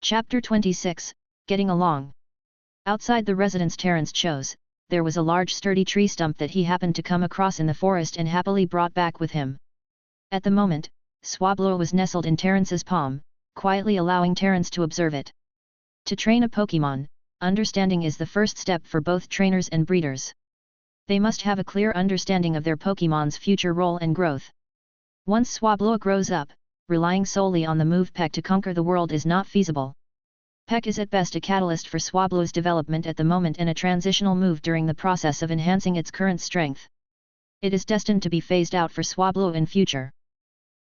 Chapter 26, Getting Along. Outside the residence Terence chose, there was a large sturdy tree stump that he happened to come across in the forest and happily brought back with him. At the moment, Swablu was nestled in Terence's palm, quietly allowing Terence to observe it. To train a Pokémon, understanding is the first step for both trainers and breeders. They must have a clear understanding of their Pokémon's future role and growth. Once Swablu grows up, relying solely on the move Peck to conquer the world is not feasible. Peck is at best a catalyst for Swablu's development at the moment and a transitional move during the process of enhancing its current strength. It is destined to be phased out for Swablu in future.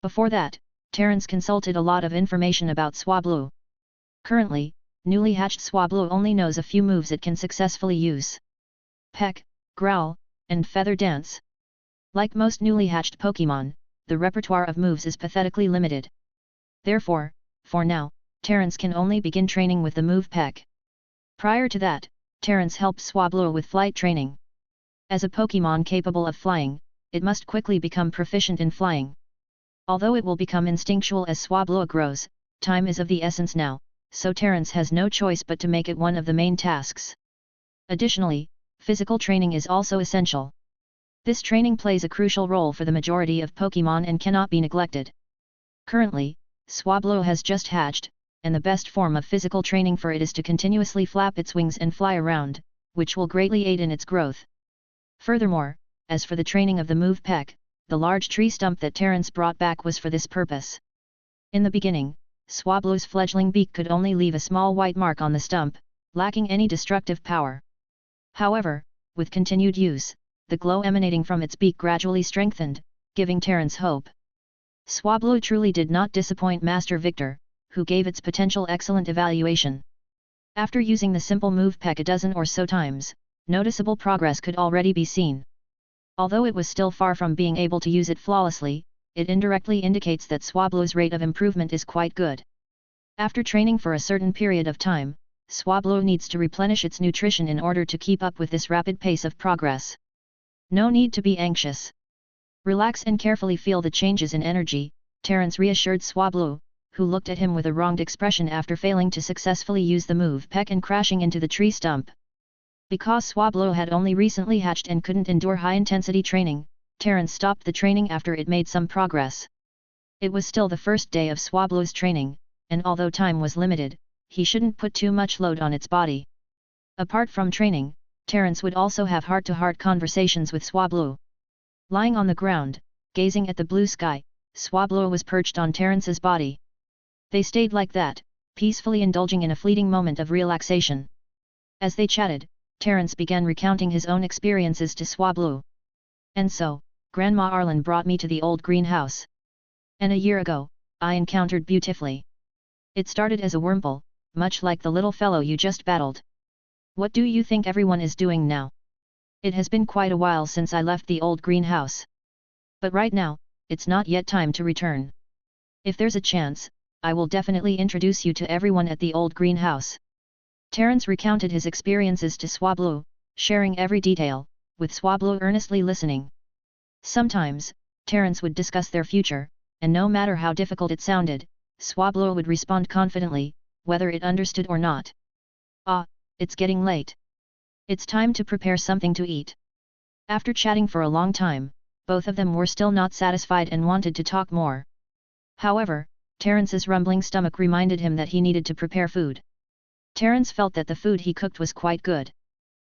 Before that, Terence consulted a lot of information about Swablu. Currently, newly hatched Swablu only knows a few moves it can successfully use. Peck, Growl, and Feather Dance. Like most newly hatched Pokémon, the repertoire of moves is pathetically limited. Therefore, for now, Terence can only begin training with the move Peck. Prior to that, Terence helped Swablu with flight training. As a Pokémon capable of flying, it must quickly become proficient in flying. Although it will become instinctual as Swablu grows, time is of the essence now, so Terence has no choice but to make it one of the main tasks. Additionally, physical training is also essential. This training plays a crucial role for the majority of Pokémon and cannot be neglected. Currently, Swablu has just hatched, and the best form of physical training for it is to continuously flap its wings and fly around, which will greatly aid in its growth. Furthermore, as for the training of the move Peck, the large tree stump that Terence brought back was for this purpose. In the beginning, Swablu's fledgling beak could only leave a small white mark on the stump, lacking any destructive power. However, with continued use, the glow emanating from its beak gradually strengthened, giving Terence hope. Swablu truly did not disappoint Master Victor, who gave its potential excellent evaluation. After using the simple move Peck a dozen or so times, noticeable progress could already be seen. Although it was still far from being able to use it flawlessly, it indirectly indicates that Swablu's rate of improvement is quite good. After training for a certain period of time, Swablu needs to replenish its nutrition in order to keep up with this rapid pace of progress. No need to be anxious. Relax and carefully feel the changes in energy, Terence reassured Swablu, who looked at him with a wronged expression after failing to successfully use the move Peck and crashing into the tree stump. Because Swablu had only recently hatched and couldn't endure high-intensity training, Terence stopped the training after it made some progress. It was still the first day of Swablu's training, and although time was limited, he shouldn't put too much load on its body. Apart from training, Terence would also have heart-to-heart conversations with Swablu. Lying on the ground, gazing at the blue sky, Swablu was perched on Terence's body. They stayed like that, peacefully indulging in a fleeting moment of relaxation. As they chatted, Terence began recounting his own experiences to Swablu. And so, Grandma Arlen brought me to the old greenhouse. And a year ago, I encountered Beautifully. It started as a wormhole, much like the little fellow you just battled. What do you think everyone is doing now? It has been quite a while since I left the old greenhouse. But right now, it's not yet time to return. If there's a chance, I will definitely introduce you to everyone at the old greenhouse. Terence recounted his experiences to Swablu, sharing every detail, with Swablu earnestly listening. Sometimes, Terence would discuss their future, and no matter how difficult it sounded, Swablu would respond confidently, whether it understood or not. Ah, it's getting late. It's time to prepare something to eat. After chatting for a long time, both of them were still not satisfied and wanted to talk more. However, Terence's rumbling stomach reminded him that he needed to prepare food. Terence felt that the food he cooked was quite good.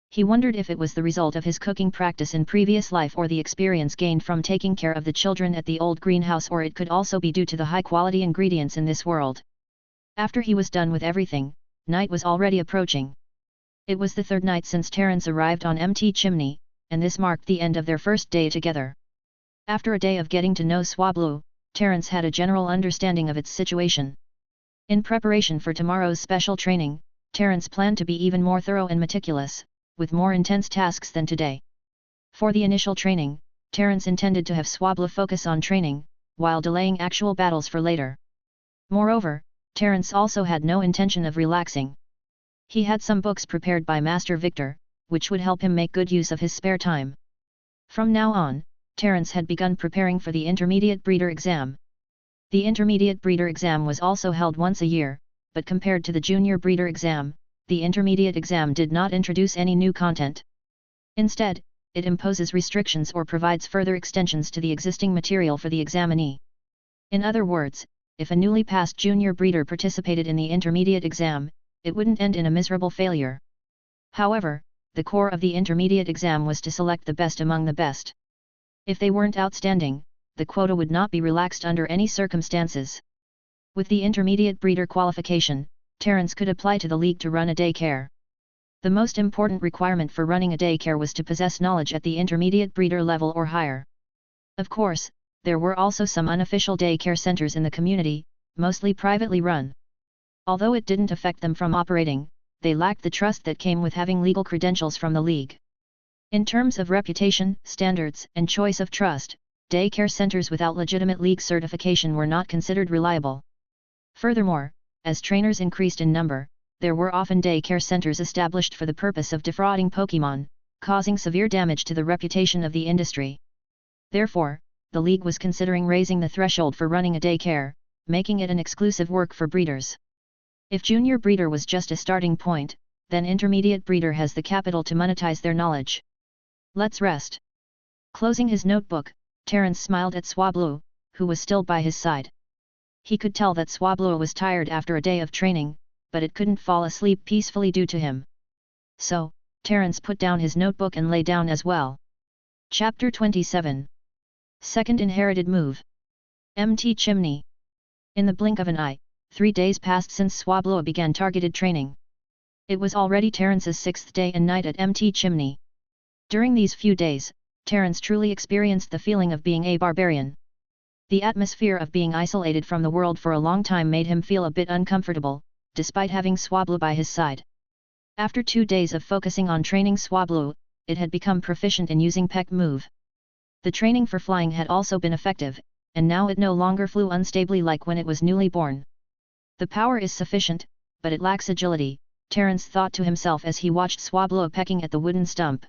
He wondered if it was the result of his cooking practice in previous life or the experience gained from taking care of the children at the old greenhouse, or it could also be due to the high-quality ingredients in this world. After he was done with everything, night was already approaching. It was the third night since Terence arrived on MT Chimney, and this marked the end of their first day together. After a day of getting to know Swablu, Terence had a general understanding of its situation. In preparation for tomorrow's special training, Terence planned to be even more thorough and meticulous, with more intense tasks than today. For the initial training, Terence intended to have Swablu focus on training, while delaying actual battles for later. Moreover, Terence also had no intention of relaxing. He had some books prepared by Master Victor, which would help him make good use of his spare time. From now on, Terence had begun preparing for the Intermediate Breeder exam. The Intermediate Breeder exam was also held once a year, but compared to the junior breeder exam, the intermediate exam did not introduce any new content. Instead, it imposes restrictions or provides further extensions to the existing material for the examinee. In other words, if a newly passed junior breeder participated in the intermediate exam, it wouldn't end in a miserable failure. However, the core of the intermediate exam was to select the best among the best. If they weren't outstanding, the quota would not be relaxed under any circumstances. With the intermediate breeder qualification, Terence could apply to the league to run a daycare. The most important requirement for running a daycare was to possess knowledge at the intermediate breeder level or higher. Of course, there were also some unofficial daycare centers in the community, mostly privately run. Although it didn't affect them from operating, they lacked the trust that came with having legal credentials from the league. In terms of reputation, standards, and choice of trust, daycare centers without legitimate league certification were not considered reliable. Furthermore, as trainers increased in number, there were often daycare centers established for the purpose of defrauding Pokémon, causing severe damage to the reputation of the industry. Therefore, the league was considering raising the threshold for running a daycare, making it an exclusive work for breeders. If junior breeder was just a starting point, then intermediate breeder has the capital to monetize their knowledge. Let's rest. Closing his notebook, Terence smiled at Swablu, who was still by his side. He could tell that Swablu was tired after a day of training, but it couldn't fall asleep peacefully due to him. So, Terence put down his notebook and lay down as well. Chapter 27. Second Inherited Move. MT Chimney. In the blink of an eye, 3 days passed since Swablu began targeted training. It was already Terence's 6th day and night at MT Chimney. During these few days, Terence truly experienced the feeling of being a barbarian. The atmosphere of being isolated from the world for a long time made him feel a bit uncomfortable, despite having Swablu by his side. After 2 days of focusing on training Swablu, it had become proficient in using Peck Move. The training for flying had also been effective, and now it no longer flew unstably like when it was newly born. The power is sufficient, but it lacks agility, Terence thought to himself as he watched Swablu pecking at the wooden stump.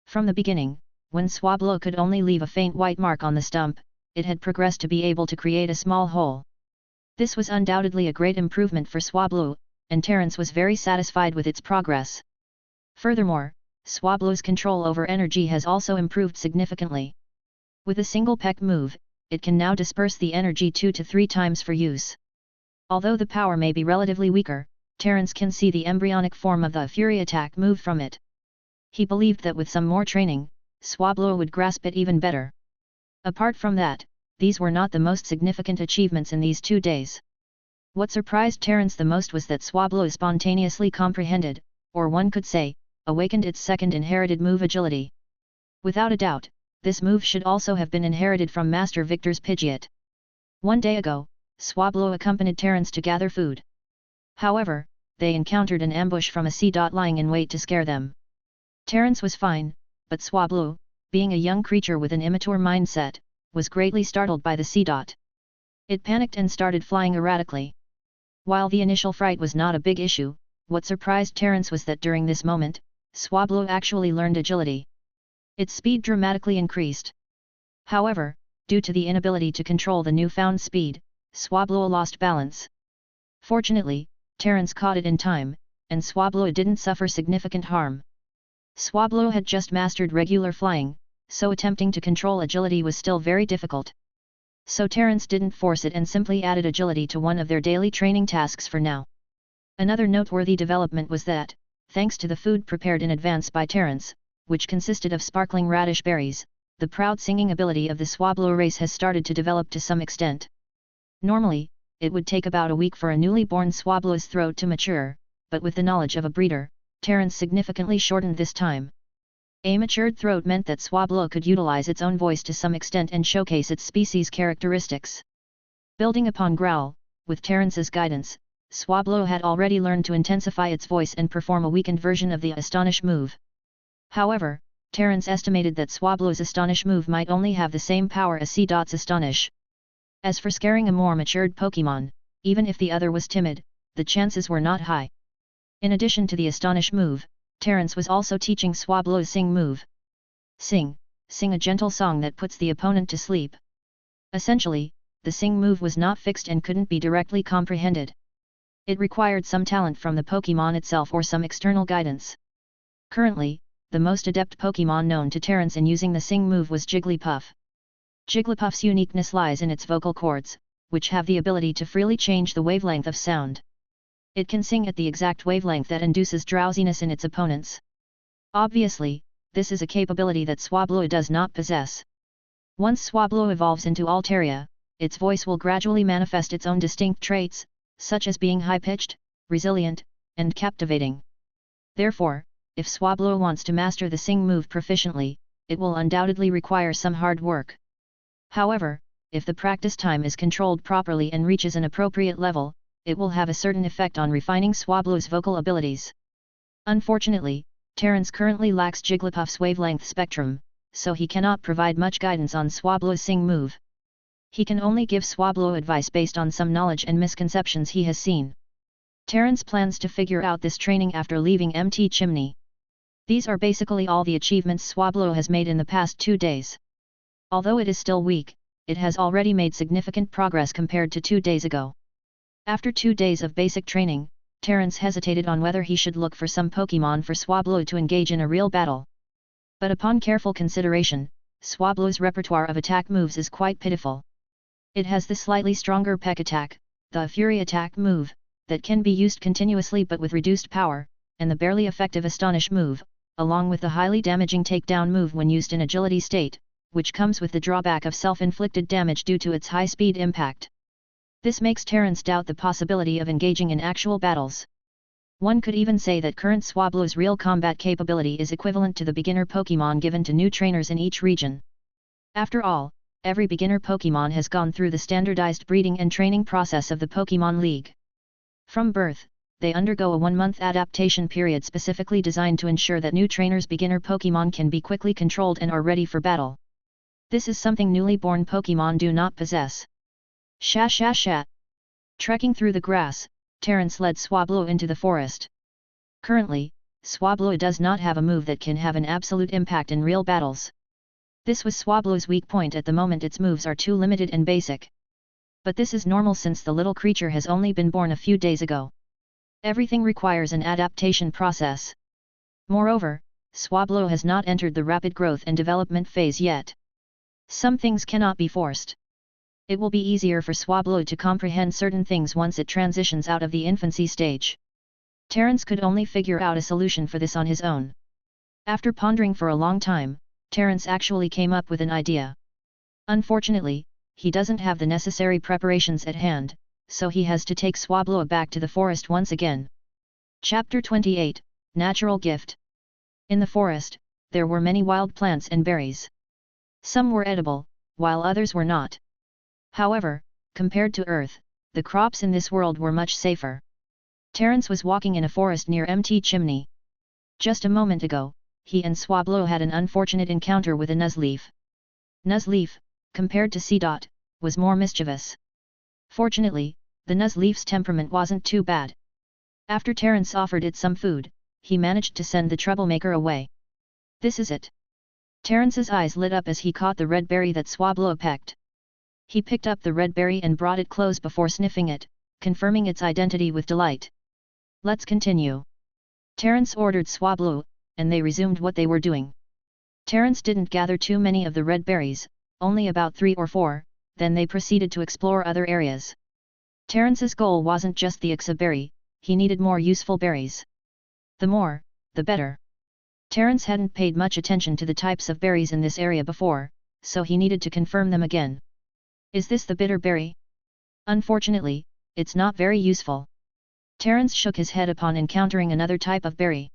From the beginning, when Swablu could only leave a faint white mark on the stump, it had progressed to be able to create a small hole. This was undoubtedly a great improvement for Swablu, and Terence was very satisfied with its progress. Furthermore, Swablu's control over energy has also improved significantly. With a single peck move, it can now disperse the energy 2 to 3 times for use. Although the power may be relatively weaker, Terence can see the embryonic form of the Fury Attack move from it. He believed that with some more training, Swablu would grasp it even better. Apart from that, these were not the most significant achievements in these 2 days. What surprised Terence the most was that Swablu spontaneously comprehended, or one could say, awakened its second inherited move agility. Without a doubt, this move should also have been inherited from Master Victor's Pidgeot. 1 day ago, Swablu accompanied Terence to gather food. However, they encountered an ambush from a sea dot lying in wait to scare them. Terence was fine, but Swablu, being a young creature with an immature mindset, was greatly startled by the sea dot. It panicked and started flying erratically. While the initial fright was not a big issue, what surprised Terence was that during this moment, Swablu actually learned agility. Its speed dramatically increased. However, due to the inability to control the newfound speed, Swablu lost balance. Fortunately, Terence caught it in time, and Swablu didn't suffer significant harm. Swablu had just mastered regular flying, so attempting to control agility was still very difficult. So Terence didn't force it and simply added agility to one of their daily training tasks for now. Another noteworthy development was that, thanks to the food prepared in advance by Terence, which consisted of sparkling radish berries, the proud singing ability of the Swablu race has started to develop to some extent. Normally, it would take about a week for a newly born Swablu's throat to mature, but with the knowledge of a breeder, Terence significantly shortened this time. A matured throat meant that Swablu could utilize its own voice to some extent and showcase its species' characteristics. Building upon Growl, with Terence's guidance, Swablu had already learned to intensify its voice and perform a weakened version of the Astonish move. However, Terence estimated that Swablu's Astonish move might only have the same power as C.'s Astonish. As for scaring a more matured Pokémon, even if the other was timid, the chances were not high. In addition to the Astonish move, Terence was also teaching Swablu's Sing move. Sing a gentle song that puts the opponent to sleep. Essentially, the Sing move was not fixed and couldn't be directly comprehended. It required some talent from the Pokémon itself or some external guidance. Currently, the most adept Pokémon known to Terrance in using the Sing move was Jigglypuff. Jigglypuff's uniqueness lies in its vocal cords, which have the ability to freely change the wavelength of sound. It can sing at the exact wavelength that induces drowsiness in its opponents. Obviously, this is a capability that Swablu does not possess. Once Swablu evolves into Altaria, its voice will gradually manifest its own distinct traits, such as being high-pitched, resilient, and captivating. Therefore, if Swablu wants to master the Sing move proficiently, it will undoubtedly require some hard work. However, if the practice time is controlled properly and reaches an appropriate level, it will have a certain effect on refining Swablu's vocal abilities. Unfortunately, Terrance currently lacks Jigglypuff's wavelength spectrum, so he cannot provide much guidance on Swablu's Sing move. He can only give Swablu advice based on some knowledge and misconceptions he has seen. Terrance plans to figure out this training after leaving MT Chimney. These are basically all the achievements Swablu has made in the past 2 days. Although it is still weak, it has already made significant progress compared to 2 days ago. After 2 days of basic training, Terrance hesitated on whether he should look for some Pokémon for Swablu to engage in a real battle. But upon careful consideration, Swablu's repertoire of attack moves is quite pitiful. It has the slightly stronger Peck attack, the Fury attack move, that can be used continuously but with reduced power, and the barely effective Astonish move, along with the highly damaging takedown move when used in agility state, which comes with the drawback of self-inflicted damage due to its high-speed impact. This makes Terrance doubt the possibility of engaging in actual battles. One could even say that current Swablu's real combat capability is equivalent to the beginner Pokémon given to new trainers in each region. After all, every beginner Pokémon has gone through the standardized breeding and training process of the Pokémon League. From birth, they undergo a 1-month adaptation period specifically designed to ensure that new trainers' beginner Pokémon can be quickly controlled and are ready for battle. This is something newly born Pokémon do not possess. Sha. Trekking through the grass, Terrance led Swablu into the forest. Currently, Swablu does not have a move that can have an absolute impact in real battles. This was Swablu's weak point at the moment. Its moves are too limited and basic. But this is normal since the little creature has only been born a few days ago. Everything requires an adaptation process. Moreover, Swablu has not entered the rapid growth and development phase yet. Some things cannot be forced. It will be easier for Swablu to comprehend certain things once it transitions out of the infancy stage. Terrance could only figure out a solution for this on his own. After pondering for a long time, Terrance actually came up with an idea. Unfortunately, he doesn't have the necessary preparations at hand, so he has to take Swablu back to the forest once again. Chapter 28, Natural Gift. In the forest, there were many wild plants and berries. Some were edible, while others were not. However, compared to Earth, the crops in this world were much safer. Terrance was walking in a forest near MT Chimney. Just a moment ago, he and Swablu had an unfortunate encounter with a Nuzleaf. Nuzleaf, compared to C. Was more mischievous. Fortunately, the Nuzleaf's temperament wasn't too bad. After Terrance offered it some food, he managed to send the troublemaker away. This is it. Terrance's eyes lit up as he caught the red berry that Swablu pecked. He picked up the red berry and brought it close before sniffing it, confirming its identity with delight. Let's continue. Terrance ordered Swablu, and they resumed what they were doing. Terrance didn't gather too many of the red berries, only about 3 or 4, then they proceeded to explore other areas. Terrance's goal wasn't just the Ixa berry, he needed more useful berries. The more, the better. Terrance hadn't paid much attention to the types of berries in this area before, so he needed to confirm them again. Is this the bitter berry? Unfortunately, it's not very useful. Terrance shook his head upon encountering another type of berry.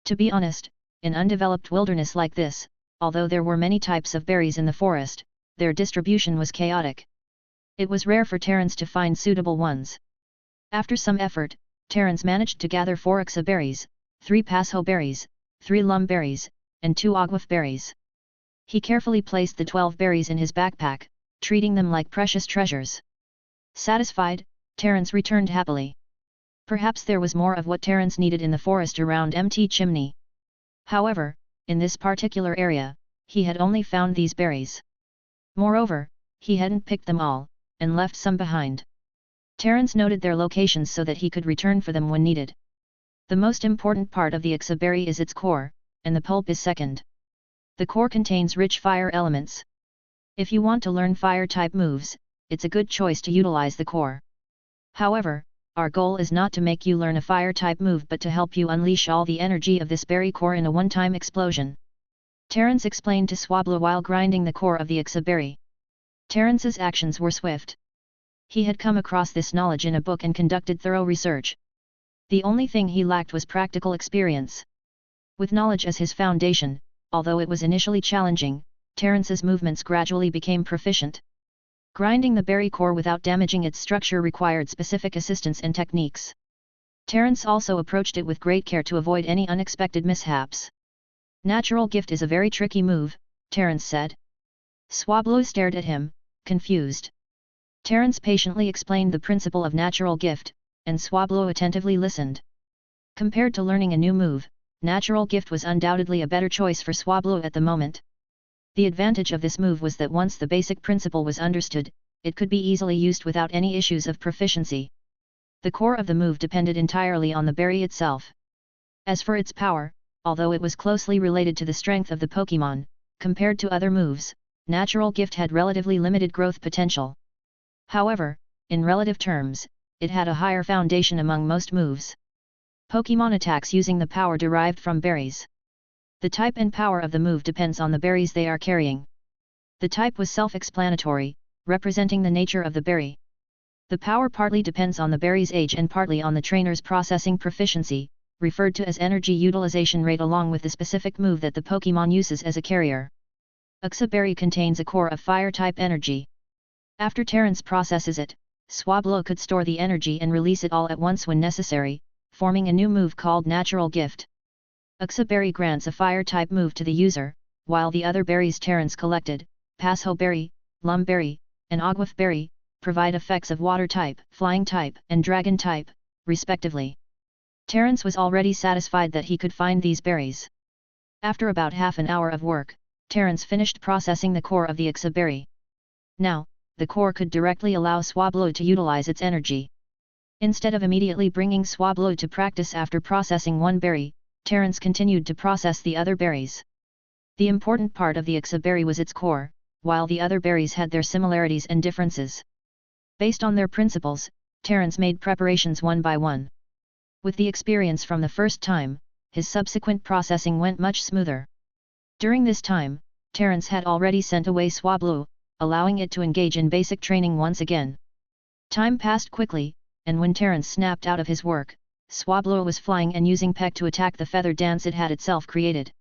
To be honest, in undeveloped wilderness like this, although there were many types of berries in the forest, their distribution was chaotic. It was rare for Terrance to find suitable ones. After some effort, Terrance managed to gather 4 Ixa berries, 3 Pasho berries, 3 Lum berries, and 2 Agwaf berries. He carefully placed the 12 berries in his backpack, treating them like precious treasures. Satisfied, Terrance returned happily. Perhaps there was more of what Terrance needed in the forest around MT Chimney. However, in this particular area, he had only found these berries. Moreover, he hadn't picked them all, and left some behind. Terence noted their locations so that he could return for them when needed. The most important part of the Exaberry is its core, and the pulp is second. The core contains rich fire elements. If you want to learn fire-type moves, it's a good choice to utilize the core. However, our goal is not to make you learn a fire-type move but to help you unleash all the energy of this berry core in a one-time explosion. Terence explained to Swablu while grinding the core of the Exaberry. Terence's actions were swift. He had come across this knowledge in a book and conducted thorough research. The only thing he lacked was practical experience. With knowledge as his foundation, although it was initially challenging, Terence's movements gradually became proficient. Grinding the berry core without damaging its structure required specific assistance and techniques. Terence also approached it with great care to avoid any unexpected mishaps. Natural gift is a very tricky move, Terence said. Swablu stared at him, confused. Terence patiently explained the principle of natural gift, and Swablu attentively listened. Compared to learning a new move, natural gift was undoubtedly a better choice for Swablu at the moment. The advantage of this move was that once the basic principle was understood, it could be easily used without any issues of proficiency. The core of the move depended entirely on the berry itself. As for its power, although it was closely related to the strength of the Pokémon, compared to other moves, natural gift had relatively limited growth potential. However, in relative terms, it had a higher foundation among most moves. Pokémon attacks using the power derived from berries. The type and power of the move depends on the berries they are carrying. The type was self-explanatory, representing the nature of the berry. The power partly depends on the berry's age and partly on the trainer's processing proficiency, referred to as energy utilization rate, along with the specific move that the Pokémon uses as a carrier. Exaberry contains a core of fire-type energy. After Terence processes it, Swablu could store the energy and release it all at once when necessary, forming a new move called Natural Gift. Exaberry grants a fire-type move to the user, while the other berries Terence collected, Pasho Berry, Lum Berry, and Ogwif Berry, provide effects of Water-type, Flying-type, and Dragon-type, respectively. Terence was already satisfied that he could find these berries. After about half an hour of work, Terence finished processing the core of the Exaberry. Now, the core could directly allow Swablu to utilize its energy. Instead of immediately bringing Swablu to practice after processing one berry, Terence continued to process the other berries. The important part of the Exaberry was its core, while the other berries had their similarities and differences. Based on their principles, Terence made preparations one by one. With the experience from the first time, his subsequent processing went much smoother. During this time, Terence had already sent away Swablu, allowing it to engage in basic training once again. Time passed quickly, and when Terence snapped out of his work, Swablu was flying and using Peck to attack the feather dance it had itself created.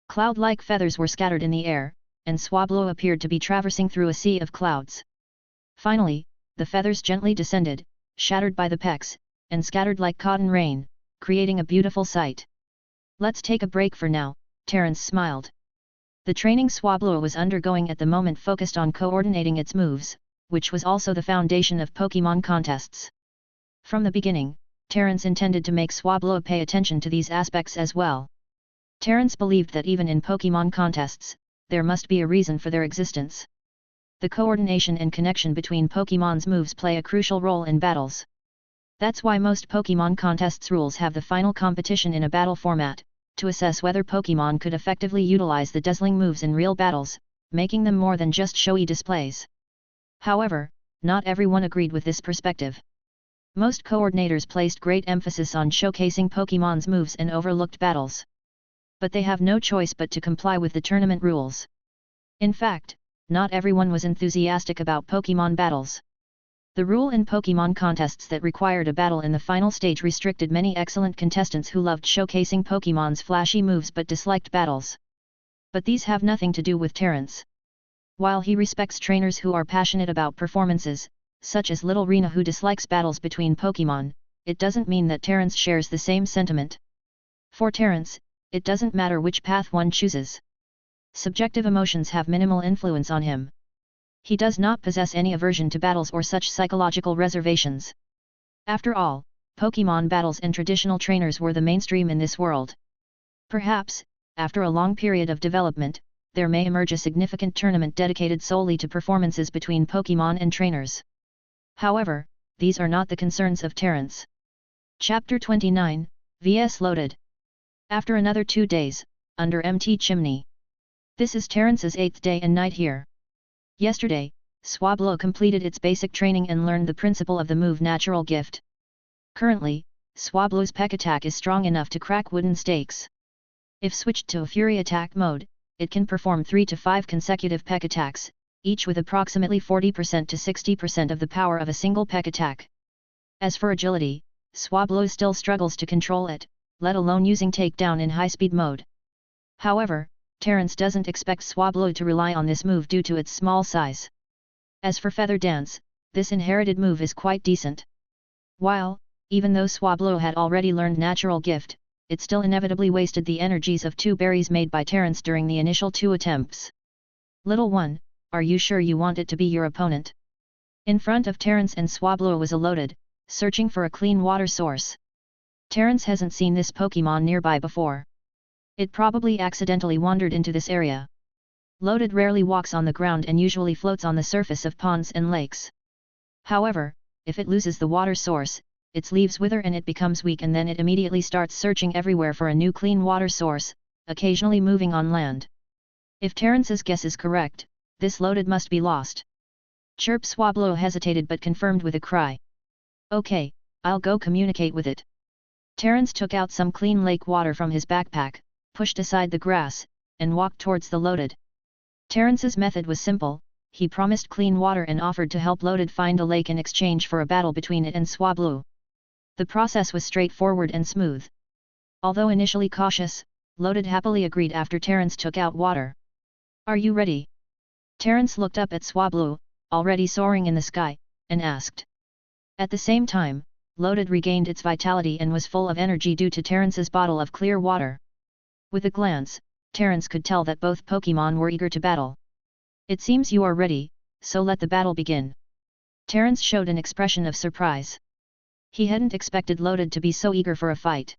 Cloud-like feathers were scattered in the air, and Swablu appeared to be traversing through a sea of clouds. Finally, the feathers gently descended, shattered by the pecks, and scattered like cotton rain, creating a beautiful sight. "Let's take a break for now," Terence smiled. The training Swablu was undergoing at the moment focused on coordinating its moves, which was also the foundation of Pokémon Contests. From the beginning, Terence intended to make Swablu pay attention to these aspects as well. Terence believed that even in Pokémon Contests, there must be a reason for their existence. The coordination and connection between Pokémon's moves play a crucial role in battles. That's why most Pokémon Contests rules have the final competition in a battle format, to assess whether Pokémon could effectively utilize the dazzling moves in real battles, making them more than just showy displays. However, not everyone agreed with this perspective. Most coordinators placed great emphasis on showcasing Pokémon's moves and overlooked battles. But they have no choice but to comply with the tournament rules. In fact, not everyone was enthusiastic about Pokémon battles. The rule in Pokémon Contests that required a battle in the final stage restricted many excellent contestants who loved showcasing Pokémon's flashy moves but disliked battles. But these have nothing to do with Terence. While he respects trainers who are passionate about performances, such as Little Rena who dislikes battles between Pokémon, it doesn't mean that Terence shares the same sentiment. For Terence, it doesn't matter which path one chooses. Subjective emotions have minimal influence on him. He does not possess any aversion to battles or such psychological reservations. After all, Pokémon battles and traditional trainers were the mainstream in this world. Perhaps, after a long period of development, there may emerge a significant tournament dedicated solely to performances between Pokémon and trainers. However, these are not the concerns of Terence. Chapter 29, vs Loaded. After another 2 days, under empty chimney. This is Terence's 8th day and night here. Yesterday, Swablu completed its basic training and learned the principle of the move natural gift. Currently, Swablu's peck attack is strong enough to crack wooden stakes. If switched to a fury attack mode, it can perform 3 to 5 consecutive peck attacks, each with approximately 40% to 60% of the power of a single peck attack. As for agility, Swablu still struggles to control it, let alone using takedown in high-speed mode. However, Terence doesn't expect Swablu to rely on this move due to its small size. As for Feather Dance, this inherited move is quite decent. While, even though Swablu had already learned Natural Gift, it still inevitably wasted the energies of 2 berries made by Terence during the initial 2 attempts. Little one, are you sure you want it to be your opponent? In front of Terence and Swablu was a Loaded, searching for a clean water source. Terence hasn't seen this Pokémon nearby before. It probably accidentally wandered into this area. Loaded rarely walks on the ground and usually floats on the surface of ponds and lakes. However, if it loses the water source, its leaves wither and it becomes weak, and then it immediately starts searching everywhere for a new clean water source, occasionally moving on land. If Terence's guess is correct, this Loaded must be lost. Chirp. Swablu hesitated but confirmed with a cry. Okay, I'll go communicate with it. Terence took out some clean lake water from his backpack, pushed aside the grass, and walked towards the Loaded. Terence's method was simple. He promised clean water and offered to help Loaded find a lake in exchange for a battle between it and Swablu. The process was straightforward and smooth. Although initially cautious, Loaded happily agreed after Terence took out water. Are you ready? Terence looked up at Swablu, already soaring in the sky, and asked. At the same time, Loaded regained its vitality and was full of energy due to Terence's bottle of clear water. With a glance, Terence could tell that both Pokémon were eager to battle. It seems you are ready, so let the battle begin. Terence showed an expression of surprise. He hadn't expected Loaded to be so eager for a fight.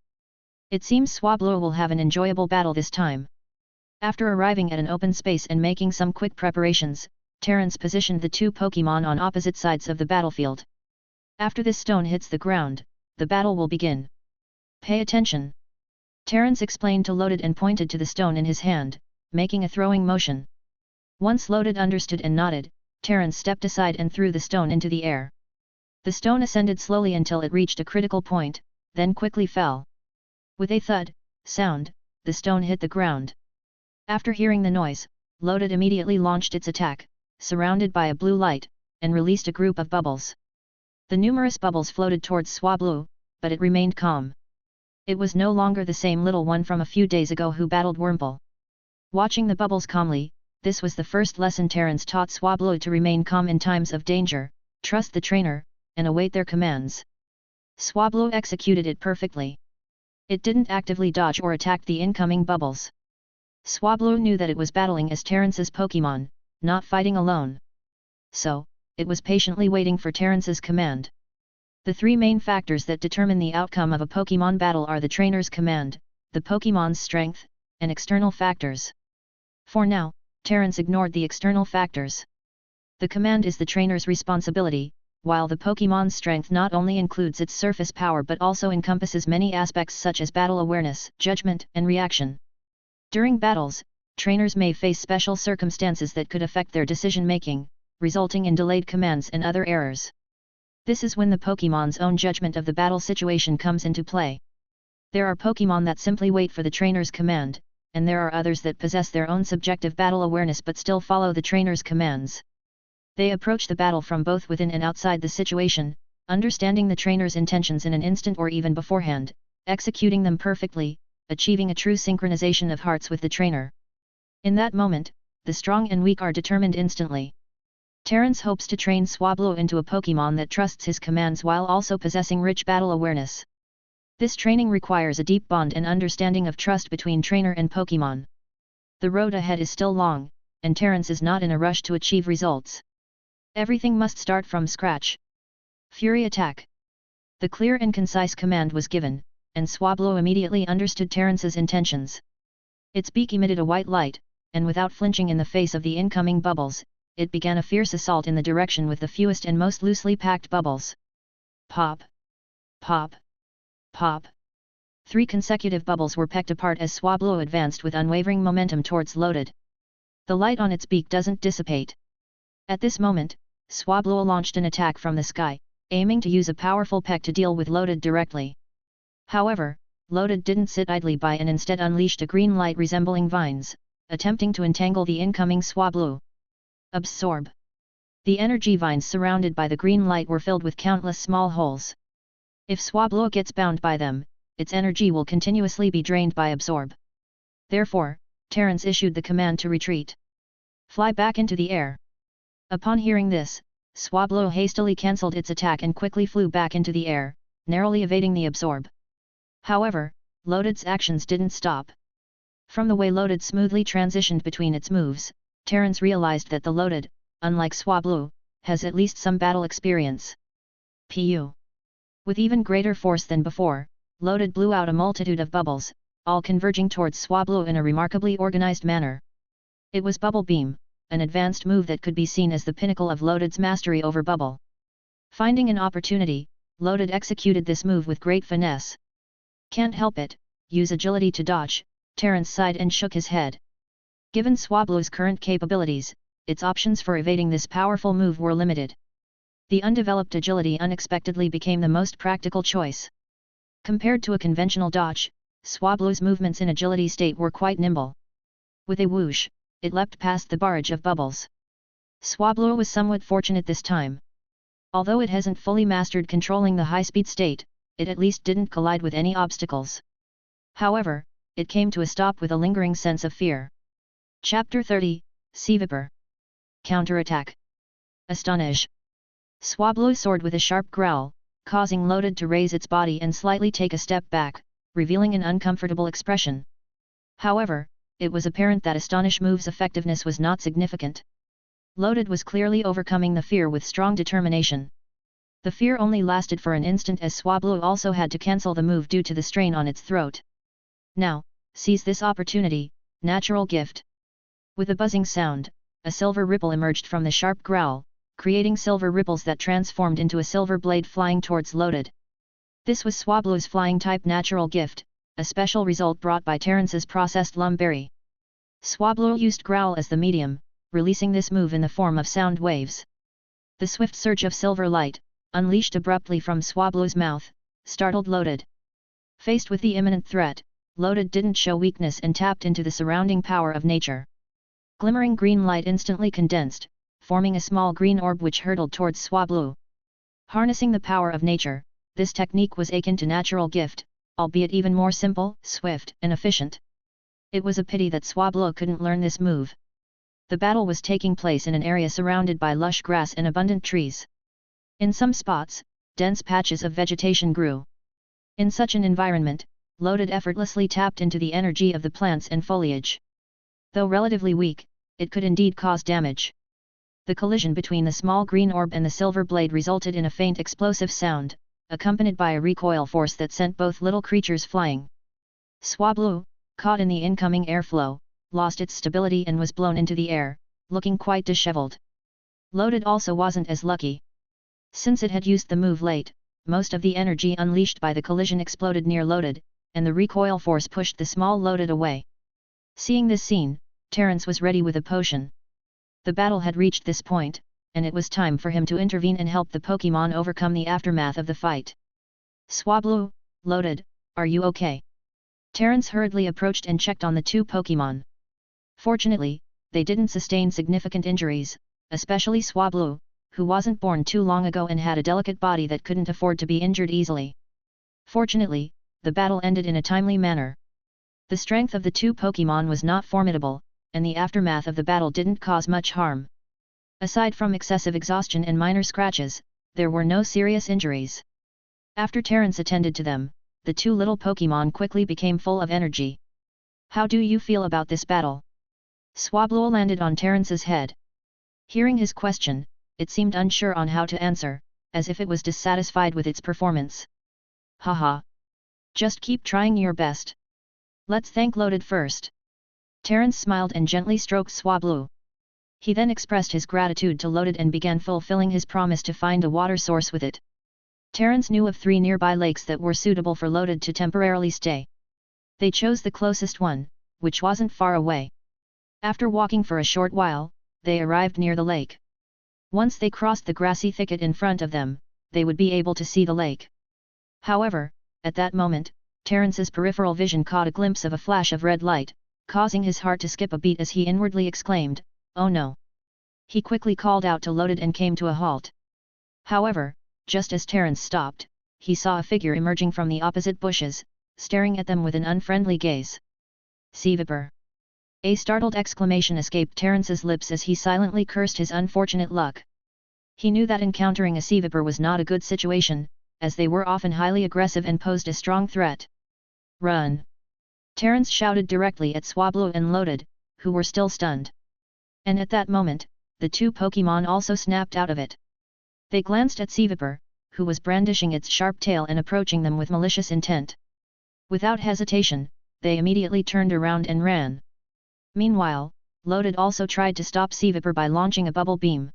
It seems Swablu will have an enjoyable battle this time. After arriving at an open space and making some quick preparations, Terence positioned the 2 Pokémon on opposite sides of the battlefield. After this stone hits the ground, the battle will begin. Pay attention. Terence explained to Loaded and pointed to the stone in his hand, making a throwing motion. Once Loaded understood and nodded, Terence stepped aside and threw the stone into the air. The stone ascended slowly until it reached a critical point, then quickly fell. With a thud sound, the stone hit the ground. After hearing the noise, Loaded immediately launched its attack, surrounded by a blue light, and released a group of bubbles. The numerous bubbles floated towards Swablu, but it remained calm. It was no longer the same little one from a few days ago who battled Wurmple. Watching the bubbles calmly, this was the first lesson Terence taught Swablu: to remain calm in times of danger, trust the trainer, and await their commands. Swablu executed it perfectly. It didn't actively dodge or attack the incoming bubbles. Swablu knew that it was battling as Terence's Pokémon, not fighting alone. So, it was patiently waiting for Terence's command. The 3 main factors that determine the outcome of a Pokémon battle are the trainer's command, the Pokémon's strength, and external factors. For now, Terence ignored the external factors. The command is the trainer's responsibility, while the Pokémon's strength not only includes its surface power but also encompasses many aspects such as battle awareness, judgment, and reaction. During battles, trainers may face special circumstances that could affect their decision-making, resulting in delayed commands and other errors. This is when the Pokémon's own judgment of the battle situation comes into play. There are Pokémon that simply wait for the trainer's command, and there are others that possess their own subjective battle awareness but still follow the trainer's commands. They approach the battle from both within and outside the situation, understanding the trainer's intentions in an instant or even beforehand, executing them perfectly, achieving a true synchronization of hearts with the trainer. In that moment, the strong and weak are determined instantly. Terence hopes to train Swablu into a Pokémon that trusts his commands while also possessing rich battle awareness. This training requires a deep bond and understanding of trust between trainer and Pokémon. The road ahead is still long, and Terence is not in a rush to achieve results. Everything must start from scratch. Fury attack. The clear and concise command was given, and Swablu immediately understood Terence's intentions. Its beak emitted a white light, and without flinching in the face of the incoming bubbles, it began a fierce assault in the direction with the fewest and most loosely packed bubbles. Pop! Pop! Pop! 3 consecutive bubbles were pecked apart as Swablu advanced with unwavering momentum towards Loaded. The light on its beak doesn't dissipate. At this moment, Swablu launched an attack from the sky, aiming to use a powerful peck to deal with Loaded directly. However, Loaded didn't sit idly by and instead unleashed a green light resembling vines, attempting to entangle the incoming Swablu. Absorb! The energy vines surrounded by the green light were filled with countless small holes. If Swablu gets bound by them, its energy will continuously be drained by absorb. Therefore, Terence issued the command to retreat. Fly back into the air. Upon hearing this, Swablu hastily cancelled its attack and quickly flew back into the air, narrowly evading the absorb. However, Loaded's actions didn't stop. From the way Loaded smoothly transitioned between its moves, Terence realized that the Loaded, unlike Swablu, has at least some battle experience. Pu. With even greater force than before, Loaded blew out a multitude of bubbles, all converging towards Swablu in a remarkably organized manner. It was Bubble Beam, an advanced move that could be seen as the pinnacle of Loaded's mastery over Bubble. Finding an opportunity, Loaded executed this move with great finesse. Can't help it, use agility to dodge, Terence sighed and shook his head. Given Swablu's current capabilities, its options for evading this powerful move were limited. The undeveloped agility unexpectedly became the most practical choice. Compared to a conventional dodge, Swablu's movements in agility state were quite nimble. With a whoosh, it leapt past the barrage of bubbles. Swablu was somewhat fortunate this time. Although it hasn't fully mastered controlling the high-speed state, it at least didn't collide with any obstacles. However, it came to a stop with a lingering sense of fear. Chapter 30, Sea Viper. Counterattack. Astonish. Swablu soared with a sharp growl, causing Loaded to raise its body and slightly take a step back, revealing an uncomfortable expression. However, it was apparent that Astonish move's effectiveness was not significant. Loaded was clearly overcoming the fear with strong determination. The fear only lasted for an instant as Swablu also had to cancel the move due to the strain on its throat. Now, seize this opportunity, natural gift. With a buzzing sound, a silver ripple emerged from the sharp growl, creating silver ripples that transformed into a silver blade flying towards Loaded. This was Swablu's flying-type natural gift, a special result brought by Terence's processed lumberry. Swablu used growl as the medium, releasing this move in the form of sound waves. The swift surge of silver light, unleashed abruptly from Swablu's mouth, startled Loaded. Faced with the imminent threat, Loaded didn't show weakness and tapped into the surrounding power of nature. Glimmering green light instantly condensed, forming a small green orb which hurtled towards Swablu. Harnessing the power of nature, this technique was akin to natural gift, albeit even more simple, swift, and efficient. It was a pity that Swablu couldn't learn this move. The battle was taking place in an area surrounded by lush grass and abundant trees. In some spots, dense patches of vegetation grew. In such an environment, Loaded effortlessly tapped into the energy of the plants and foliage. Though relatively weak, it could indeed cause damage. The collision between the small green orb and the silver blade resulted in a faint explosive sound, accompanied by a recoil force that sent both little creatures flying. Swablu, caught in the incoming airflow, lost its stability and was blown into the air, looking quite disheveled. Loaded also wasn't as lucky. Since it had used the move late, most of the energy unleashed by the collision exploded near Loaded, and the recoil force pushed the small Loaded away. Seeing this scene, Terence was ready with a potion. The battle had reached this point, and it was time for him to intervene and help the Pokémon overcome the aftermath of the fight. Swablu, Loaded, are you okay? Terence hurriedly approached and checked on the 2 Pokémon. Fortunately, they didn't sustain significant injuries, especially Swablu, who wasn't born too long ago and had a delicate body that couldn't afford to be injured easily. Fortunately, the battle ended in a timely manner. The strength of the 2 Pokémon was not formidable, and the aftermath of the battle didn't cause much harm. Aside from excessive exhaustion and minor scratches, there were no serious injuries. After Terence attended to them, the 2 little Pokémon quickly became full of energy. How do you feel about this battle? Swablu landed on Terence's head. Hearing his question, it seemed unsure on how to answer, as if it was dissatisfied with its performance. Haha. Just keep trying your best. Let's thank Loaded first. Terence smiled and gently stroked Swablu. He then expressed his gratitude to Loaded and began fulfilling his promise to find a water source with it. Terence knew of 3 nearby lakes that were suitable for Loaded to temporarily stay. They chose the closest one, which wasn't far away. After walking for a short while, they arrived near the lake. Once they crossed the grassy thicket in front of them, they would be able to see the lake. However, at that moment, Terence's peripheral vision caught a glimpse of a flash of red light, causing his heart to skip a beat as he inwardly exclaimed, "Oh no!" He quickly called out to Loaded and came to a halt. However, just as Terence stopped, he saw a figure emerging from the opposite bushes, staring at them with an unfriendly gaze. Cerulean. A startled exclamation escaped Terence's lips as he silently cursed his unfortunate luck. He knew that encountering a Cerulean was not a good situation, as they were often highly aggressive and posed a strong threat. "Run!" Terence shouted directly at Swablu and Loaded, who were still stunned. And at that moment, the 2 Pokémon also snapped out of it. They glanced at Cerulean, who was brandishing its sharp tail and approaching them with malicious intent. Without hesitation, they immediately turned around and ran. Meanwhile, Loaded also tried to stop Cerulean by launching a bubble beam.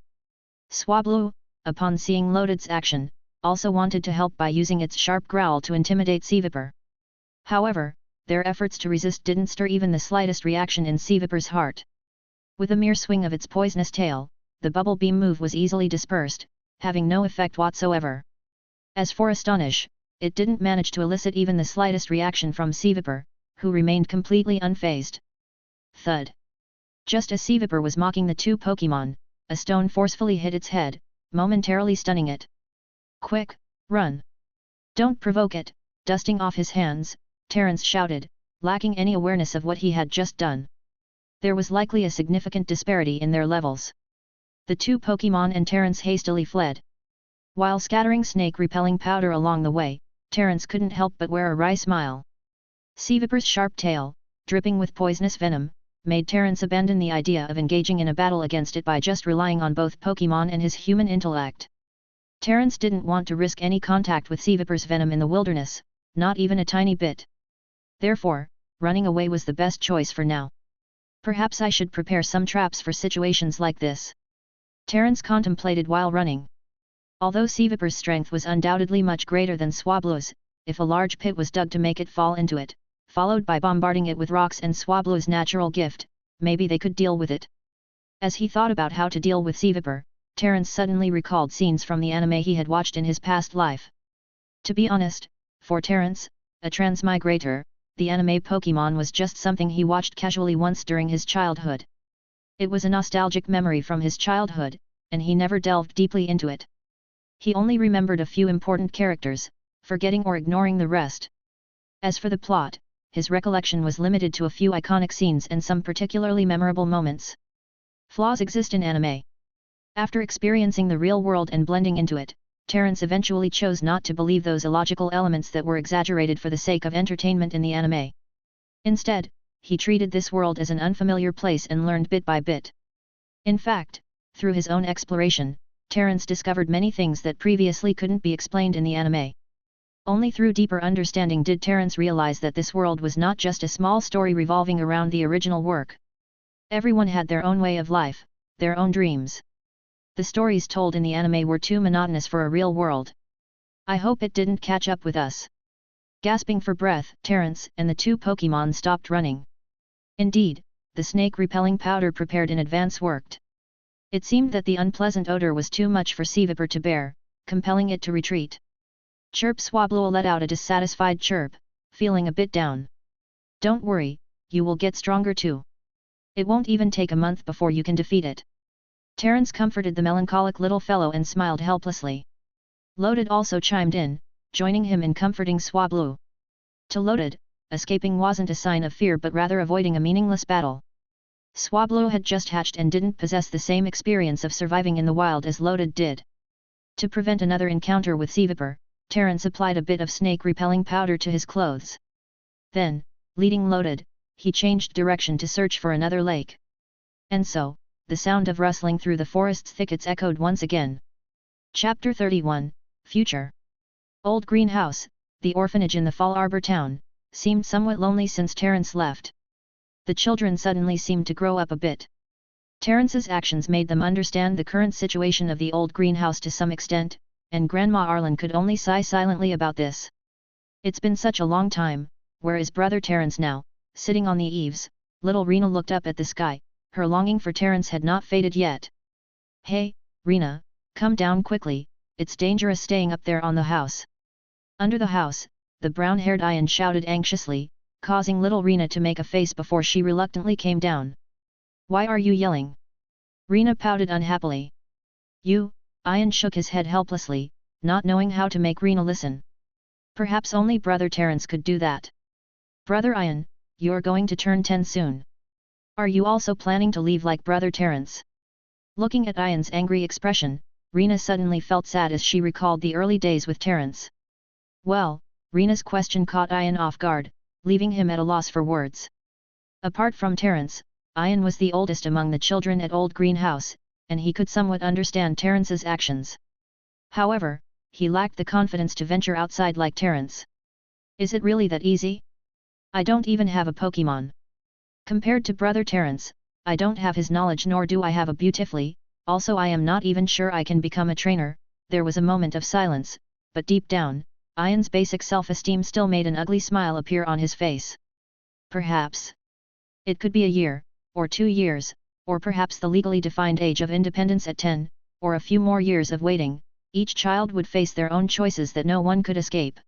Swablu, upon seeing Loaded's action, also wanted to help by using its sharp growl to intimidate Cerulean. However, their efforts to resist didn't stir even the slightest reaction in Cerulean's heart. With a mere swing of its poisonous tail, the bubble beam move was easily dispersed, having no effect whatsoever. As for Astonish, it didn't manage to elicit even the slightest reaction from Cerulean, who remained completely unfazed. Thud! Just as Cerulean was mocking the 2 Pokémon, a stone forcefully hit its head, momentarily stunning it. "Quick, run! Don't provoke it!" Dusting off his hands, Terence shouted, lacking any awareness of what he had just done. There was likely a significant disparity in their levels. The 2 Pokémon and Terence hastily fled. While scattering snake-repelling powder along the way, Terence couldn't help but wear a wry smile. Cerulean's sharp tail, dripping with poisonous venom, made Terence abandon the idea of engaging in a battle against it by just relying on both Pokémon and his human intellect. Terence didn't want to risk any contact with Cerulean's venom in the wilderness, not even a tiny bit. Therefore, running away was the best choice for now. Perhaps I should prepare some traps for situations like this. Terence contemplated while running. Although Cerulean's strength was undoubtedly much greater than Swablu's, if a large pit was dug to make it fall into it, followed by bombarding it with rocks and Swablu's natural gift, maybe they could deal with it. As he thought about how to deal with Cerulean, Terence suddenly recalled scenes from the anime he had watched in his past life. To be honest, for Terence, a transmigrator, the anime Pokémon was just something he watched casually once during his childhood. It was a nostalgic memory from his childhood, and he never delved deeply into it. He only remembered a few important characters, forgetting or ignoring the rest. As for the plot, his recollection was limited to a few iconic scenes and some particularly memorable moments. Flaws exist in anime. After experiencing the real world and blending into it, Terence eventually chose not to believe those illogical elements that were exaggerated for the sake of entertainment in the anime. Instead, he treated this world as an unfamiliar place and learned bit by bit. In fact, through his own exploration, Terence discovered many things that previously couldn't be explained in the anime. Only through deeper understanding did Terence realize that this world was not just a small story revolving around the original work. Everyone had their own way of life, their own dreams. The stories told in the anime were too monotonous for a real world. I hope it didn't catch up with us. Gasping for breath, Terence and the 2 Pokémon stopped running. Indeed, the snake-repelling powder prepared in advance worked. It seemed that the unpleasant odor was too much for Cerulean to bear, compelling it to retreat. Chirp! Swablu let out a dissatisfied chirp, feeling a bit down. "Don't worry, you will get stronger too. It won't even take a month before you can defeat it." Terence comforted the melancholic little fellow and smiled helplessly. Loaded also chimed in, joining him in comforting Swablu. To Loaded, escaping wasn't a sign of fear but rather avoiding a meaningless battle. Swablu had just hatched and didn't possess the same experience of surviving in the wild as Loaded did. To prevent another encounter with Cerulean, Terence applied a bit of snake-repelling powder to his clothes. Then, leading Loaded, he changed direction to search for another lake. And so, the sound of rustling through the forest's thickets echoed once again. Chapter 31, Future. Old Greenhouse, the orphanage in the Fallarbor Town, seemed somewhat lonely since Terence left. The children suddenly seemed to grow up a bit. Terence's actions made them understand the current situation of the old greenhouse to some extent, and Grandma Arlen could only sigh silently about this. It's been such a long time. Where is Brother Terence now? Sitting on the eaves, little Rena looked up at the sky. Her longing for Terence had not faded yet. Hey, Rena, come down quickly, it's dangerous staying up there on the house. Under the house, the brown-haired Ian shouted anxiously, causing little Rena to make a face before she reluctantly came down. Why are you yelling? Rena pouted unhappily. You, Ian shook his head helplessly, not knowing how to make Rena listen. Perhaps only Brother Terence could do that. Brother Ian, you're going to turn 10 soon. Are you also planning to leave like Brother Terence? Looking at Ian's angry expression, Rena suddenly felt sad as she recalled the early days with Terence. Well, Rena's question caught Ian off guard, leaving him at a loss for words. Apart from Terence, Ian was the oldest among the children at Old Greenhouse, and he could somewhat understand Terence's actions. However, he lacked the confidence to venture outside like Terence. Is it really that easy? I don't even have a Pokémon. Compared to Brother Terence, I don't have his knowledge nor do I have a beautifully, also I am not even sure I can become a trainer. There was a moment of silence, but deep down, Ian's basic self-esteem still made an ugly smile appear on his face. Perhaps. It could be a year, or 2 years, or perhaps the legally defined age of independence at 10, or a few more years of waiting. Each child would face their own choices that no one could escape.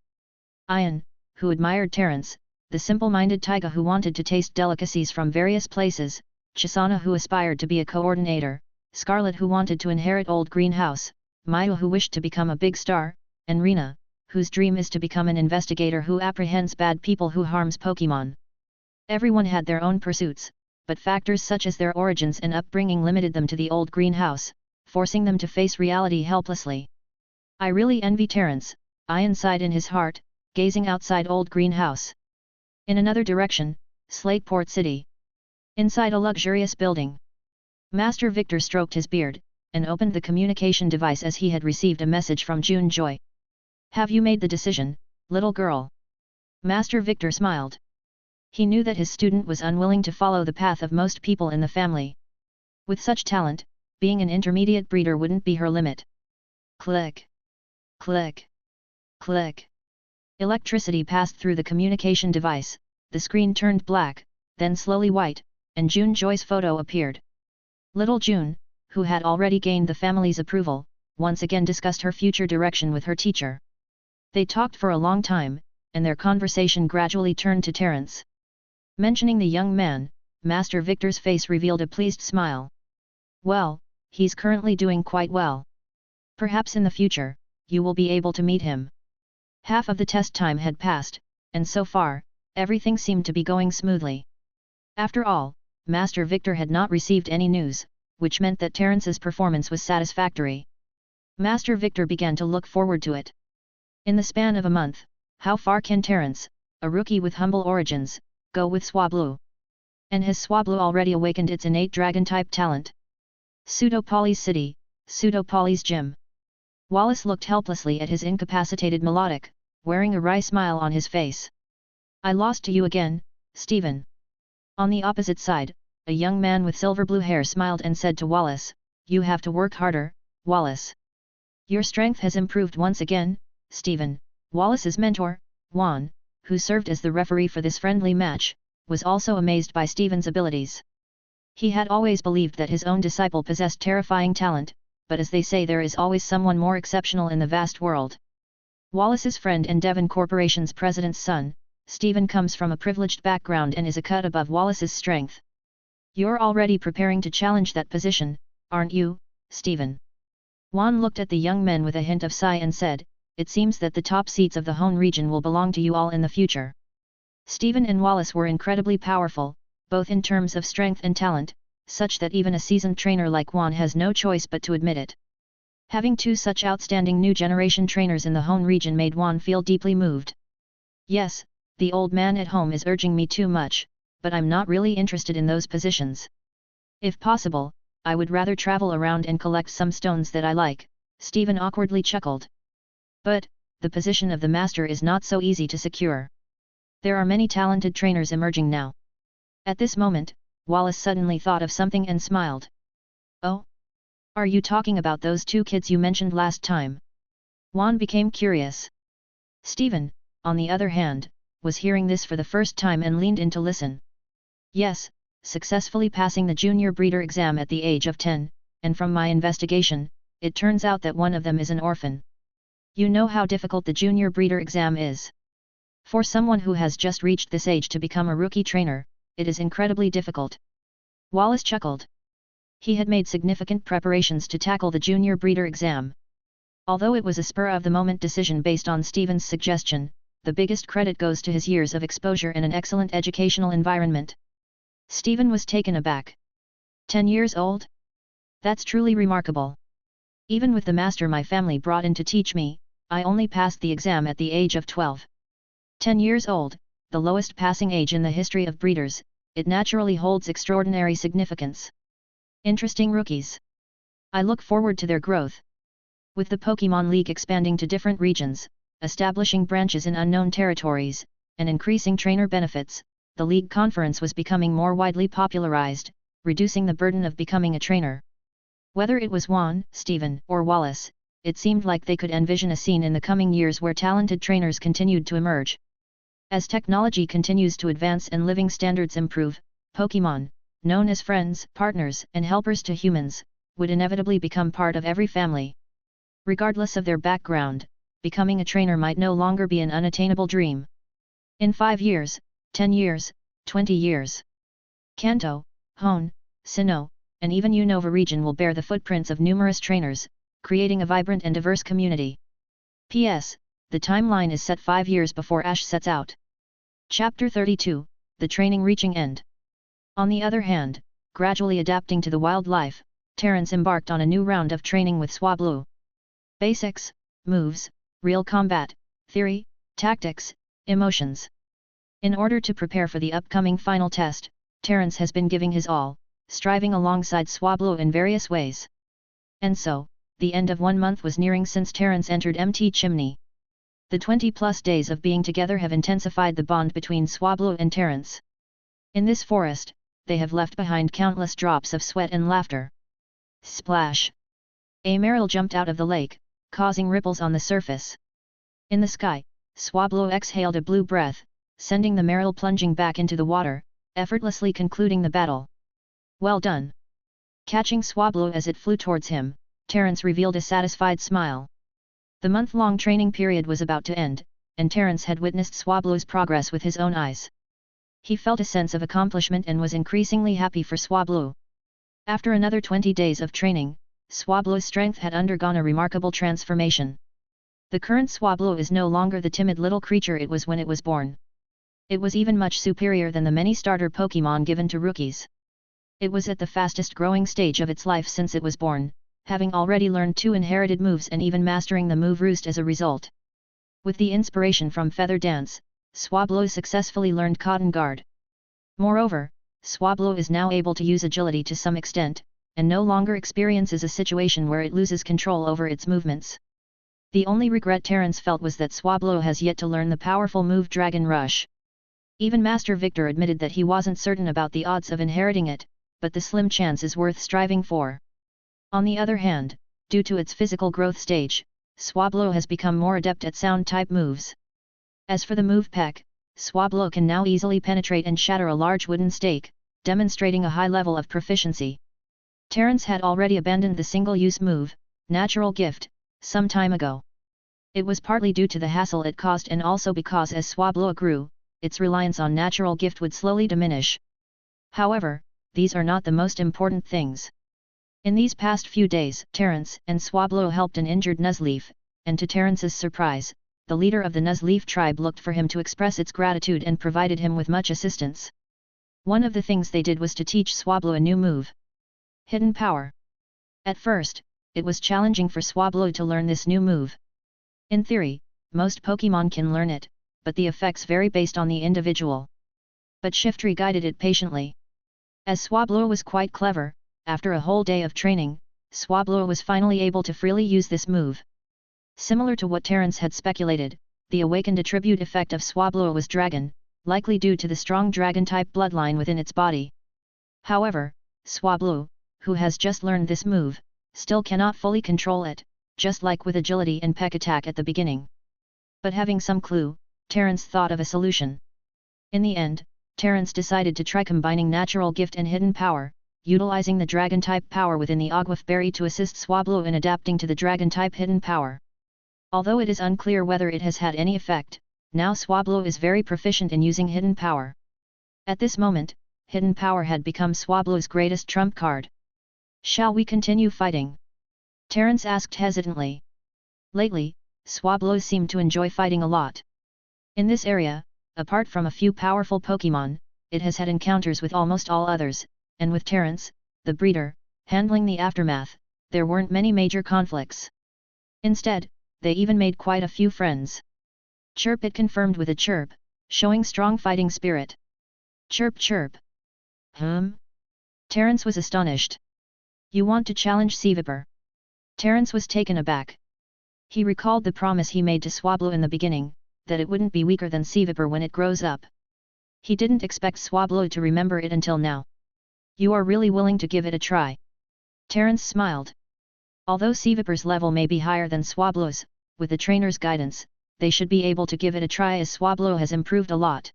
Ian, who admired Terence, the simple-minded Taiga who wanted to taste delicacies from various places, Chisana who aspired to be a coordinator, Scarlet who wanted to inherit Old Greenhouse, Maya who wished to become a big star, and Rena, whose dream is to become an investigator who apprehends bad people who harms Pokémon. Everyone had their own pursuits, but factors such as their origins and upbringing limited them to the Old Greenhouse, forcing them to face reality helplessly. I really envy Terence, Ian sighed in his heart, gazing outside Old Greenhouse. In another direction, Slateport City. Inside a luxurious building. Master Victor stroked his beard, and opened the communication device as he had received a message from June Joy. Have you made the decision, little girl? Master Victor smiled. He knew that his student was unwilling to follow the path of most people in the family. With such talent, being an intermediate breeder wouldn't be her limit. Click. Click. Click. Electricity passed through the communication device, the screen turned black, then slowly white, and June Joy's photo appeared. Little June, who had already gained the family's approval, once again discussed her future direction with her teacher. They talked for a long time, and their conversation gradually turned to Terence. Mentioning the young man, Master Victor's face revealed a pleased smile. Well, he's currently doing quite well. Perhaps in the future, you will be able to meet him. Half of the test time had passed, and so far, everything seemed to be going smoothly. After all, Master Victor had not received any news, which meant that Terence's performance was satisfactory. Master Victor began to look forward to it. In the span of a month, how far can Terence, a rookie with humble origins, go with Swablu? And has Swablu already awakened its innate dragon-type talent? Sootopolis City, Sootopolis Gym. Wallace looked helplessly at his incapacitated melodic, wearing a wry smile on his face. I lost to you again, Stephen. On the opposite side, a young man with silver blue hair smiled and said to Wallace, you have to work harder, Wallace. Your strength has improved once again, Stephen. Wallace's mentor, Juan, who served as the referee for this friendly match, was also amazed by Stephen's abilities. He had always believed that his own disciple possessed terrifying talent, but as they say there is always someone more exceptional in the vast world. Wallace's friend and Devon Corporation's president's son, Stephen comes from a privileged background and is a cut above Wallace's strength. You're already preparing to challenge that position, aren't you, Stephen? Juan looked at the young men with a hint of sigh and said, it seems that the top seats of the Hone region will belong to you all in the future. Stephen and Wallace were incredibly powerful, both in terms of strength and talent, such that even a seasoned trainer like Juan has no choice but to admit it. Having two such outstanding new generation trainers in the Hone region made Juan feel deeply moved. Yes, the old man at home is urging me too much, but I'm not really interested in those positions. If possible, I would rather travel around and collect some stones that I like, Stephen awkwardly chuckled. But, the position of the master is not so easy to secure. There are many talented trainers emerging now. At this moment, Wallace suddenly thought of something and smiled. Oh? Are you talking about those two kids you mentioned last time? Juan became curious. Stephen, on the other hand, was hearing this for the first time and leaned in to listen. Yes, successfully passing the junior breeder exam at the age of 10, and from my investigation, it turns out that one of them is an orphan. You know how difficult the junior breeder exam is. For someone who has just reached this age to become a rookie trainer, it is incredibly difficult. Wallace chuckled. He had made significant preparations to tackle the junior breeder exam. Although it was a spur-of-the-moment decision based on Stephen's suggestion, the biggest credit goes to his years of exposure in an excellent educational environment. Stephen was taken aback. 10 years old? That's truly remarkable. Even with the master my family brought in to teach me, I only passed the exam at the age of 12. 10 years old, the lowest passing age in the history of breeders, it naturally holds extraordinary significance. Interesting rookies. I look forward to their growth. With the Pokémon League expanding to different regions, establishing branches in unknown territories, and increasing trainer benefits, the League Conference was becoming more widely popularized, reducing the burden of becoming a trainer. Whether it was Juan, Stephen, or Wallace, it seemed like they could envision a scene in the coming years where talented trainers continued to emerge. As technology continues to advance and living standards improve, Pokémon, known as friends, partners, and helpers to humans, would inevitably become part of every family. Regardless of their background, becoming a trainer might no longer be an unattainable dream. In 5 years, 10 years, 20 years, Kanto, Hone, Sinnoh, and even Unova region will bear the footprints of numerous trainers, creating a vibrant and diverse community. P.S. The timeline is set 5 years before Ash sets out. Chapter 32, The Training Reaching End. On the other hand, gradually adapting to the wildlife, Terence embarked on a new round of training with Swablu. Basics, moves, real combat, theory, tactics, emotions. In order to prepare for the upcoming final test, Terence has been giving his all, striving alongside Swablu in various ways. And so, the end of 1 month was nearing since Terence entered MT Chimney. The 20-plus days of being together have intensified the bond between Swablu and Terence. In this forest, they have left behind countless drops of sweat and laughter. Splash! A Marill jumped out of the lake, causing ripples on the surface. In the sky, Swablu exhaled a blue breath, sending the Marill plunging back into the water, effortlessly concluding the battle. Well done! Catching Swablu as it flew towards him, Terence revealed a satisfied smile. The month-long training period was about to end, and Terence had witnessed Swablu's progress with his own eyes. He felt a sense of accomplishment and was increasingly happy for Swablu. After another 20 days of training, Swablu's strength had undergone a remarkable transformation. The current Swablu is no longer the timid little creature it was when it was born. It was even much superior than the many starter Pokémon given to rookies. It was at the fastest growing stage of its life since it was born, having already learned 2 inherited moves and even mastering the move Roost as a result. With the inspiration from Feather Dance, Swablu successfully learned Cotton Guard. Moreover, Swablu is now able to use agility to some extent, and no longer experiences a situation where it loses control over its movements. The only regret Terence felt was that Swablu has yet to learn the powerful move Dragon Rush. Even Master Victor admitted that he wasn't certain about the odds of inheriting it, but the slim chance is worth striving for. On the other hand, due to its physical growth stage, Swablu has become more adept at sound-type moves. As for the move Peck, Swablu can now easily penetrate and shatter a large wooden stake, demonstrating a high level of proficiency. Terence had already abandoned the single-use move, Natural Gift, some time ago. It was partly due to the hassle it caused and also because as Swablu grew, its reliance on Natural Gift would slowly diminish. However, these are not the most important things. In these past few days, Terence and Swablu helped an injured Nuzleaf, and to Terence's surprise, the leader of the Nuzleaf tribe looked for him to express its gratitude and provided him with much assistance. One of the things they did was to teach Swablu a new move. Hidden Power. At first, it was challenging for Swablu to learn this new move. In theory, most Pokémon can learn it, but the effects vary based on the individual. But Shiftry guided it patiently. As Swablu was quite clever, after a whole day of training, Swablu was finally able to freely use this move. Similar to what Terence had speculated, the awakened attribute effect of Swablu was Dragon, likely due to the strong Dragon-type bloodline within its body. However, Swablu, who has just learned this move, still cannot fully control it, just like with agility and peck attack at the beginning. But having some clue, Terence thought of a solution. In the end, Terence decided to try combining natural gift and hidden power, utilizing the dragon-type power within the Aguaf berry to assist Swablu in adapting to the dragon-type hidden power. Although it is unclear whether it has had any effect, now Swablu is very proficient in using hidden power. At this moment, hidden power had become Swablu's greatest trump card. Shall we continue fighting? Terence asked hesitantly. Lately, Swablu seemed to enjoy fighting a lot. In this area, apart from a few powerful Pokémon, it has had encounters with almost all others, and with Terence, the breeder, handling the aftermath, there weren't many major conflicts. Instead, they even made quite a few friends. Chirp, it confirmed with a chirp, showing strong fighting spirit. Chirp chirp. Terence was astonished. You want to challenge Seevipper? Terence was taken aback. He recalled the promise he made to Swablu in the beginning, that it wouldn't be weaker than Seevipper when it grows up. He didn't expect Swablu to remember it until now. You are really willing to give it a try? Terence smiled. Although Seevipper's level may be higher than Swablu's, with the trainer's guidance, they should be able to give it a try as Swablu has improved a lot.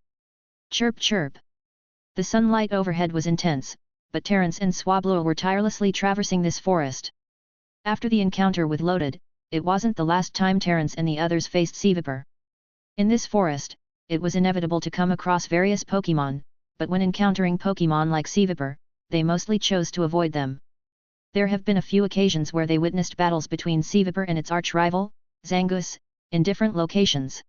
Chirp chirp. The sunlight overhead was intense, but Terence and Swablu were tirelessly traversing this forest. After the encounter with Loaded, it wasn't the last time Terence and the others faced Seevipper. In this forest, it was inevitable to come across various Pokémon, but when encountering Pokémon like Seevipper, they mostly chose to avoid them. There have been a few occasions where they witnessed battles between Seevipper and its arch-rival, Zangoose, in different locations.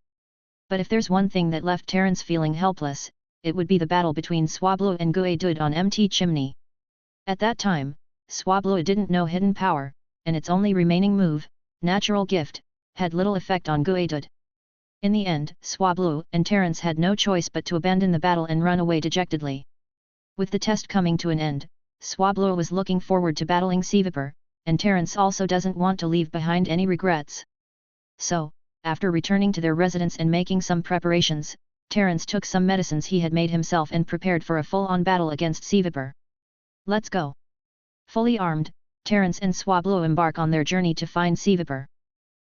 But if there's one thing that left Terence feeling helpless, it would be the battle between Swablu and Guedud on MT Chimney. At that time, Swablu didn't know hidden power, and its only remaining move, natural gift, had little effect on Guedud. In the end, Swablu and Terence had no choice but to abandon the battle and run away dejectedly. With the test coming to an end, Swablu was looking forward to battling Seevipper, and Terence also doesn't want to leave behind any regrets. So, after returning to their residence and making some preparations, Terence took some medicines he had made himself and prepared for a full-on battle against Seevipper. Let's go! Fully armed, Terence and Swablu embark on their journey to find Seevipper.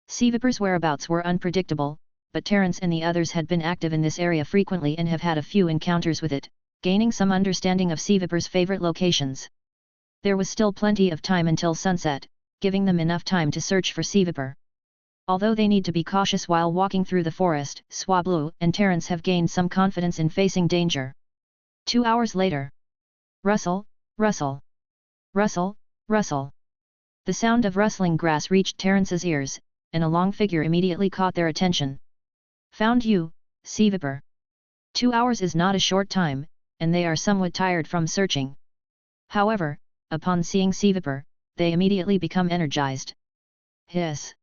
Seevipper's whereabouts were unpredictable, but Terence and the others had been active in this area frequently and have had a few encounters with it, gaining some understanding of Seevipper's favorite locations. There was still plenty of time until sunset, giving them enough time to search for Seevipper. Although they need to be cautious while walking through the forest, Swablu and Terence have gained some confidence in facing danger. 2 hours later. Rustle, rustle. Rustle, rustle. The sound of rustling grass reached Terence's ears, and a long figure immediately caught their attention. Found you, Seevipper. 2 hours is not a short time, and they are somewhat tired from searching. However, upon seeing Seevipper, they immediately become energized. Hiss.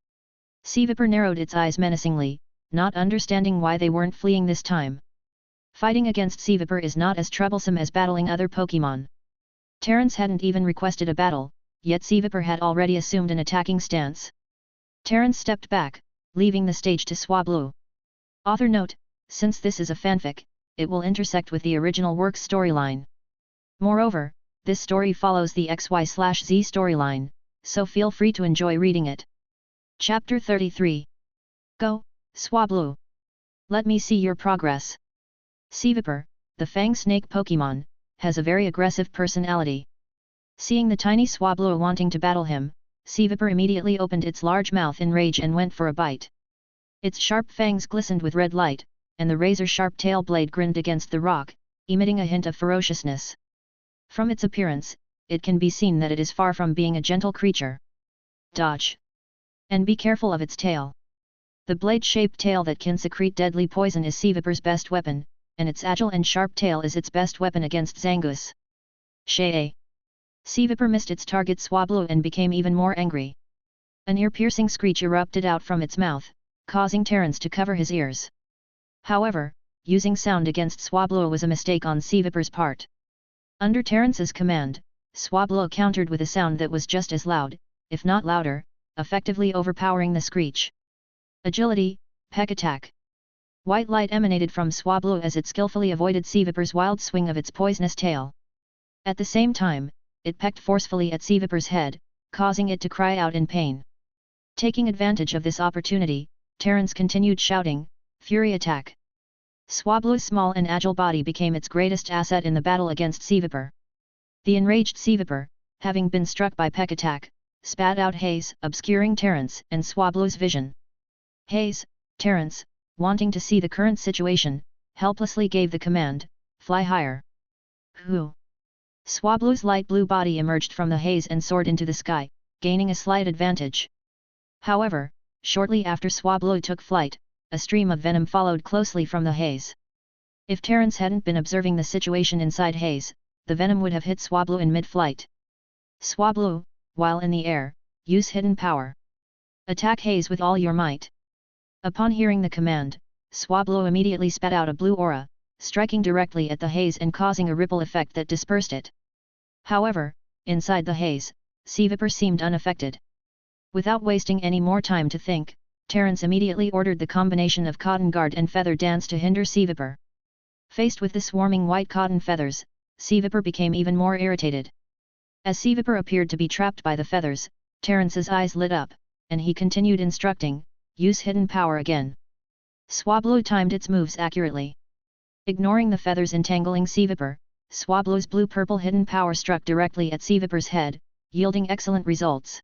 Seevipper narrowed its eyes menacingly, not understanding why they weren't fleeing this time. Fighting against Seevipper is not as troublesome as battling other Pokémon. Terence hadn't even requested a battle, yet Seevipper had already assumed an attacking stance. Terence stepped back, leaving the stage to Swablu. Author note: since this is a fanfic, it will intersect with the original work's storyline. Moreover, this story follows the XY/Z storyline, so feel free to enjoy reading it. Chapter 33. Go, Swablu! Let me see your progress. Seevipper, the Fang Snake Pokémon, has a very aggressive personality. Seeing the tiny Swablu wanting to battle him, Seevipper immediately opened its large mouth in rage and went for a bite. Its sharp fangs glistened with red light, and the razor-sharp tail blade grinned against the rock, emitting a hint of ferociousness. From its appearance, it can be seen that it is far from being a gentle creature. Dodge! And be careful of its tail. The blade-shaped tail that can secrete deadly poison is Seevipper's best weapon, and its agile and sharp tail is its best weapon against Zangoose. Shay! Seevipper missed its target Swablu and became even more angry. An ear-piercing screech erupted out from its mouth, causing Terence to cover his ears. However, using sound against Swablu was a mistake on Seevipper's part. Under Terence's command, Swablu countered with a sound that was just as loud, if not louder, effectively overpowering the screech. Agility, peck attack. White light emanated from Swablu as it skillfully avoided Seevipper's wild swing of its poisonous tail. At the same time, it pecked forcefully at Seevipper's head, causing it to cry out in pain. Taking advantage of this opportunity, Terence continued shouting, "Fury attack!" Swablu's small and agile body became its greatest asset in the battle against Seavipar. The enraged Seavipar, having been struck by Peck attack, spat out haze, obscuring Terence and Swablu's vision. Haze, Terence, wanting to see the current situation, helplessly gave the command, "Fly higher." Hoo! Swablu's light blue body emerged from the haze and soared into the sky, gaining a slight advantage. However, shortly after Swablu took flight, a stream of venom followed closely from the haze. If Terence hadn't been observing the situation inside haze, the venom would have hit Swablu in mid-flight. Swablu, while in the air, use hidden power. Attack haze with all your might. Upon hearing the command, Swablu immediately spat out a blue aura, striking directly at the haze and causing a ripple effect that dispersed it. However, inside the haze, Seavipar seemed unaffected. Without wasting any more time to think, Terence immediately ordered the combination of Cotton Guard and Feather Dance to hinder Seavipar. Faced with the swarming white cotton feathers, Seavipar became even more irritated. As Seavipar appeared to be trapped by the feathers, Terence's eyes lit up, and he continued instructing, "Use hidden power again." Swablu timed its moves accurately. Ignoring the feathers entangling Seavipar, Swablu's blue-purple hidden power struck directly at Seavipar's head, yielding excellent results.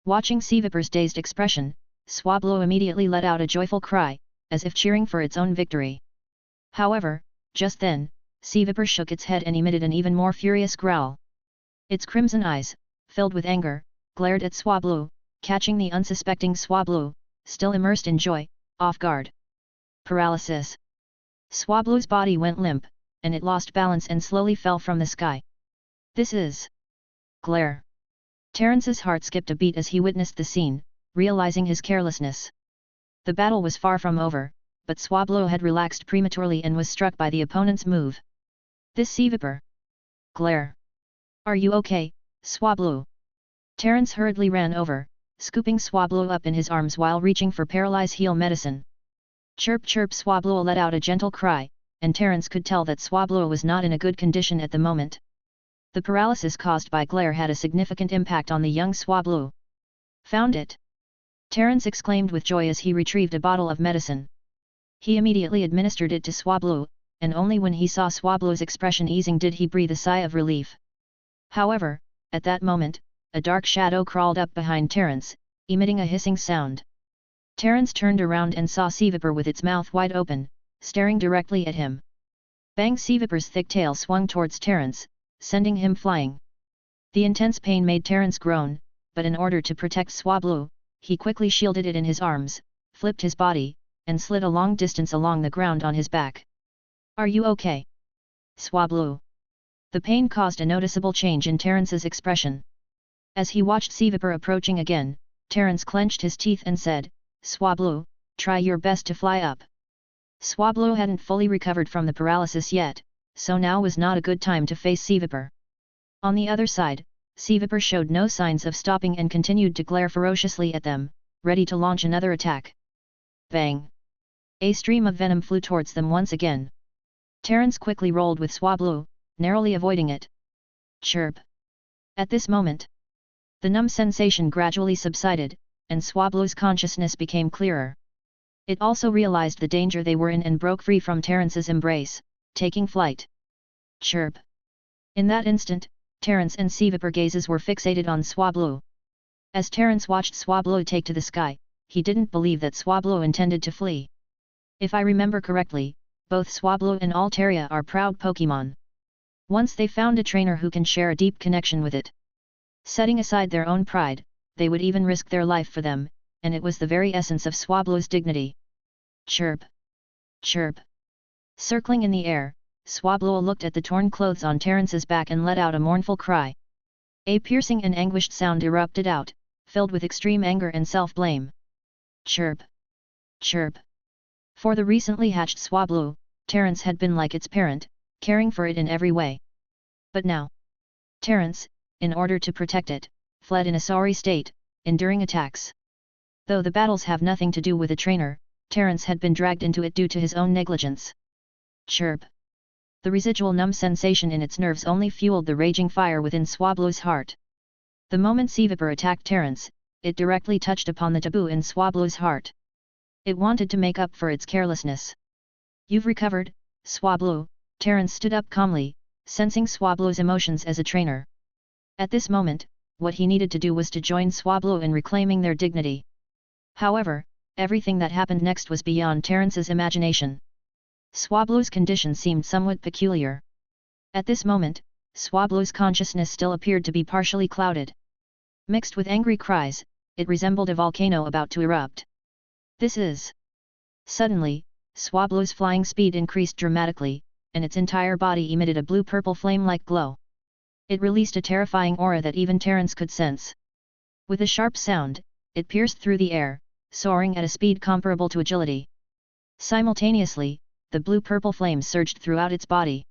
Watching Seavipar's dazed expression, Swablu immediately let out a joyful cry, as if cheering for its own victory. However, just then, Seavipar shook its head and emitted an even more furious growl. Its crimson eyes, filled with anger, glared at Swablu, catching the unsuspecting Swablu, still immersed in joy, off guard. Paralysis. Swablu's body went limp, and it lost balance and slowly fell from the sky. This is glare. Terence's heart skipped a beat as he witnessed the scene, realizing his carelessness. The battle was far from over, but Swablu had relaxed prematurely and was struck by the opponent's move. This Seavipar. Glare. Are you okay, Swablu? Terence hurriedly ran over, scooping Swablu up in his arms while reaching for paralyze heal medicine. Chirp chirp. Swablu let out a gentle cry, and Terence could tell that Swablu was not in a good condition at the moment. The paralysis caused by glare had a significant impact on the young Swablu. Found it! Terence exclaimed with joy as he retrieved a bottle of medicine. He immediately administered it to Swablu, and only when he saw Swablu's expression easing did he breathe a sigh of relief. However, at that moment, a dark shadow crawled up behind Terence, emitting a hissing sound. Terence turned around and saw Seavipar with its mouth wide open, staring directly at him. Bang! Seavipar's thick tail swung towards Terence, sending him flying. The intense pain made Terence groan, but in order to protect Swablu, he quickly shielded it in his arms, flipped his body, and slid a long distance along the ground on his back. Are you okay, Swablu? The pain caused a noticeable change in Terence's expression. As he watched Seavipar approaching again, Terence clenched his teeth and said, "Swablu, try your best to fly up." Swablu hadn't fully recovered from the paralysis yet, so now was not a good time to face Seavipar. On the other side, Seavipar showed no signs of stopping and continued to glare ferociously at them, ready to launch another attack. Bang! A stream of venom flew towards them once again. Terence quickly rolled with Swablu, narrowly avoiding it. Chirp! At this moment, the numb sensation gradually subsided, and Swablu's consciousness became clearer. It also realized the danger they were in and broke free from Terence's embrace, taking flight. Chirp! In that instant, Terence and Seavipar gazes were fixated on Swablu. As Terence watched Swablu take to the sky, he didn't believe that Swablu intended to flee. If I remember correctly, both Swablu and Altaria are proud Pokémon. Once they found a trainer who can share a deep connection with it. Setting aside their own pride, they would even risk their life for them, and it was the very essence of Swablu's dignity. Chirp! Chirp! Circling in the air, Swablu looked at the torn clothes on Terence's back and let out a mournful cry. A piercing and anguished sound erupted out, filled with extreme anger and self-blame. Chirp! Chirp! For the recently hatched Swablu, Terence had been like its parent, caring for it in every way. But now, Terence, in order to protect it, fled in a sorry state, enduring attacks. Though the battles have nothing to do with a trainer, Terence had been dragged into it due to his own negligence. Chirp! The residual numb sensation in its nerves only fueled the raging fire within Swablu's heart. The moment Seavipar attacked Terence, it directly touched upon the taboo in Swablu's heart. It wanted to make up for its carelessness. "You've recovered, Swablu," Terence stood up calmly, sensing Swablu's emotions as a trainer. At this moment, what he needed to do was to join Swablu in reclaiming their dignity. However, everything that happened next was beyond Terence's imagination. Swablu's condition seemed somewhat peculiar. At this moment, Swablu's consciousness still appeared to be partially clouded. Mixed with angry cries, it resembled a volcano about to erupt. "This is..." Suddenly, Swablu's flying speed increased dramatically, and its entire body emitted a blue-purple flame-like glow. It released a terrifying aura that even Terence could sense. With a sharp sound, it pierced through the air, soaring at a speed comparable to agility. Simultaneously, the blue-purple flames surged throughout its body.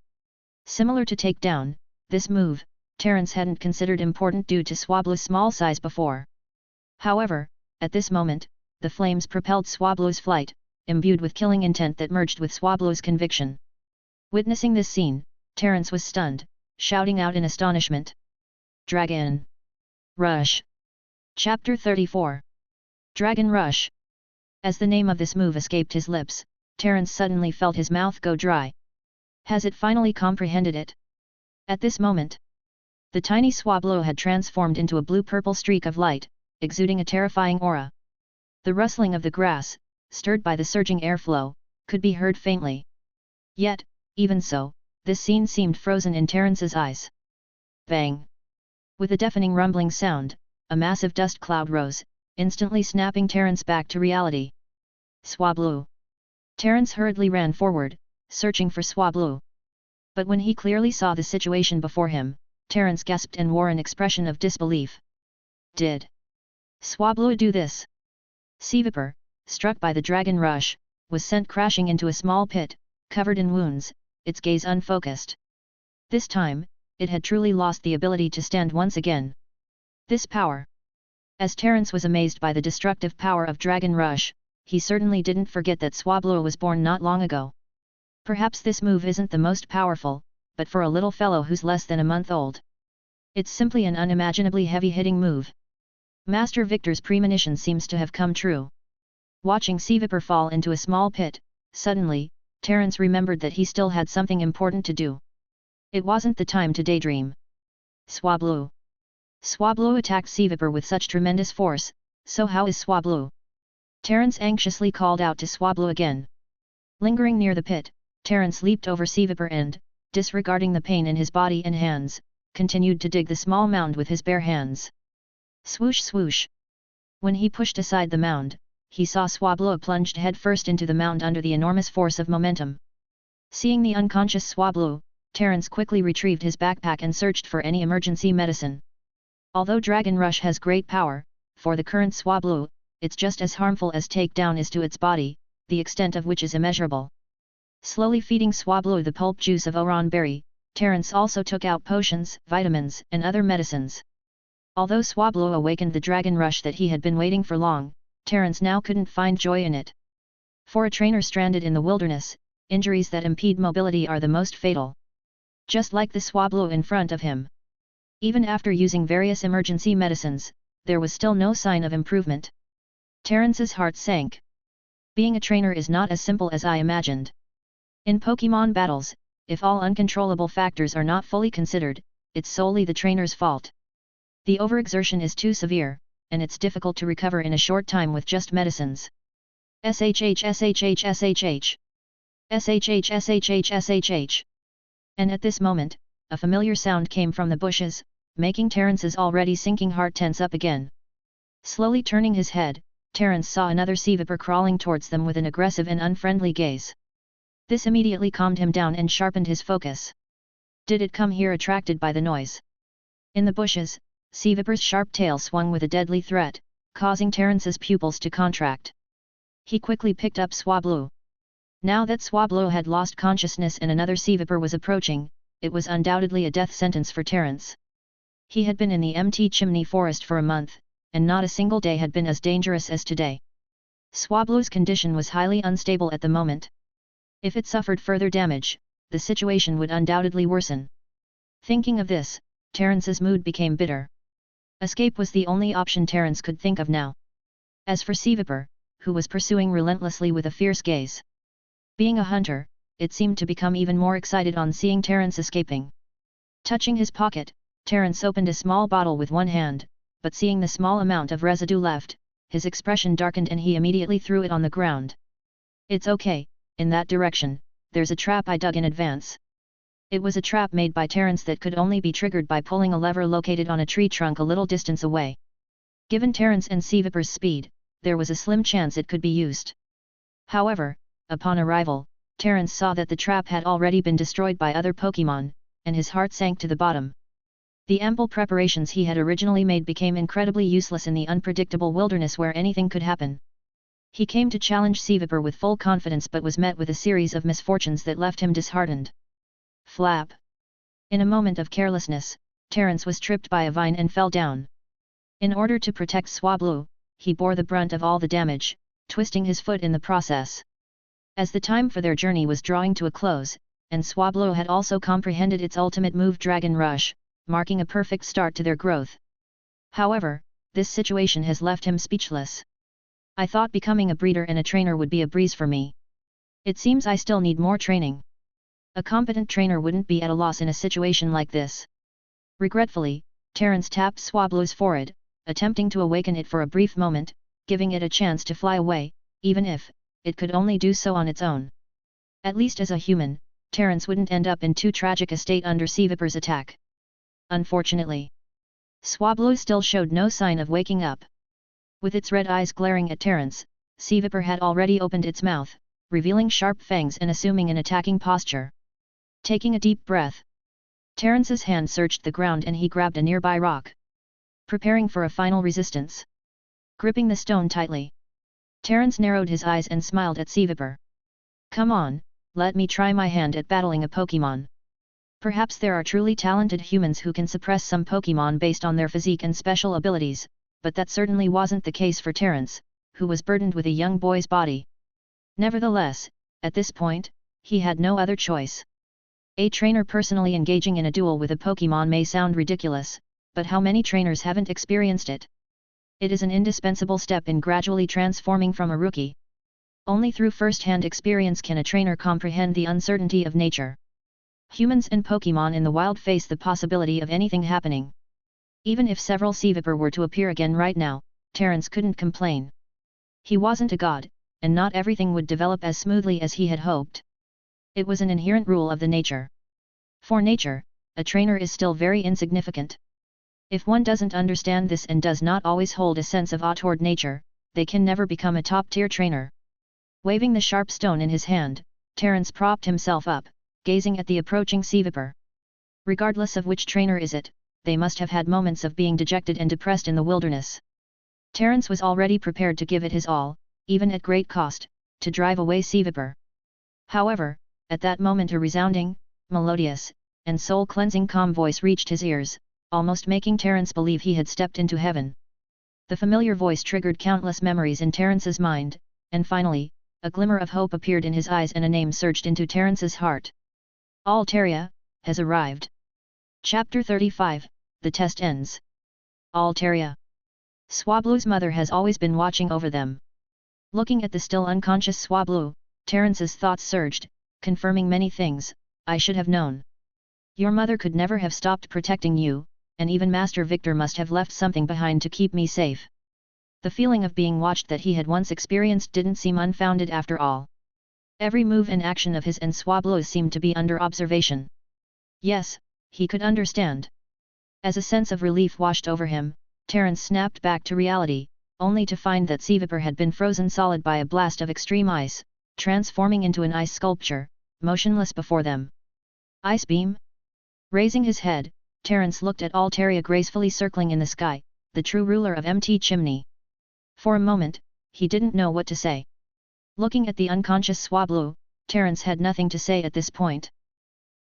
Similar to Takedown, this move, Terence hadn't considered important due to Swablu's small size before. However, at this moment, the flames propelled Swablu's flight, imbued with killing intent that merged with Swablu's conviction. Witnessing this scene, Terence was stunned, shouting out in astonishment. "Dragon Rush!" Chapter 34. Dragon Rush. As the name of this move escaped his lips, Terence suddenly felt his mouth go dry. Has it finally comprehended it? At this moment, the tiny Swablu had transformed into a blue-purple streak of light, exuding a terrifying aura. The rustling of the grass, stirred by the surging airflow, could be heard faintly. Yet, even so, this scene seemed frozen in Terence's eyes. Bang! With a deafening rumbling sound, a massive dust cloud rose, instantly snapping Terence back to reality. Swablu! Terence hurriedly ran forward, searching for Swablu. But when he clearly saw the situation before him, Terence gasped and wore an expression of disbelief. Did Swablu do this? Seevipper, struck by the dragon rush, was sent crashing into a small pit, covered in wounds, its gaze unfocused. This time, it had truly lost the ability to stand once again. This power! As Terence was amazed by the destructive power of Dragon Rush, he certainly didn't forget that Swablu was born not long ago. Perhaps this move isn't the most powerful, but for a little fellow who's less than a month old, it's simply an unimaginably heavy-hitting move. Master Victor's premonition seems to have come true. Watching Seevipper fall into a small pit, suddenly, Terence remembered that he still had something important to do. It wasn't the time to daydream. Swablu! Swablu attacked Seevipper with such tremendous force, so how is Swablu? Terence anxiously called out to Swablu again. Lingering near the pit, Terence leaped over Seevipper and, disregarding the pain in his body and hands, continued to dig the small mound with his bare hands. Swoosh swoosh! When he pushed aside the mound, he saw Swablu plunged headfirst into the mound under the enormous force of momentum. Seeing the unconscious Swablu, Terence quickly retrieved his backpack and searched for any emergency medicine. Although Dragon Rush has great power, for the current Swablu, it's just as harmful as Takedown is to its body, the extent of which is immeasurable. Slowly feeding Swablu the pulp juice of Oran berry, Terence also took out potions, vitamins, and other medicines. Although Swablu awakened the Dragon Rush that he had been waiting for long, Terence now couldn't find joy in it. For a trainer stranded in the wilderness, injuries that impede mobility are the most fatal. Just like the Swablu in front of him. Even after using various emergency medicines, there was still no sign of improvement. Terence's heart sank. Being a trainer is not as simple as I imagined. In Pokémon battles, if all uncontrollable factors are not fully considered, it's solely the trainer's fault. The overexertion is too severe, and it's difficult to recover in a short time with just medicines. SHH SHH SHH SHH SHH SHH. And at this moment, a familiar sound came from the bushes, making Terence's already sinking heart tense up again. Slowly turning his head, Terence saw another Seevipper crawling towards them with an aggressive and unfriendly gaze. This immediately calmed him down and sharpened his focus. Did it come here attracted by the noise? In the bushes, Seevipper's sharp tail swung with a deadly threat, causing Terence's pupils to contract. He quickly picked up Swablu. Now that Swablu had lost consciousness and another Seevipper was approaching, it was undoubtedly a death sentence for Terence. He had been in the empty chimney forest for a month, and not a single day had been as dangerous as today. Swablu's condition was highly unstable at the moment. If it suffered further damage, the situation would undoubtedly worsen. Thinking of this, Terence's mood became bitter. Escape was the only option Terence could think of now. As for Cerulean, who was pursuing relentlessly with a fierce gaze. Being a hunter, it seemed to become even more excited on seeing Terence escaping. Touching his pocket, Terence opened a small bottle with one hand, but seeing the small amount of residue left, his expression darkened and he immediately threw it on the ground. It's okay, in that direction, there's a trap I dug in advance. It was a trap made by Terence that could only be triggered by pulling a lever located on a tree trunk a little distance away. Given Terence and Cerulean's speed, there was a slim chance it could be used. However, upon arrival, Terence saw that the trap had already been destroyed by other Pokémon, and his heart sank to the bottom. The ample preparations he had originally made became incredibly useless in the unpredictable wilderness where anything could happen. He came to challenge Cerulean with full confidence but was met with a series of misfortunes that left him disheartened. Flap! In a moment of carelessness, Terence was tripped by a vine and fell down. In order to protect Swablu, he bore the brunt of all the damage, twisting his foot in the process. As the time for their journey was drawing to a close, and Swablu had also comprehended its ultimate move Dragon Rush, marking a perfect start to their growth. However, this situation has left him speechless. I thought becoming a breeder and a trainer would be a breeze for me. It seems I still need more training. A competent trainer wouldn't be at a loss in a situation like this. Regretfully, Terence tapped Swablu's forehead, attempting to awaken it for a brief moment, giving it a chance to fly away, even if it could only do so on its own. At least as a human, Terence wouldn't end up in too tragic a state under Cerulean's attack. Unfortunately, Swablu still showed no sign of waking up. With its red eyes glaring at Terence, Cerulean had already opened its mouth, revealing sharp fangs and assuming an attacking posture. Taking a deep breath, Terence's hand searched the ground and he grabbed a nearby rock. Preparing for a final resistance. Gripping the stone tightly, Terence narrowed his eyes and smiled at Cerulean. Come on, let me try my hand at battling a Pokémon. Perhaps there are truly talented humans who can suppress some Pokémon based on their physique and special abilities, but that certainly wasn't the case for Terence, who was burdened with a young boy's body. Nevertheless, at this point, he had no other choice. A trainer personally engaging in a duel with a Pokémon may sound ridiculous, but how many trainers haven't experienced it? It is an indispensable step in gradually transforming from a rookie. Only through first-hand experience can a trainer comprehend the uncertainty of nature. Humans and Pokémon in the wild face the possibility of anything happening. Even if several Cerulean were to appear again right now, Terence couldn't complain. He wasn't a god, and not everything would develop as smoothly as he had hoped. It was an inherent rule of the nature. For nature, a trainer is still very insignificant. If one doesn't understand this and does not always hold a sense of awe toward nature, they can never become a top-tier trainer. Waving the sharp stone in his hand, Terence propped himself up, gazing at the approaching Cerulean. Regardless of which trainer is it, they must have had moments of being dejected and depressed in the wilderness. Terence was already prepared to give it his all, even at great cost, to drive away Cerulean. However, at that moment a resounding, melodious, and soul-cleansing calm voice reached his ears, almost making Terence believe he had stepped into heaven. The familiar voice triggered countless memories in Terence's mind, and finally, a glimmer of hope appeared in his eyes and a name surged into Terence's heart. Altaria has arrived. Chapter 35, The Test Ends. Altaria. Swablu's mother has always been watching over them. Looking at the still unconscious Swablu, Terence's thoughts surged, confirming many things I should have known. Your mother could never have stopped protecting you, and even Master Victor must have left something behind to keep me safe. The feeling of being watched that he had once experienced didn't seem unfounded after all. Every move and action of his and Swablu's seemed to be under observation. Yes, he could understand. As a sense of relief washed over him, Terence snapped back to reality, only to find that Cerulean had been frozen solid by a blast of extreme ice, transforming into an ice sculpture, motionless before them. Ice beam? Raising his head, Terence looked at Altaria gracefully circling in the sky, the true ruler of MT Chimney. For a moment, he didn't know what to say. Looking at the unconscious Swablu, Terence had nothing to say at this point.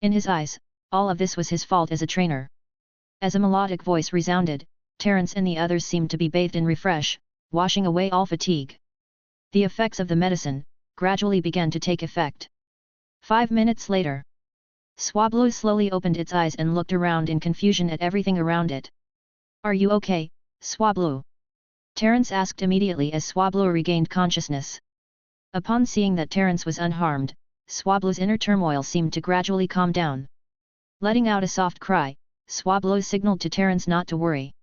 In his eyes, all of this was his fault as a trainer. As a melodic voice resounded, Terence and the others seemed to be bathed in refresh, washing away all fatigue. The effects of the medicine gradually began to take effect. 5 minutes later, Swablu slowly opened its eyes and looked around in confusion at everything around it. Are you okay, Swablu? Terence asked immediately as Swablu regained consciousness. Upon seeing that Terence was unharmed, Swablu's inner turmoil seemed to gradually calm down. Letting out a soft cry, Swablu signaled to Terence not to worry.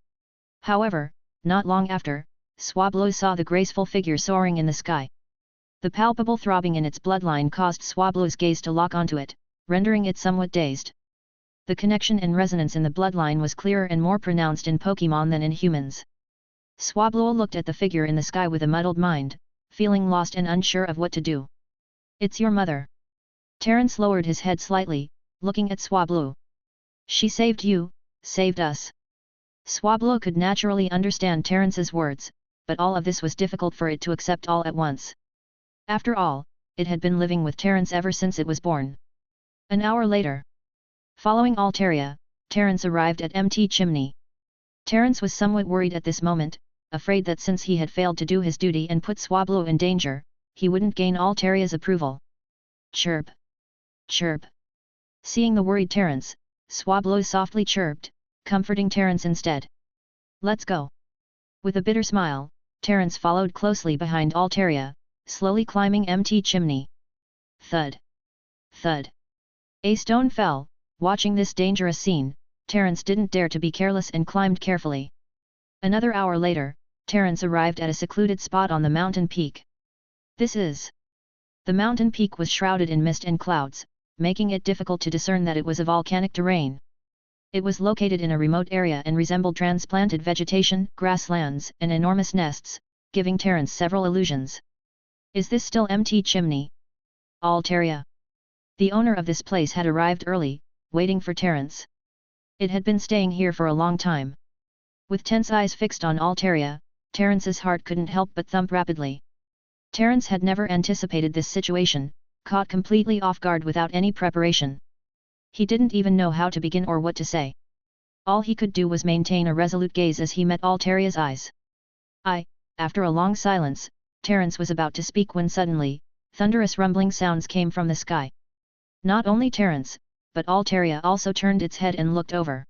However, not long after, Swablu saw the graceful figure soaring in the sky. The palpable throbbing in its bloodline caused Swablu's gaze to lock onto it, rendering it somewhat dazed. The connection and resonance in the bloodline was clearer and more pronounced in Pokémon than in humans. Swablu looked at the figure in the sky with a muddled mind, feeling lost and unsure of what to do. It's your mother. Terence lowered his head slightly, looking at Swablu. She saved you, saved us. Swablu could naturally understand Terence's words, but all of this was difficult for it to accept all at once. After all, it had been living with Terence ever since it was born. An hour later. Following Altaria, Terence arrived at Mt. Chimney. Terence was somewhat worried at this moment, afraid that since he had failed to do his duty and put Swablu in danger, he wouldn't gain Altaria's approval. Chirp! Chirp! Seeing the worried Terence, Swablu softly chirped, comforting Terence instead. Let's go! With a bitter smile, Terence followed closely behind Altaria, slowly climbing Mt. Chimney. Thud! Thud! A stone fell. Watching this dangerous scene, Terence didn't dare to be careless and climbed carefully. Another hour later, Terence arrived at a secluded spot on the mountain peak. This is... The mountain peak was shrouded in mist and clouds, making it difficult to discern that it was a volcanic terrain. It was located in a remote area and resembled transplanted vegetation, grasslands, and enormous nests, giving Terence several illusions. Is this still Mt. Chimney? Altaria. The owner of this place had arrived early, waiting for Terence. It had been staying here for a long time. With tense eyes fixed on Altaria, Terence's heart couldn't help but thump rapidly. Terence had never anticipated this situation, caught completely off guard without any preparation. He didn't even know how to begin or what to say. All he could do was maintain a resolute gaze as he met Altaria's eyes. After a long silence, Terence was about to speak when suddenly, thunderous rumbling sounds came from the sky. Not only Terence, but Altaria also turned its head and looked over.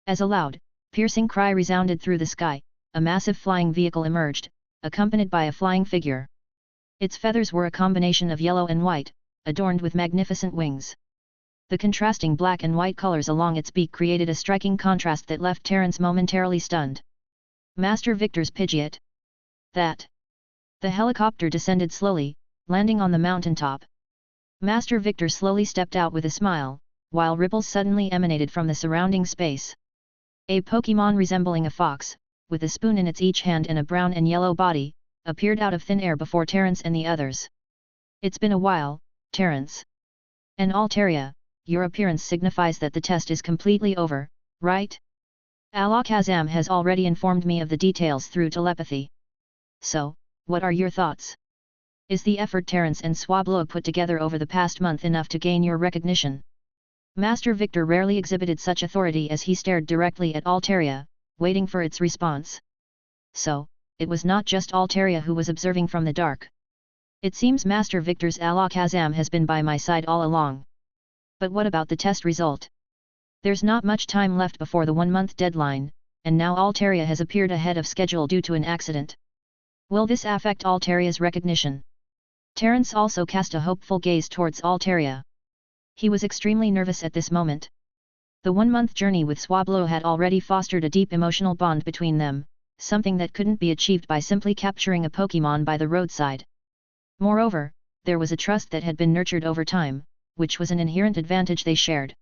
As a loud, piercing cry resounded through the sky, a massive flying vehicle emerged, accompanied by a flying figure. Its feathers were a combination of yellow and white, adorned with magnificent wings. The contrasting black and white colors along its beak created a striking contrast that left Terence momentarily stunned. Master Victor's Pidgeot. That. The helicopter descended slowly, landing on the mountaintop. Master Victor slowly stepped out with a smile, while ripples suddenly emanated from the surrounding space. A Pokémon resembling a fox, with a spoon in its each hand and a brown and yellow body, appeared out of thin air before Terence and the others. It's been a while, Terence. And Altaria, your appearance signifies that the test is completely over, right? Alakazam has already informed me of the details through telepathy. So, what are your thoughts? Is the effort Terence and Swablu put together over the past month enough to gain your recognition? Master Victor rarely exhibited such authority as he stared directly at Altaria, waiting for its response. So, it was not just Altaria who was observing from the dark. It seems Master Victor's Alakazam has been by my side all along. But what about the test result? There's not much time left before the 1-month deadline, and now Altaria has appeared ahead of schedule due to an accident. Will this affect Altaria's recognition? Terence also cast a hopeful gaze towards Altaria. He was extremely nervous at this moment. The 1-month journey with Swablu had already fostered a deep emotional bond between them, something that couldn't be achieved by simply capturing a Pokémon by the roadside. Moreover, there was a trust that had been nurtured over time, which was an inherent advantage they shared.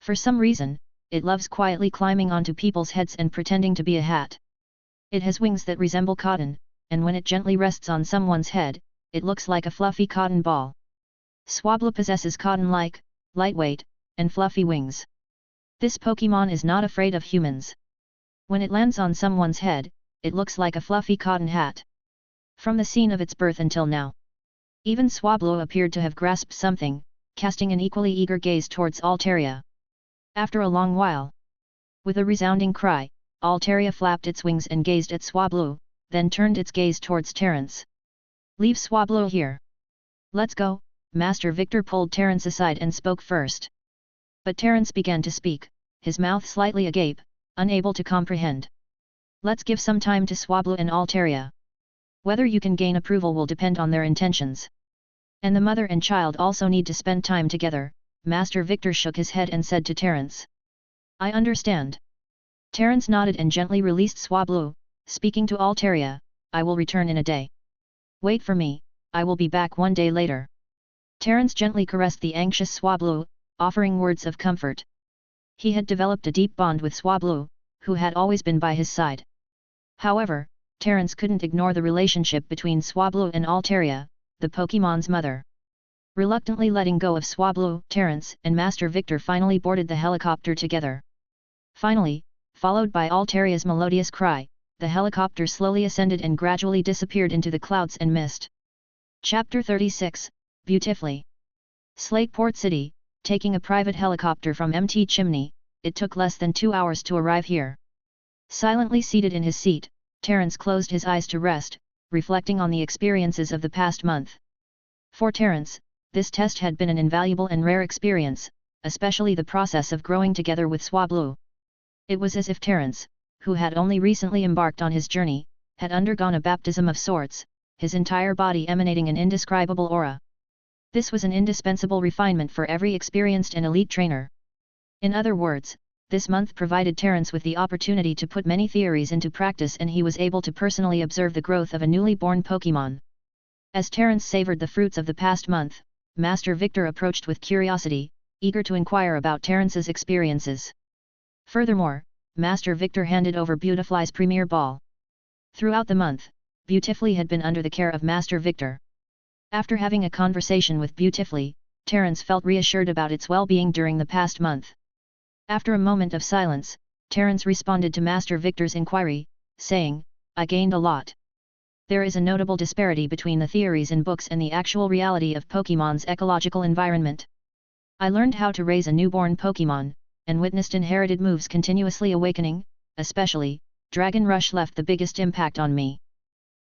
For some reason, it loves quietly climbing onto people's heads and pretending to be a hat. It has wings that resemble cotton, and when it gently rests on someone's head, it looks like a fluffy cotton ball. Swablu possesses cotton-like, lightweight, and fluffy wings. This Pokémon is not afraid of humans. When it lands on someone's head, it looks like a fluffy cotton hat. From the scene of its birth until now, even Swablu appeared to have grasped something, casting an equally eager gaze towards Altaria. After a long while, with a resounding cry, Altaria flapped its wings and gazed at Swablu, then turned its gaze towards Terence. Leave Swablu here. Let's go. Master Victor pulled Terence aside and spoke first. But Terence began to speak, his mouth slightly agape, unable to comprehend. Let's give some time to Swablu and Altaria. Whether you can gain approval will depend on their intentions. And the mother and child also need to spend time together. Master Victor shook his head and said to Terence. I understand. Terence nodded and gently released Swablu, speaking to Altaria, I will return in a day. Wait for me, I will be back one day later. Terence gently caressed the anxious Swablu, offering words of comfort. He had developed a deep bond with Swablu, who had always been by his side. However, Terence couldn't ignore the relationship between Swablu and Altaria, the Pokémon's mother. Reluctantly letting go of Swablu, Terence and Master Victor finally boarded the helicopter together. Finally, followed by Altaria's melodious cry, the helicopter slowly ascended and gradually disappeared into the clouds and mist. Chapter 36, Beautifully. Slateport City, taking a private helicopter from MT Chimney, it took less than 2 hours to arrive here. Silently seated in his seat, Terence closed his eyes to rest, reflecting on the experiences of the past month. For Terence, this test had been an invaluable and rare experience, especially the process of growing together with Swablu. It was as if Terence, who had only recently embarked on his journey, had undergone a baptism of sorts, his entire body emanating an indescribable aura. This was an indispensable refinement for every experienced and elite trainer. In other words, this month provided Terence with the opportunity to put many theories into practice, and he was able to personally observe the growth of a newly born Pokémon. As Terence savored the fruits of the past month, Master Victor approached with curiosity, eager to inquire about Terence's experiences. Furthermore, Master Victor handed over Beautifly's premier ball. Throughout the month, Beautifly had been under the care of Master Victor. After having a conversation with Beautifly, Terence felt reassured about its well-being during the past month. After a moment of silence, Terence responded to Master Victor's inquiry, saying, I gained a lot. There is a notable disparity between the theories in books and the actual reality of Pokémon's ecological environment. I learned how to raise a newborn Pokémon, and witnessed inherited moves continuously awakening, especially, Dragon Rush left the biggest impact on me.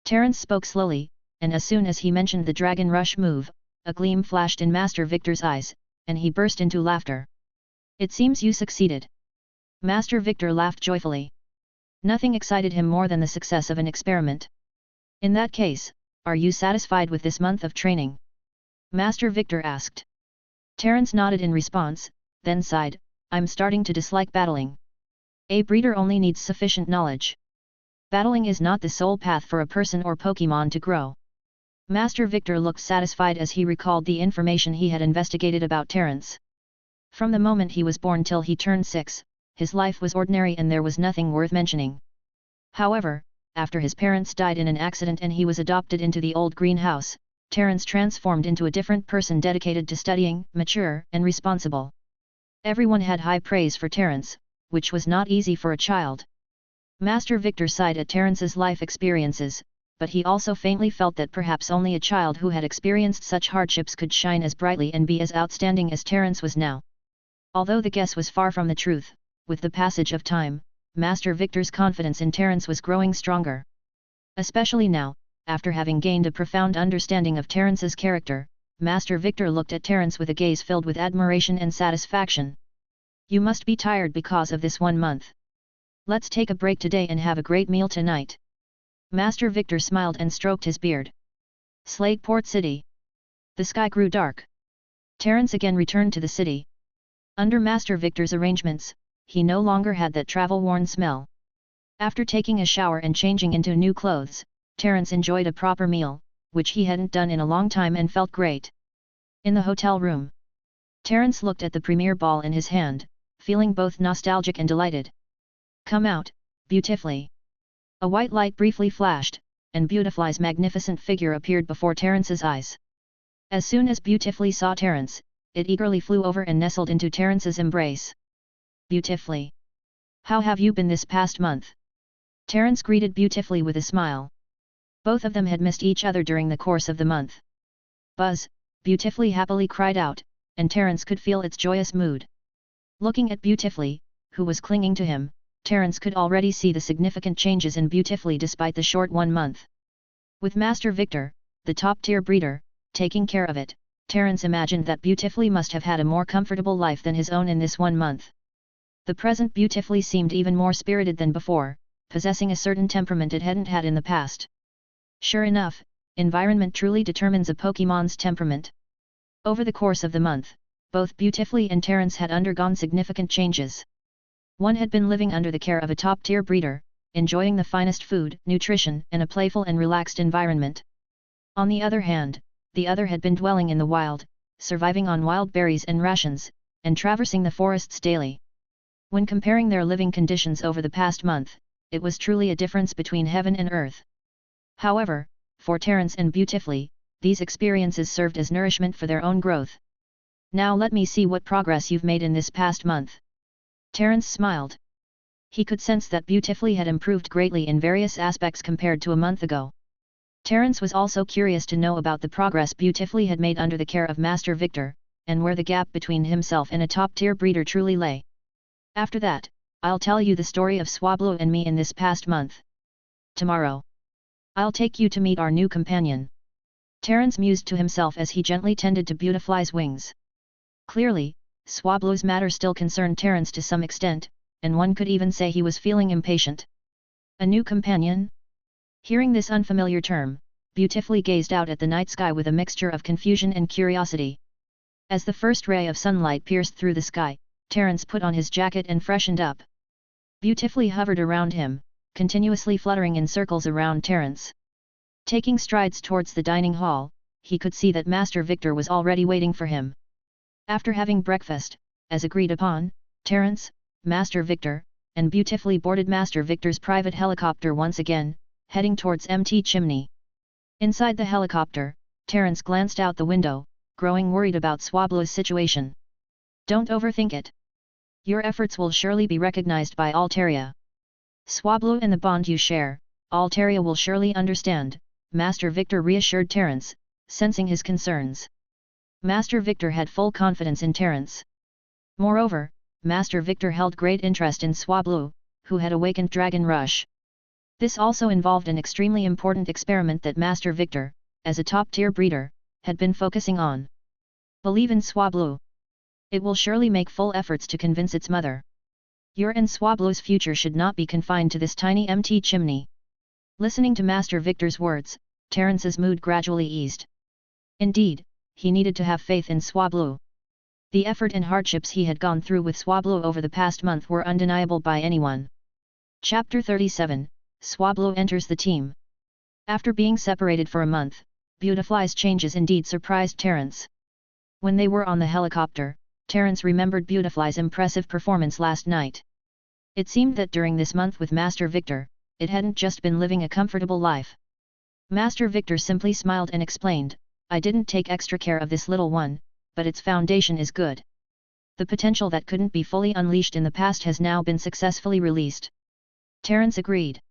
Terence spoke slowly, and as soon as he mentioned the Dragon Rush move, a gleam flashed in Master Victor's eyes, and he burst into laughter. It seems you succeeded. Master Victor laughed joyfully. Nothing excited him more than the success of an experiment. In that case, are you satisfied with this month of training? Master Victor asked. Terence nodded in response, then sighed, I'm starting to dislike battling. A breeder only needs sufficient knowledge. Battling is not the sole path for a person or Pokémon to grow. Master Victor looked satisfied as he recalled the information he had investigated about Terence. From the moment he was born till he turned 6, his life was ordinary and there was nothing worth mentioning. However, after his parents died in an accident and he was adopted into the old greenhouse, Terence transformed into a different person dedicated to studying, mature, and responsible. Everyone had high praise for Terence, which was not easy for a child. Master Victor sighed at Terence's life experiences, but he also faintly felt that perhaps only a child who had experienced such hardships could shine as brightly and be as outstanding as Terence was now. Although the guess was far from the truth, with the passage of time, Master Victor's confidence in Terence was growing stronger. Especially now, after having gained a profound understanding of Terence's character, Master Victor looked at Terence with a gaze filled with admiration and satisfaction. You must be tired because of this 1 month. Let's take a break today and have a great meal tonight. Master Victor smiled and stroked his beard. Slateport City. The sky grew dark. Terence again returned to the city. Under Master Victor's arrangements, he no longer had that travel-worn smell. After taking a shower and changing into new clothes, Terence enjoyed a proper meal, which he hadn't done in a long time and felt great. In the hotel room, Terence looked at the premier ball in his hand, feeling both nostalgic and delighted. Come out, Beautifly. A white light briefly flashed, and Beautifly's magnificent figure appeared before Terence's eyes. As soon as Beautifly saw Terence, it eagerly flew over and nestled into Terence's embrace. Beautifly. How have you been this past month? Terence greeted Beautifly with a smile. Both of them had missed each other during the course of the month. Buzz, Beautifly happily cried out, and Terence could feel its joyous mood. Looking at Beautifly, who was clinging to him, Terence could already see the significant changes in Beautifly despite the short 1 month. With Master Victor, the top-tier breeder, taking care of it, Terence imagined that Beautifly must have had a more comfortable life than his own in this 1 month. The present Beautifully seemed even more spirited than before, possessing a certain temperament it hadn't had in the past. Sure enough, environment truly determines a Pokémon's temperament. Over the course of the month, both Beautifully and Terence had undergone significant changes. One had been living under the care of a top-tier breeder, enjoying the finest food, nutrition, and a playful and relaxed environment. On the other hand, the other had been dwelling in the wild, surviving on wild berries and rations, and traversing the forests daily. When comparing their living conditions over the past month, it was truly a difference between heaven and earth. However, for Terence and Beautifully, these experiences served as nourishment for their own growth. Now let me see what progress you've made in this past month. Terence smiled. He could sense that Beautifully had improved greatly in various aspects compared to a month ago. Terence was also curious to know about the progress Beautifully had made under the care of Master Victor, and where the gap between himself and a top-tier breeder truly lay. After that, I'll tell you the story of Swablu and me in this past month. Tomorrow, I'll take you to meet our new companion. Terence mused to himself as he gently tended to Beautifly's wings. Clearly, Swablu's matter still concerned Terence to some extent, and one could even say he was feeling impatient. A new companion? Hearing this unfamiliar term, Beautifully gazed out at the night sky with a mixture of confusion and curiosity. As the first ray of sunlight pierced through the sky, Terence put on his jacket and freshened up. Beautifully hovered around him, continuously fluttering in circles around Terence. Taking strides towards the dining hall, he could see that Master Victor was already waiting for him. After having breakfast, as agreed upon, Terence, Master Victor, and Beautifully boarded Master Victor's private helicopter once again, heading towards Mt. Chimney. Inside the helicopter, Terence glanced out the window, growing worried about Swablu's situation. Don't overthink it. Your efforts will surely be recognized by Altaria. Swablu and the bond you share, Altaria will surely understand, Master Victor reassured Terence, sensing his concerns. Master Victor had full confidence in Terence. Moreover, Master Victor held great interest in Swablu, who had awakened Dragon Rush. This also involved an extremely important experiment that Master Victor, as a top-tier breeder, had been focusing on. Believe in Swablu. It will surely make full efforts to convince its mother. Your and Swablu's future should not be confined to this tiny Mt. Chimney. Listening to Master Victor's words, Terence's mood gradually eased. Indeed, he needed to have faith in Swablu. The effort and hardships he had gone through with Swablu over the past month were undeniable by anyone. Chapter 37, Swablu enters the team. After being separated for a month, Beautifly's changes indeed surprised Terence. When they were on the helicopter, Terence remembered Beautifly's impressive performance last night. It seemed that during this month with Master Victor, it hadn't just been living a comfortable life. Master Victor simply smiled and explained, I didn't take extra care of this little one, but its foundation is good. The potential that couldn't be fully unleashed in the past has now been successfully released. Terence agreed.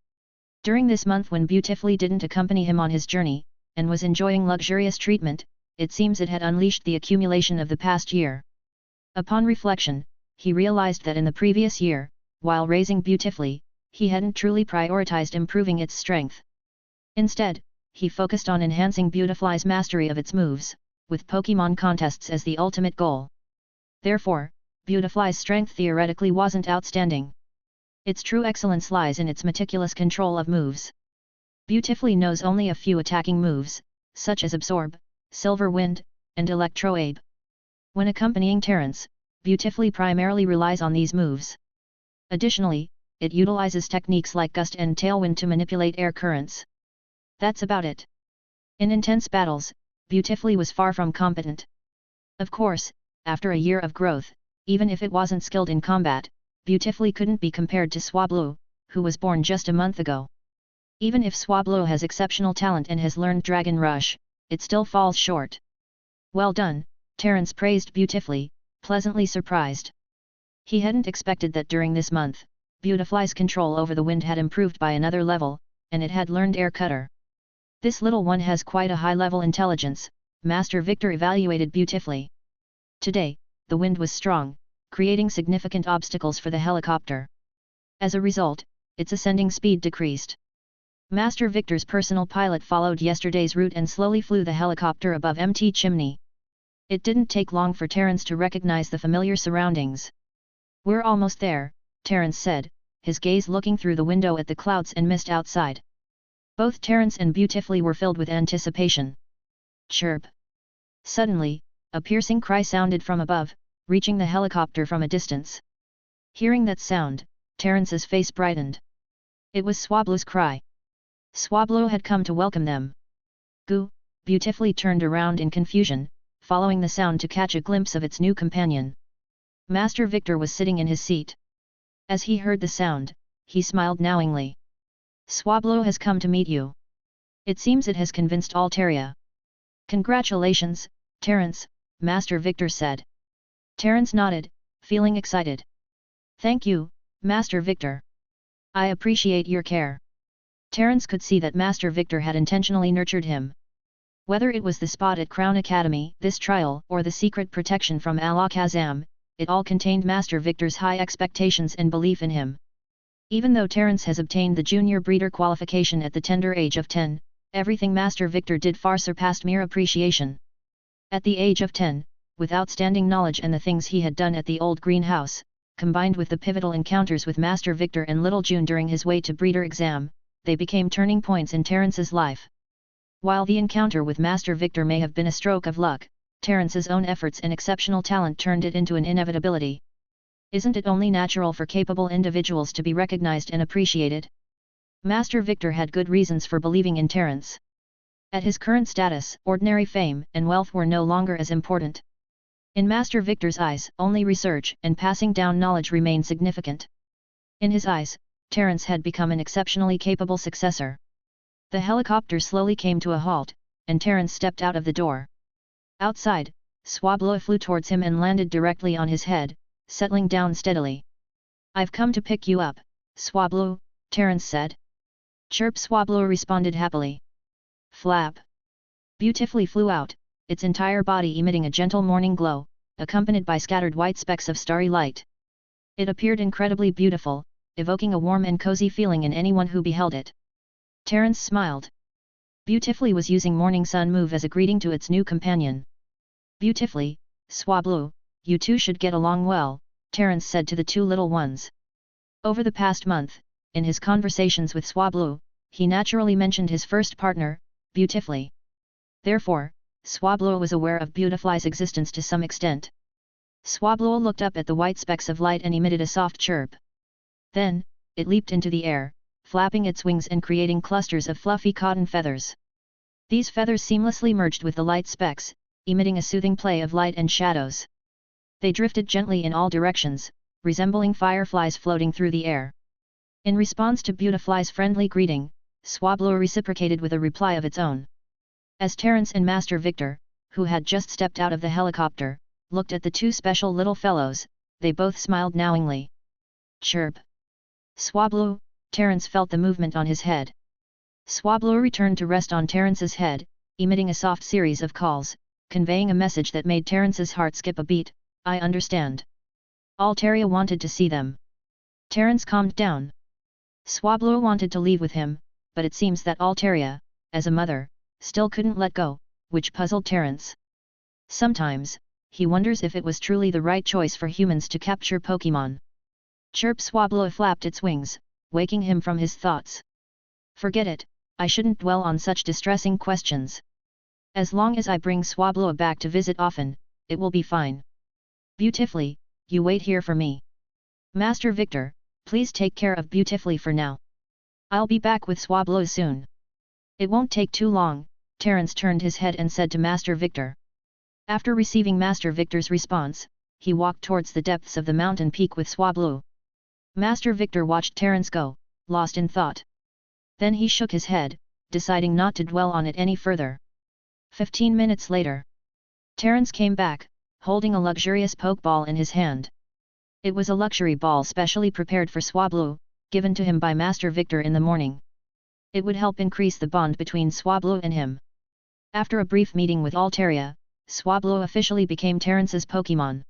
During this month when Beautifully didn't accompany him on his journey, and was enjoying luxurious treatment, it seems it had unleashed the accumulation of the past year. Upon reflection, he realized that in the previous year, while raising Beautifully, he hadn't truly prioritized improving its strength. Instead, he focused on enhancing Beautifly's mastery of its moves, with Pokémon Contests as the ultimate goal. Therefore, Beautifly's strength theoretically wasn't outstanding. Its true excellence lies in its meticulous control of moves. Beautifully knows only a few attacking moves, such as Absorb, Silver Wind, and Electroabe. When accompanying Terence, Beautifully primarily relies on these moves. Additionally, it utilizes techniques like Gust and Tailwind to manipulate air currents. That's about it. In intense battles, Beautifully was far from competent. Of course, after a year of growth, even if it wasn't skilled in combat, Beautifully couldn't be compared to Swablu, who was born just a month ago. Even if Swablu has exceptional talent and has learned Dragon Rush, it still falls short. Well done, Terence praised Beautifully, pleasantly surprised. He hadn't expected that during this month, Beautifly's control over the wind had improved by another level, and it had learned Air Cutter. This little one has quite a high-level intelligence, Master Victor evaluated Beautifully. Today, the wind was strong, creating significant obstacles for the helicopter. As a result, its ascending speed decreased. Master Victor's personal pilot followed yesterday's route and slowly flew the helicopter above Mt. Chimney. It didn't take long for Terence to recognize the familiar surroundings. We're almost there, Terence said, his gaze looking through the window at the clouds and mist outside. Both Terence and Beautifully were filled with anticipation. Chirp! Suddenly, a piercing cry sounded from above, reaching the helicopter from a distance. Hearing that sound, Terence's face brightened. It was Swablu's cry. Swablu had come to welcome them. Goo! Beautifully turned around in confusion, following the sound to catch a glimpse of its new companion. Master Victor was sitting in his seat. As he heard the sound, he smiled knowingly. Swablu has come to meet you. It seems it has convinced Altaria. Congratulations, Terence, Master Victor said. Terence nodded, feeling excited. Thank you, Master Victor. I appreciate your care. Terence could see that Master Victor had intentionally nurtured him. Whether it was the spot at Crown Academy, this trial, or the secret protection from Alakazam, it all contained Master Victor's high expectations and belief in him. Even though Terence has obtained the junior breeder qualification at the tender age of 10, everything Master Victor did far surpassed mere appreciation. At the age of 10, with outstanding knowledge and the things he had done at the old greenhouse, combined with the pivotal encounters with Master Victor and Little June during his way to breeder exam, they became turning points in Terence's life. While the encounter with Master Victor may have been a stroke of luck, Terence's own efforts and exceptional talent turned it into an inevitability. Isn't it only natural for capable individuals to be recognized and appreciated? Master Victor had good reasons for believing in Terence. At his current status, ordinary fame and wealth were no longer as important. In Master Victor's eyes, only research and passing down knowledge remained significant. In his eyes, Terence had become an exceptionally capable successor. The helicopter slowly came to a halt, and Terence stepped out of the door. Outside, Swablu flew towards him and landed directly on his head, settling down steadily. I've come to pick you up, Swablu, Terence said. Chirp! Swablu responded happily. Flap! Beautifully flew out, its entire body emitting a gentle morning glow, accompanied by scattered white specks of starry light. It appeared incredibly beautiful, evoking a warm and cozy feeling in anyone who beheld it. Terence smiled. Beautifully was using Morning Sun move as a greeting to its new companion. Beautifully, Swablu, you two should get along well, Terence said to the two little ones. Over the past month, in his conversations with Swablu, he naturally mentioned his first partner, Beautifully. Therefore, Swablu was aware of Beautifully's existence to some extent. Swablu looked up at the white specks of light and emitted a soft chirp. Then, it leaped into the air, flapping its wings and creating clusters of fluffy cotton feathers. These feathers seamlessly merged with the light specks, emitting a soothing play of light and shadows. They drifted gently in all directions, resembling fireflies floating through the air. In response to Beautifly's friendly greeting, Swablu reciprocated with a reply of its own. As Terence and Master Victor, who had just stepped out of the helicopter, looked at the two special little fellows, they both smiled knowingly. Chirp! Swablu! Terence felt the movement on his head. Swablu returned to rest on Terence's head, emitting a soft series of calls, conveying a message that made Terence's heart skip a beat. I understand. Altaria wanted to see them. Terence calmed down. Swablu wanted to leave with him, but it seems that Altaria, as a mother, still couldn't let go, which puzzled Terence. Sometimes, he wonders if it was truly the right choice for humans to capture Pokémon. Chirp! Swablu flapped its wings, waking him from his thoughts. Forget it, I shouldn't dwell on such distressing questions. As long as I bring Swablu back to visit often, it will be fine. Beautifully, you wait here for me. Master Victor, please take care of Beautifully for now. I'll be back with Swablu soon. It won't take too long, Terence turned his head and said to Master Victor. After receiving Master Victor's response, he walked towards the depths of the mountain peak with Swablu. Master Victor watched Terence go, lost in thought. Then he shook his head, deciding not to dwell on it any further. 15 minutes later. Terence came back, holding a luxurious Pokeball in his hand. It was a luxury ball specially prepared for Swablu, given to him by Master Victor in the morning. It would help increase the bond between Swablu and him. After a brief meeting with Altaria, Swablu officially became Terence's Pokémon.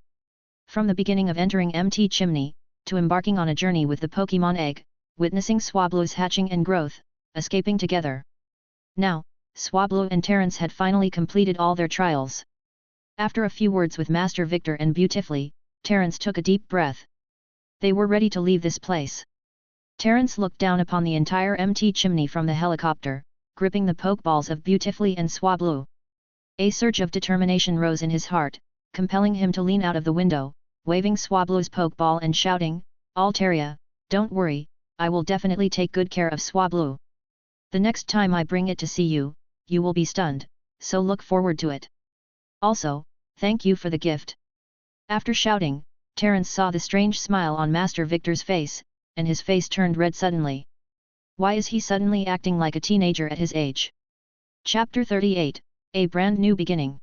From the beginning of entering MT Chimney, to embarking on a journey with the Pokémon Egg, witnessing Swablu's hatching and growth, escaping together. Now, Swablu and Terence had finally completed all their trials. After a few words with Master Victor and Beautifully, Terence took a deep breath. They were ready to leave this place. Terence looked down upon the entire empty chimney from the helicopter, gripping the pokeballs of Beautifully and Swablu. A surge of determination rose in his heart, compelling him to lean out of the window, waving Swablu's pokeball and shouting, "Altaria, don't worry, I will definitely take good care of Swablu. The next time I bring it to see you, you will be stunned, so look forward to it. Also, thank you for the gift." After shouting, Terence saw the strange smile on Master Victor's face, and his face turned red suddenly. Why is he suddenly acting like a teenager at his age? Chapter 38, A Brand New Beginning.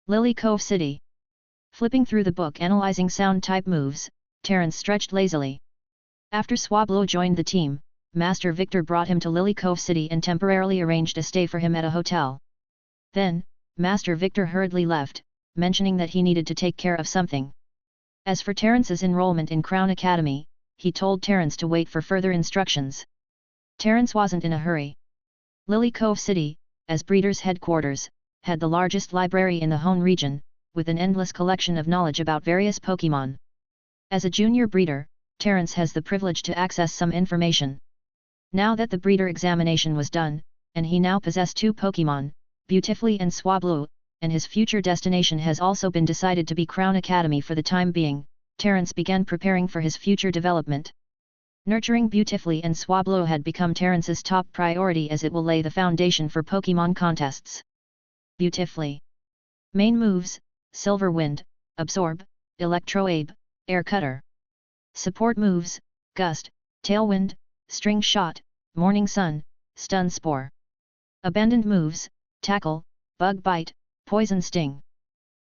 Lilycove City. Flipping through the book analyzing sound-type moves, Terence stretched lazily. After Swablu joined the team, Master Victor brought him to Lilycove City and temporarily arranged a stay for him at a hotel. Then, Master Victor hurriedly left, mentioning that he needed to take care of something. As for Terence's enrollment in Crown Academy, he told Terence to wait for further instructions. Terence wasn't in a hurry. Lilycove City, as Breeder's headquarters, had the largest library in the Hone region, with an endless collection of knowledge about various Pokémon. As a junior breeder, Terence has the privilege to access some information. Now that the breeder examination was done, and he now possessed 2 Pokémon, Beautifully and Swablu, and his future destination has also been decided to be Crown Academy for the time being, Terence began preparing for his future development. Nurturing Beautifully and Swablu had become Terence's top priority as it will lay the foundation for Pokémon Contests. Beautifully. Main moves: Silver Wind, Absorb, Electroabe, Air Cutter. Support moves: Gust, Tailwind, String Shot, Morning Sun, Stun Spore. Abandoned moves: Tackle, Bug Bite, Poison Sting.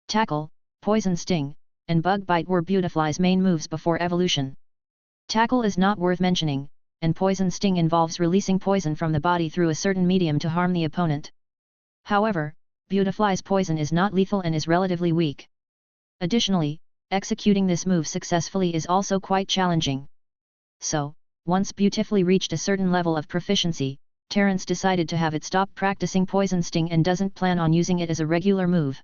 Tackle, Poison Sting, and Bug Bite were Beautifly's main moves before evolution. Tackle is not worth mentioning, and Poison Sting involves releasing poison from the body through a certain medium to harm the opponent. However, Beautifly's poison is not lethal and is relatively weak. Additionally, executing this move successfully is also quite challenging. So, once Beautifully reached a certain level of proficiency, Terence decided to have it stop practicing Poison Sting and doesn't plan on using it as a regular move.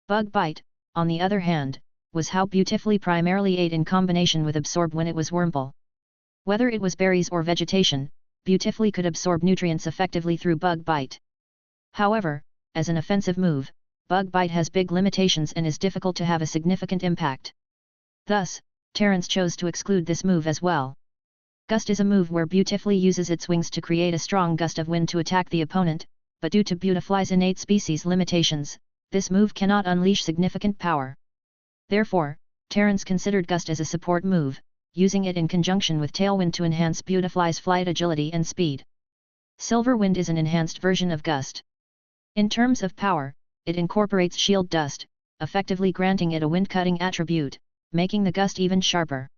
Bug Bite, on the other hand, was how Beautifully primarily ate in combination with Absorb when it was Wurmple. Whether it was berries or vegetation, Beautifully could absorb nutrients effectively through Bug Bite. However, as an offensive move, Bug Bite has big limitations and is difficult to have a significant impact. Thus, Terence chose to exclude this move as well. Gust is a move where Beautifully uses its wings to create a strong gust of wind to attack the opponent, but due to Beautifly's innate species limitations, this move cannot unleash significant power. Therefore, Terence considered Gust as a support move, using it in conjunction with Tailwind to enhance Beautifly's flight agility and speed. Silver Wind is an enhanced version of Gust. In terms of power, it incorporates Shield Dust, effectively granting it a wind-cutting attribute, making the gust even sharper.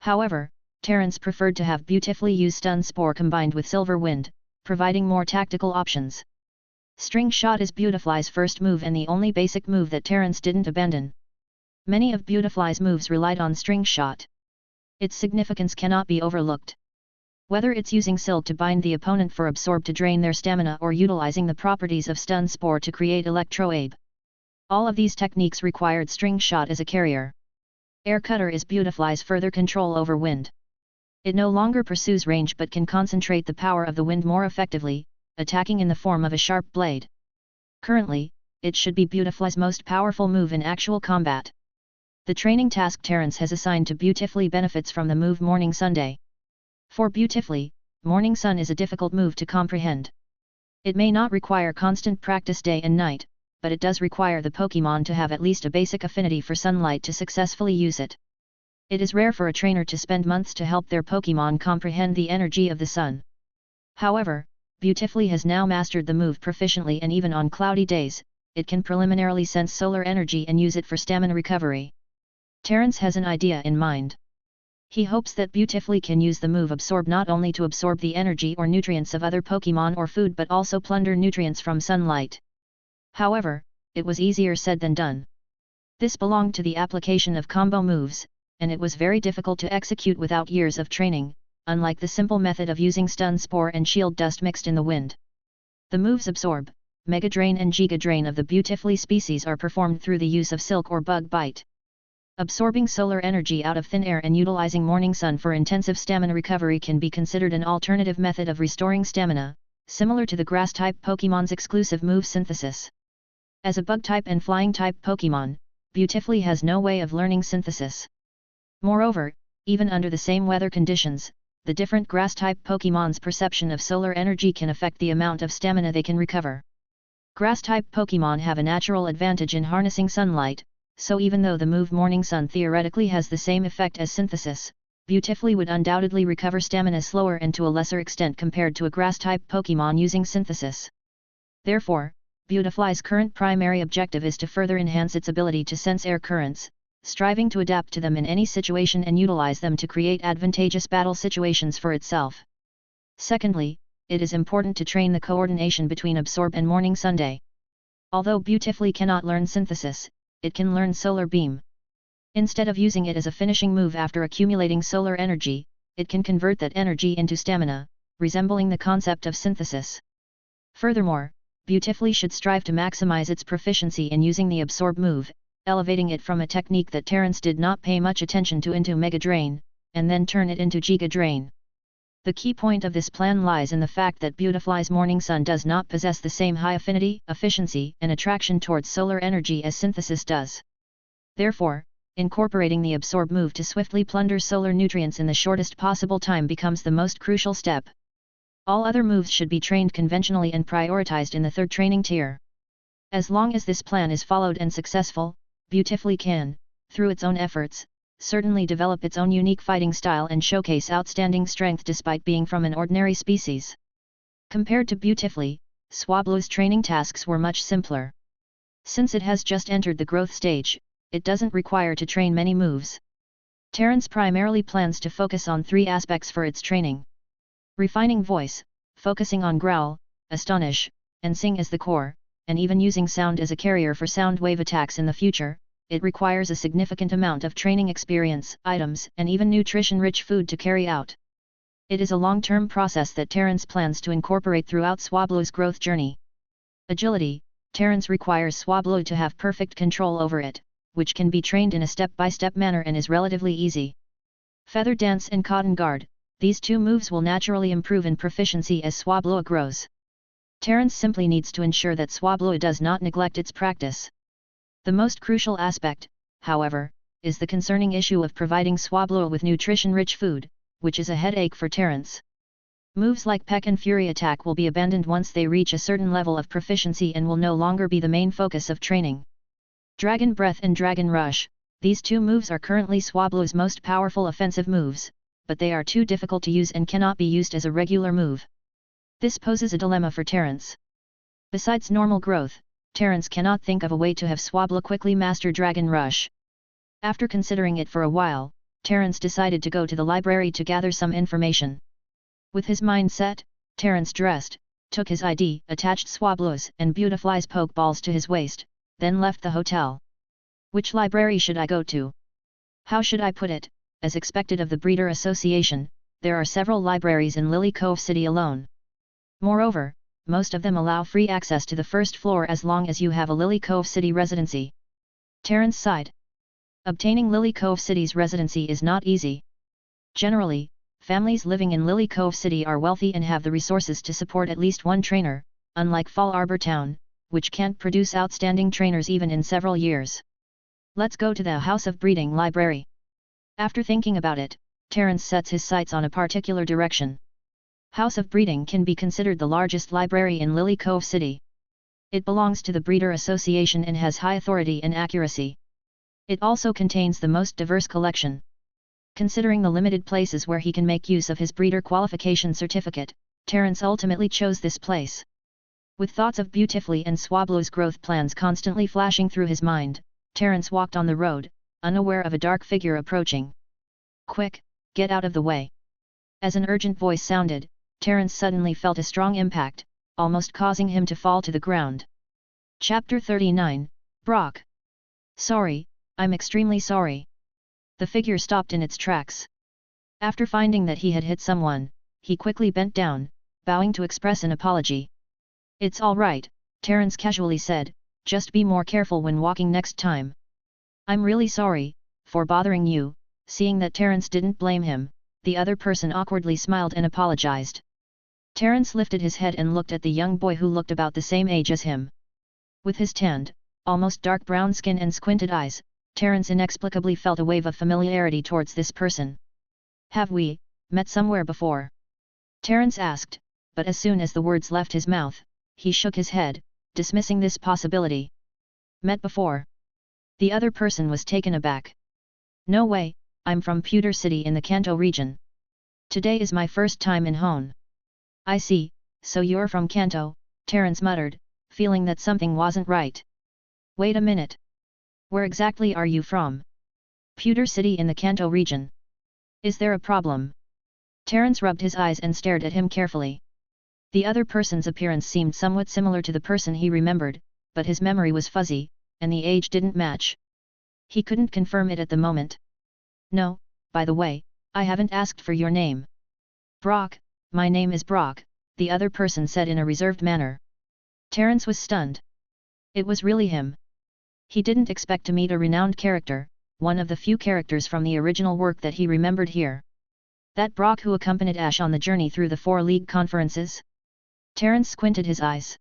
However, Terence preferred to have Beautifully use Stun Spore combined with Silver Wind, providing more tactical options. String Shot is Beautifly's first move and the only basic move that Terence didn't abandon. Many of Beautifly's moves relied on String Shot. Its significance cannot be overlooked. Whether it's using Silk to bind the opponent for Absorb to drain their stamina or utilizing the properties of Stun Spore to create Electroabe. All of these techniques required String Shot as a carrier. Air Cutter is Beautifly's further control over wind. It no longer pursues range but can concentrate the power of the wind more effectively, attacking in the form of a sharp blade. Currently, it should be Beautifly's most powerful move in actual combat. The training task Terence has assigned to Beautifully benefits from the move Morning Sunday. For Beautifully, Morning Sun is a difficult move to comprehend. It may not require constant practice day and night, but it does require the Pokémon to have at least a basic affinity for sunlight to successfully use it. It is rare for a trainer to spend months to help their Pokémon comprehend the energy of the sun. However, Beautifully has now mastered the move proficiently and even on cloudy days, it can preliminarily sense solar energy and use it for stamina recovery. Terence has an idea in mind. He hopes that Beautifully can use the move Absorb not only to absorb the energy or nutrients of other Pokémon or food but also plunder nutrients from sunlight. However, it was easier said than done. This belonged to the application of combo moves, and it was very difficult to execute without years of training, unlike the simple method of using Stun Spore and Shield Dust mixed in the wind. The moves Absorb, Mega Drain and Giga Drain of the Beautifully species are performed through the use of Silk or Bug Bite. Absorbing solar energy out of thin air and utilizing morning sun for intensive stamina recovery can be considered an alternative method of restoring stamina, similar to the grass-type Pokémon's exclusive move synthesis. As a bug-type and flying-type Pokémon, Beautifly has no way of learning synthesis. Moreover, even under the same weather conditions, the different grass-type Pokémon's perception of solar energy can affect the amount of stamina they can recover. Grass-type Pokémon have a natural advantage in harnessing sunlight, so even though the move Morning Sun theoretically has the same effect as synthesis, Beautifully would undoubtedly recover stamina slower and to a lesser extent compared to a grass-type Pokémon using synthesis. Therefore, Beautifly's current primary objective is to further enhance its ability to sense air currents, striving to adapt to them in any situation and utilize them to create advantageous battle situations for itself. Secondly, it is important to train the coordination between Absorb and Morning Sunday. Although Beautifly cannot learn synthesis, it can learn Solar Beam. Instead of using it as a finishing move after accumulating solar energy, it can convert that energy into stamina, resembling the concept of synthesis. Furthermore, Beautifly should strive to maximize its proficiency in using the Absorb move, elevating it from a technique that Terrence did not pay much attention to into Mega Drain, and then turn it into Giga Drain. The key point of this plan lies in the fact that Beautifly's Morning Sun does not possess the same high affinity, efficiency, and attraction towards solar energy as synthesis does. Therefore, incorporating the Absorb move to swiftly plunder solar nutrients in the shortest possible time becomes the most crucial step. All other moves should be trained conventionally and prioritized in the third training tier. As long as this plan is followed and successful, Beautifly can, through its own efforts, certainly develop its own unique fighting style and showcase outstanding strength despite being from an ordinary species. Compared to Beautifly, Swablu's training tasks were much simpler. Since it has just entered the growth stage, it doesn't require to train many moves. Terrence primarily plans to focus on three aspects for its training. Refining voice, focusing on growl, astonish, and sing as the core, and even using sound as a carrier for sound wave attacks in the future, it requires a significant amount of training experience, items, and even nutrition-rich food to carry out. It is a long-term process that Terrence plans to incorporate throughout Swablu's growth journey. Agility, Terrence requires Swablu to have perfect control over it, which can be trained in a step-by-step manner and is relatively easy. Feather Dance and Cotton Guard, these two moves will naturally improve in proficiency as Swablu grows. Terrence simply needs to ensure that Swablu does not neglect its practice. The most crucial aspect, however, is the concerning issue of providing Swablu with nutrition-rich food, which is a headache for Terrence. Moves like Peck and Fury Attack will be abandoned once they reach a certain level of proficiency and will no longer be the main focus of training. Dragon Breath and Dragon Rush, these two moves are currently Swablu's most powerful offensive moves, but they are too difficult to use and cannot be used as a regular move. This poses a dilemma for Terrence. Besides normal growth, Terrence cannot think of a way to have Swablu quickly master Dragon Rush. After considering it for a while, Terrence decided to go to the library to gather some information. With his mind set, Terrence dressed, took his ID, attached Swablu's and Beautifly's Pokeballs to his waist, then left the hotel. Which library should I go to? How should I put it? As expected of the Breeder Association, there are several libraries in Lilycove City alone. Moreover, most of them allow free access to the first floor as long as you have a Lilycove City residency. Terrence sighed. Obtaining Lilycove City's residency is not easy. Generally, families living in Lilycove City are wealthy and have the resources to support at least one trainer, unlike Fallarbor Town, which can't produce outstanding trainers even in several years. Let's go to the House of Breeding Library. After thinking about it, Terrence sets his sights on a particular direction. House of Breeding can be considered the largest library in Lilycove City. It belongs to the Breeder Association and has high authority and accuracy. It also contains the most diverse collection. Considering the limited places where he can make use of his breeder qualification certificate, Terrence ultimately chose this place. With thoughts of Beautifly and Swablu's growth plans constantly flashing through his mind, Terrence walked on the road, unaware of a dark figure approaching. Quick, get out of the way. As an urgent voice sounded, Terrence suddenly felt a strong impact, almost causing him to fall to the ground. Chapter 39, Brock. Sorry, I'm extremely sorry. The figure stopped in its tracks. After finding that he had hit someone, he quickly bent down, bowing to express an apology. It's all right, Terrence casually said, just be more careful when walking next time. I'm really sorry, for bothering you." Seeing that Terence didn't blame him, the other person awkwardly smiled and apologized. Terence lifted his head and looked at the young boy who looked about the same age as him. With his tanned, almost dark brown skin and squinted eyes, Terence inexplicably felt a wave of familiarity towards this person. "Have we met somewhere before?" Terence asked, but as soon as the words left his mouth, he shook his head, dismissing this possibility. "Met before?" The other person was taken aback. "No way, I'm from Pewter City in the Kanto region. Today is my first time in Hone." "I see, so you're from Kanto," Terence muttered, feeling that something wasn't right. "Wait a minute. Where exactly are you from?" "Pewter City in the Kanto region." "Is there a problem?" Terence rubbed his eyes and stared at him carefully. The other person's appearance seemed somewhat similar to the person he remembered, but his memory was fuzzy, and the age didn't match. He couldn't confirm it at the moment. "No, by the way, I haven't asked for your name." "Brock, my name is Brock," the other person said in a reserved manner. Terence was stunned. It was really him. He didn't expect to meet a renowned character, one of the few characters from the original work that he remembered here. That Brock who accompanied Ash on the journey through the 4 league conferences? Terence squinted his eyes.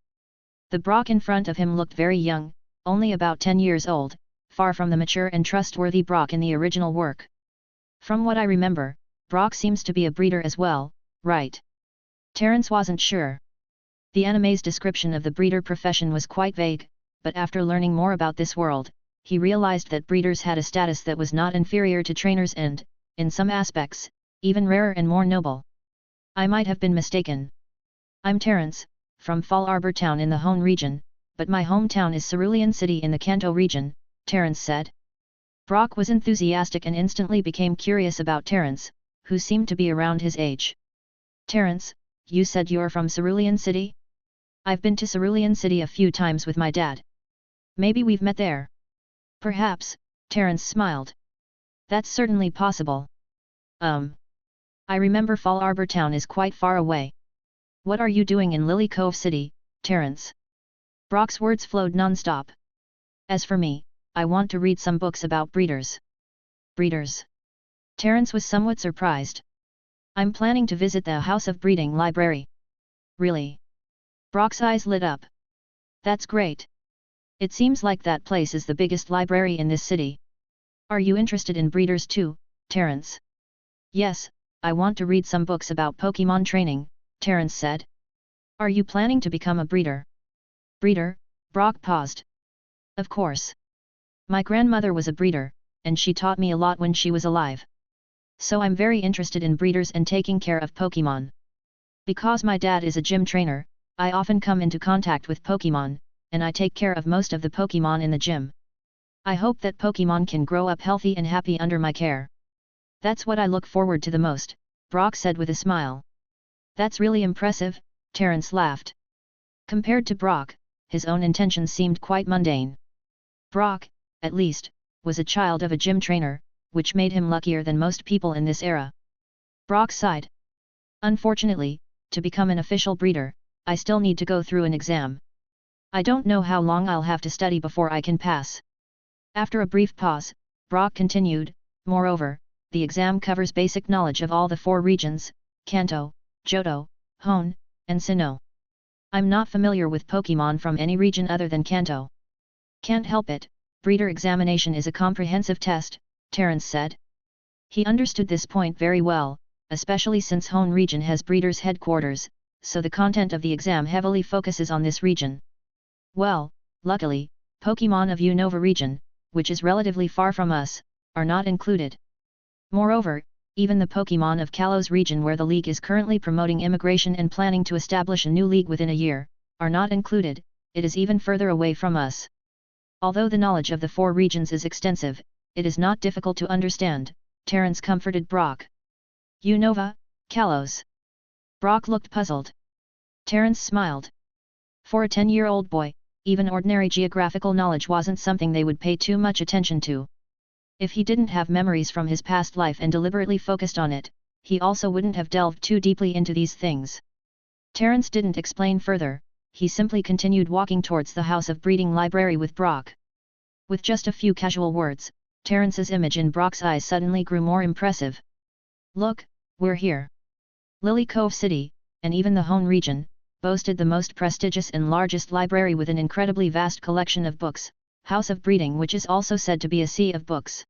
The Brock in front of him looked very young, only about 10 years old, far from the mature and trustworthy Brock in the original work. "From what I remember, Brock seems to be a breeder as well, right?" Terence wasn't sure. The anime's description of the breeder profession was quite vague, but after learning more about this world, he realized that breeders had a status that was not inferior to trainers and, in some aspects, even rarer and more noble. "I might have been mistaken. I'm Terence, from Fallarbor Town in the Hone region, but my hometown is Cerulean City in the Kanto region," Terence said. Brock was enthusiastic and instantly became curious about Terence, who seemed to be around his age. "Terence, you said you're from Cerulean City?" "I've been to Cerulean City a few times with my dad. Maybe we've met there." "Perhaps," Terence smiled. "That's certainly possible. I remember Fallarbor Town is quite far away." "What are you doing in Lilycove City, Terence?" Brock's words flowed non-stop. "As for me, I want to read some books about breeders." "Breeders?" Terence was somewhat surprised. "I'm planning to visit the House of Breeding library." "Really?" Brock's eyes lit up. "That's great. It seems like that place is the biggest library in this city. Are you interested in breeders too, Terence?" "Yes, I want to read some books about Pokémon training," Terence said. "Are you planning to become a breeder?" "Breeder?" Brock paused. "Of course. My grandmother was a breeder, and she taught me a lot when she was alive. So I'm very interested in breeders and taking care of Pokémon. Because my dad is a gym trainer, I often come into contact with Pokémon, and I take care of most of the Pokémon in the gym. I hope that Pokémon can grow up healthy and happy under my care. That's what I look forward to the most," Brock said with a smile. "That's really impressive," Terence laughed. Compared to Brock, his own intentions seemed quite mundane. Brock, at least, was a child of a gym trainer, which made him luckier than most people in this era. Brock sighed. "Unfortunately, to become an official breeder, I still need to go through an exam. I don't know how long I'll have to study before I can pass." After a brief pause, Brock continued, "Moreover, the exam covers basic knowledge of all the 4 regions, Kanto, Johto, Hone, and Sinnoh. I'm not familiar with Pokémon from any region other than Kanto." "Can't help it, breeder examination is a comprehensive test," Terence said. He understood this point very well, especially since Hone region has breeders' headquarters, so the content of the exam heavily focuses on this region. "Well, luckily, Pokémon of Unova region, which is relatively far from us, are not included. Moreover, even the Pokémon of Kalos region where the league is currently promoting immigration and planning to establish a new league within a year, are not included. It is even further away from us. Although the knowledge of the 4 regions is extensive, it is not difficult to understand," Terence comforted Brock. "Unova, Kalos." Brock looked puzzled. Terence smiled. For a 10-year-old boy, even ordinary geographical knowledge wasn't something they would pay too much attention to. If he didn't have memories from his past life and deliberately focused on it, he also wouldn't have delved too deeply into these things. Terence didn't explain further, he simply continued walking towards the House of Breeding library with Brock. With just a few casual words, Terrence's image in Brock's eyes suddenly grew more impressive. Look, we're here. Lilycove City, and even the Hone region, boasted the most prestigious and largest library with an incredibly vast collection of books, House of Breeding, which is also said to be a sea of books.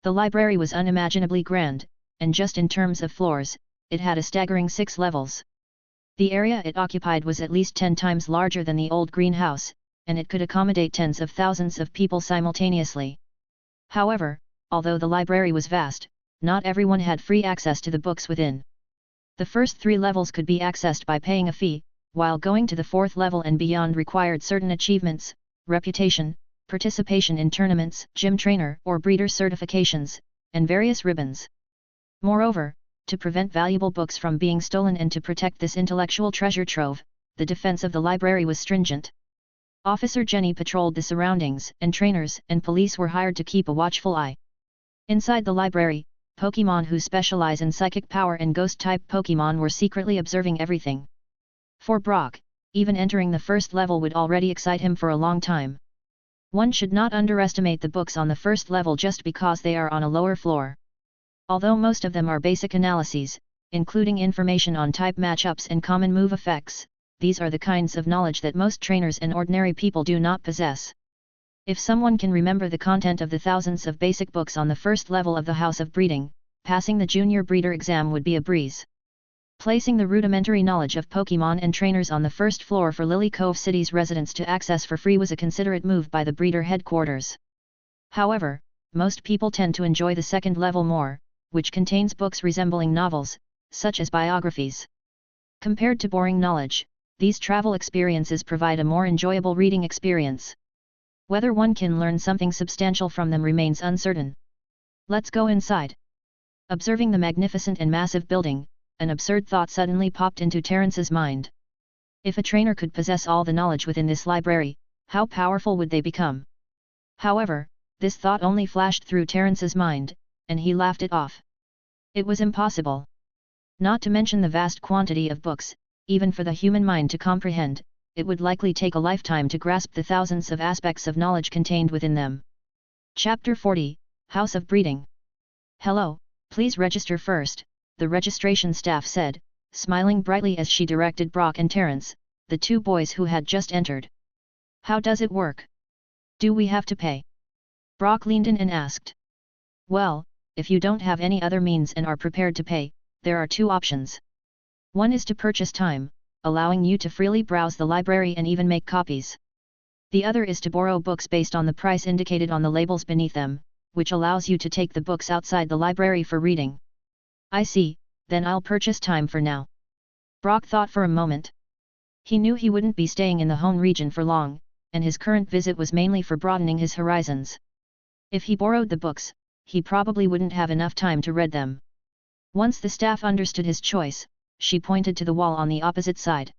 The library was unimaginably grand, and just in terms of floors, it had a staggering 6 levels. The area it occupied was at least 10 times larger than the old greenhouse, and it could accommodate tens of thousands of people simultaneously. However, although the library was vast, not everyone had free access to the books within. The first 3 levels could be accessed by paying a fee, while going to the 4th level and beyond required certain achievements, reputation, participation in tournaments, gym trainer or breeder certifications, and various ribbons. Moreover, to prevent valuable books from being stolen and to protect this intellectual treasure trove, the defense of the library was stringent. Officer Jenny patrolled the surroundings, and trainers and police were hired to keep a watchful eye. Inside the library, Pokémon who specialize in psychic power and ghost-type Pokémon were secretly observing everything. For Brock, even entering the first level would already excite him for a long time. One should not underestimate the books on the first level just because they are on a lower floor. Although most of them are basic analyses, including information on type matchups and common move effects, these are the kinds of knowledge that most trainers and ordinary people do not possess. If someone can remember the content of the thousands of basic books on the first level of the House of Breeding, passing the junior breeder exam would be a breeze. Placing the rudimentary knowledge of Pokémon and trainers on the first floor for Lilycove City's residents to access for free was a considerate move by the breeder headquarters. However, most people tend to enjoy the second level more, which contains books resembling novels, such as biographies. Compared to boring knowledge, these travel experiences provide a more enjoyable reading experience. Whether one can learn something substantial from them remains uncertain. Let's go inside. Observing the magnificent and massive building, an absurd thought suddenly popped into Terrence's mind. If a trainer could possess all the knowledge within this library, how powerful would they become? However, this thought only flashed through Terrence's mind, and he laughed it off. It was impossible. Not to mention the vast quantity of books, even for the human mind to comprehend, it would likely take a lifetime to grasp the thousands of aspects of knowledge contained within them. Chapter 40, House of Breeding. Hello, please register first, the registration staff said, smiling brightly as she directed Brock and Terrence, the 2 boys who had just entered. How does it work? Do we have to pay? Brock leaned in and asked. Well, if you don't have any other means and are prepared to pay, there are 2 options. One is to purchase time, allowing you to freely browse the library and even make copies. The other is to borrow books based on the price indicated on the labels beneath them, which allows you to take the books outside the library for reading. I see, then I'll purchase time for now. Brock thought for a moment. He knew he wouldn't be staying in the Hone region for long, and his current visit was mainly for broadening his horizons. If he borrowed the books, he probably wouldn't have enough time to read them. Once the staff understood his choice, she pointed to the wall on the opposite side.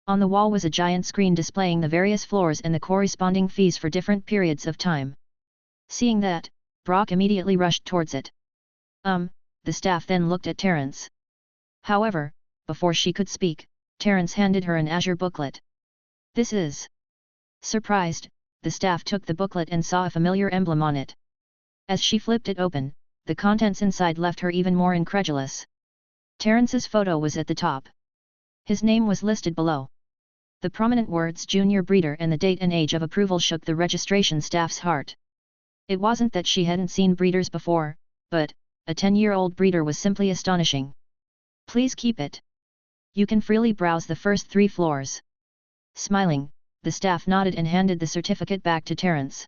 On the wall was a giant screen displaying the various floors and the corresponding fees for different periods of time. Seeing that, Brock immediately rushed towards it. The staff then looked at Terrence. However, before she could speak, Terrence handed her an azure booklet. This is... Surprised, the staff took the booklet and saw a familiar emblem on it. As she flipped it open, the contents inside left her even more incredulous. Terrence's photo was at the top. His name was listed below. The prominent words Junior Breeder and the date and age of approval shook the registration staff's heart. It wasn't that she hadn't seen breeders before, but a 10-year-old breeder was simply astonishing. Please keep it. You can freely browse the first 3 floors. Smiling, the staff nodded and handed the certificate back to Terrence.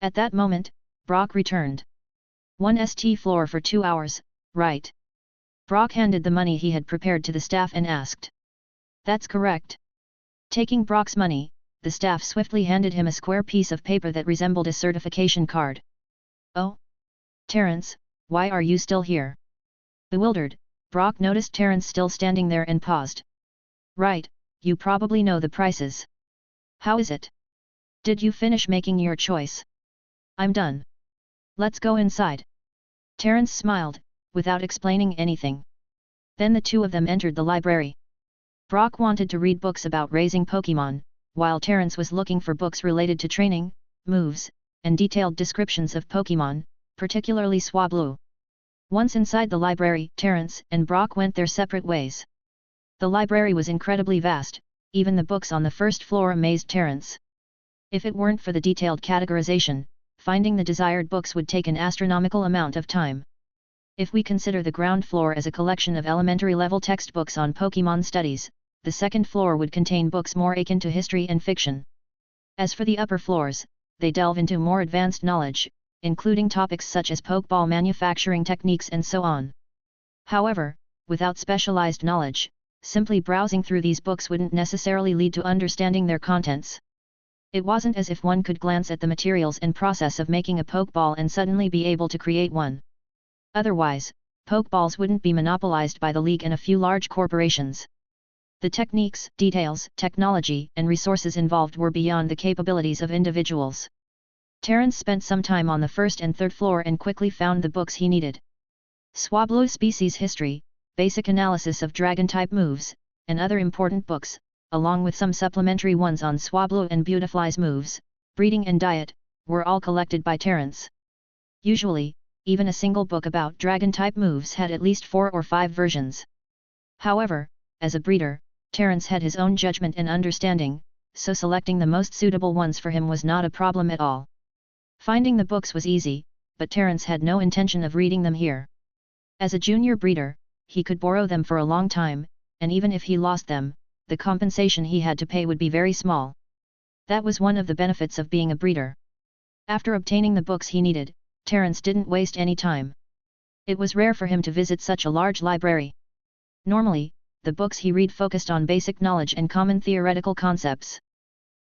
At that moment, Brock returned. 1 St floor for 2 hours, right? Brock handed the money he had prepared to the staff and asked. That's correct. Taking Brock's money, the staff swiftly handed him a square piece of paper that resembled a certification card. Oh? Terrence, why are you still here? Bewildered, Brock noticed Terrence still standing there and paused. Right, you probably know the prices. How is it? Did you finish making your choice? I'm done. Let's go inside. Terrence smiled, without explaining anything. Then the 2 of them entered the library. Brock wanted to read books about raising Pokémon, while Terrence was looking for books related to training, moves, and detailed descriptions of Pokémon, particularly Swablu. Once inside the library, Terence and Brock went their separate ways. The library was incredibly vast, even the books on the first floor amazed Terence. If it weren't for the detailed categorization, finding the desired books would take an astronomical amount of time. If we consider the ground floor as a collection of elementary-level textbooks on Pokémon studies, the second floor would contain books more akin to history and fiction. As for the upper floors, they delve into more advanced knowledge, including topics such as Pokeball manufacturing techniques and so on. However, without specialized knowledge, simply browsing through these books wouldn't necessarily lead to understanding their contents. It wasn't as if one could glance at the materials and process of making a Pokeball and suddenly be able to create one. Otherwise, Pokeballs wouldn't be monopolized by the League and a few large corporations. The techniques, details, technology, and resources involved were beyond the capabilities of individuals. Terence spent some time on the first and third floor and quickly found the books he needed. Swablu species history, basic analysis of dragon-type moves, and other important books, along with some supplementary ones on Swablu and Beautifly's moves, breeding and diet, were all collected by Terence. Usually, even a single book about dragon-type moves had at least 4 or 5 versions. However, as a breeder, Terence had his own judgment and understanding, so selecting the most suitable ones for him was not a problem at all. Finding the books was easy, but Terence had no intention of reading them here. As a junior breeder, he could borrow them for a long time, and even if he lost them, the compensation he had to pay would be very small. That was one of the benefits of being a breeder. After obtaining the books he needed, Terence didn't waste any time. It was rare for him to visit such a large library. Normally, the books he read focused on basic knowledge and common theoretical concepts.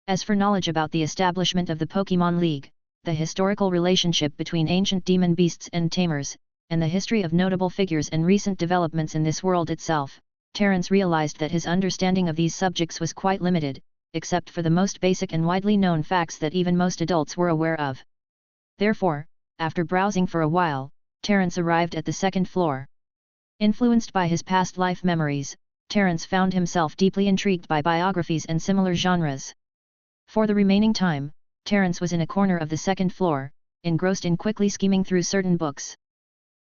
As for knowledge about the establishment of the Pokémon League, the historical relationship between ancient demon beasts and tamers, and the history of notable figures and recent developments in this world itself, Terence realized that his understanding of these subjects was quite limited, except for the most basic and widely known facts that even most adults were aware of. Therefore, after browsing for a while, Terence arrived at the second floor. Influenced by his past life memories, Terence found himself deeply intrigued by biographies and similar genres. For the remaining time, Terence was in a corner of the second floor, engrossed in quickly skimming through certain books.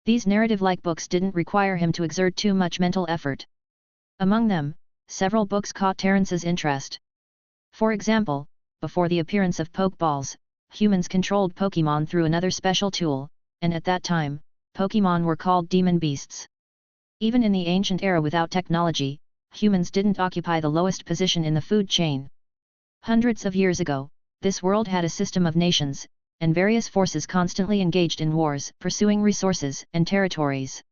These narrative-like books didn't require him to exert too much mental effort. Among them, several books caught Terence's interest. For example, before the appearance of Pokeballs, humans controlled Pokémon through another special tool, and at that time, Pokémon were called demon beasts. Even in the ancient era without technology, humans didn't occupy the lowest position in the food chain. Hundreds of years ago, this world had a system of nations, and various forces constantly engaged in wars, pursuing resources and territories.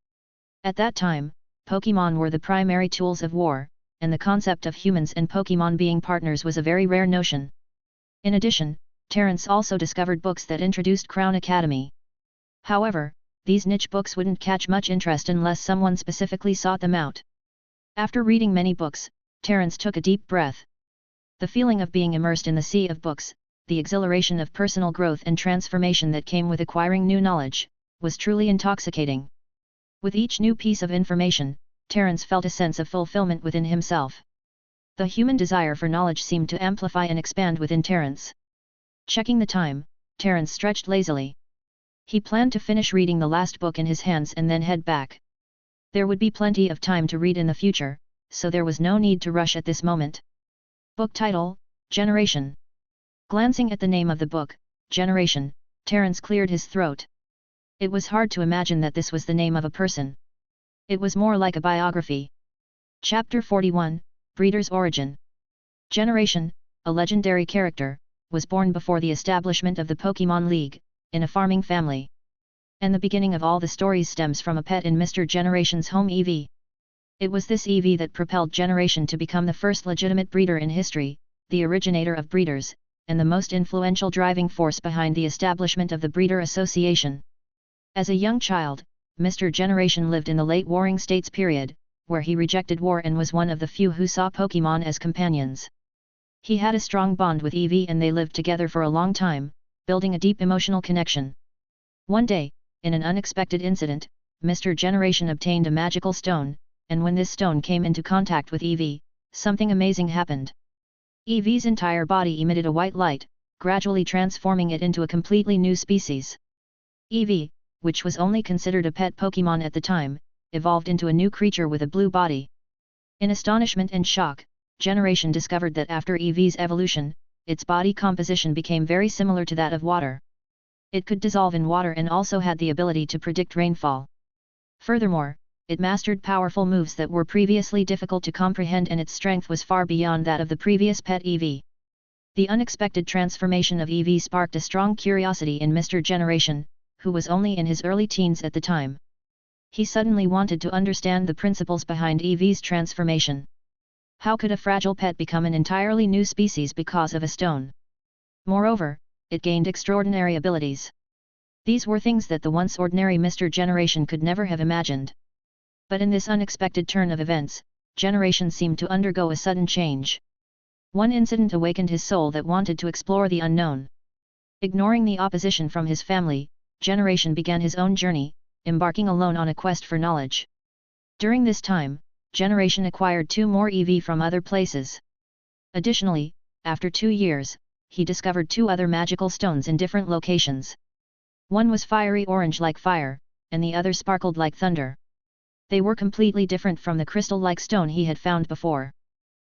At that time, Pokémon were the primary tools of war, and the concept of humans and Pokémon being partners was a very rare notion. In addition, Terence also discovered books that introduced Crown Academy. However, these niche books wouldn't catch much interest unless someone specifically sought them out. After reading many books, Terence took a deep breath. The feeling of being immersed in the sea of books, the exhilaration of personal growth and transformation that came with acquiring new knowledge, was truly intoxicating. With each new piece of information, Terence felt a sense of fulfillment within himself. The human desire for knowledge seemed to amplify and expand within Terence. Checking the time, Terence stretched lazily. He planned to finish reading the last book in his hands and then head back. There would be plenty of time to read in the future, so there was no need to rush at this moment. Book title: Generation. Glancing at the name of the book, Generation, Terence cleared his throat. It was hard to imagine that this was the name of a person. It was more like a biography. Chapter 41, Breeder's Origin. Generation, a legendary character, was born before the establishment of the Pokémon League, in a farming family. And the beginning of all the stories stems from a pet in Mr. Generation's home Eevee. It was this Eevee that propelled Generation to become the first legitimate breeder in history, the originator of breeders, and the most influential driving force behind the establishment of the Breeder Association. As a young child, Mr. Generation lived in the late Warring States period, where he rejected war and was one of the few who saw Pokémon as companions. He had a strong bond with Eevee and they lived together for a long time, building a deep emotional connection. One day, in an unexpected incident, Mr. Generation obtained a magical stone, and when this stone came into contact with Eevee, something amazing happened. Eevee's entire body emitted a white light, gradually transforming it into a completely new species. Eevee, which was only considered a pet Pokémon at the time, evolved into a new creature with a blue body. In astonishment and shock, Generation discovered that after Eevee's evolution, its body composition became very similar to that of water. It could dissolve in water and also had the ability to predict rainfall. Furthermore, it mastered powerful moves that were previously difficult to comprehend, and its strength was far beyond that of the previous pet Eevee. The unexpected transformation of Eevee sparked a strong curiosity in Mr. Generation, who was only in his early teens at the time. He suddenly wanted to understand the principles behind Eevee's transformation. How could a fragile pet become an entirely new species because of a stone? Moreover, it gained extraordinary abilities. These were things that the once ordinary Mr. Generation could never have imagined. But in this unexpected turn of events, Generation seemed to undergo a sudden change. One incident awakened his soul that wanted to explore the unknown. Ignoring the opposition from his family, Generation began his own journey, embarking alone on a quest for knowledge. During this time, Generation acquired 2 more Eevee from other places. Additionally, after 2 years, he discovered 2 other magical stones in different locations. One was fiery orange like fire, and the other sparkled like thunder. They were completely different from the crystal-like stone he had found before.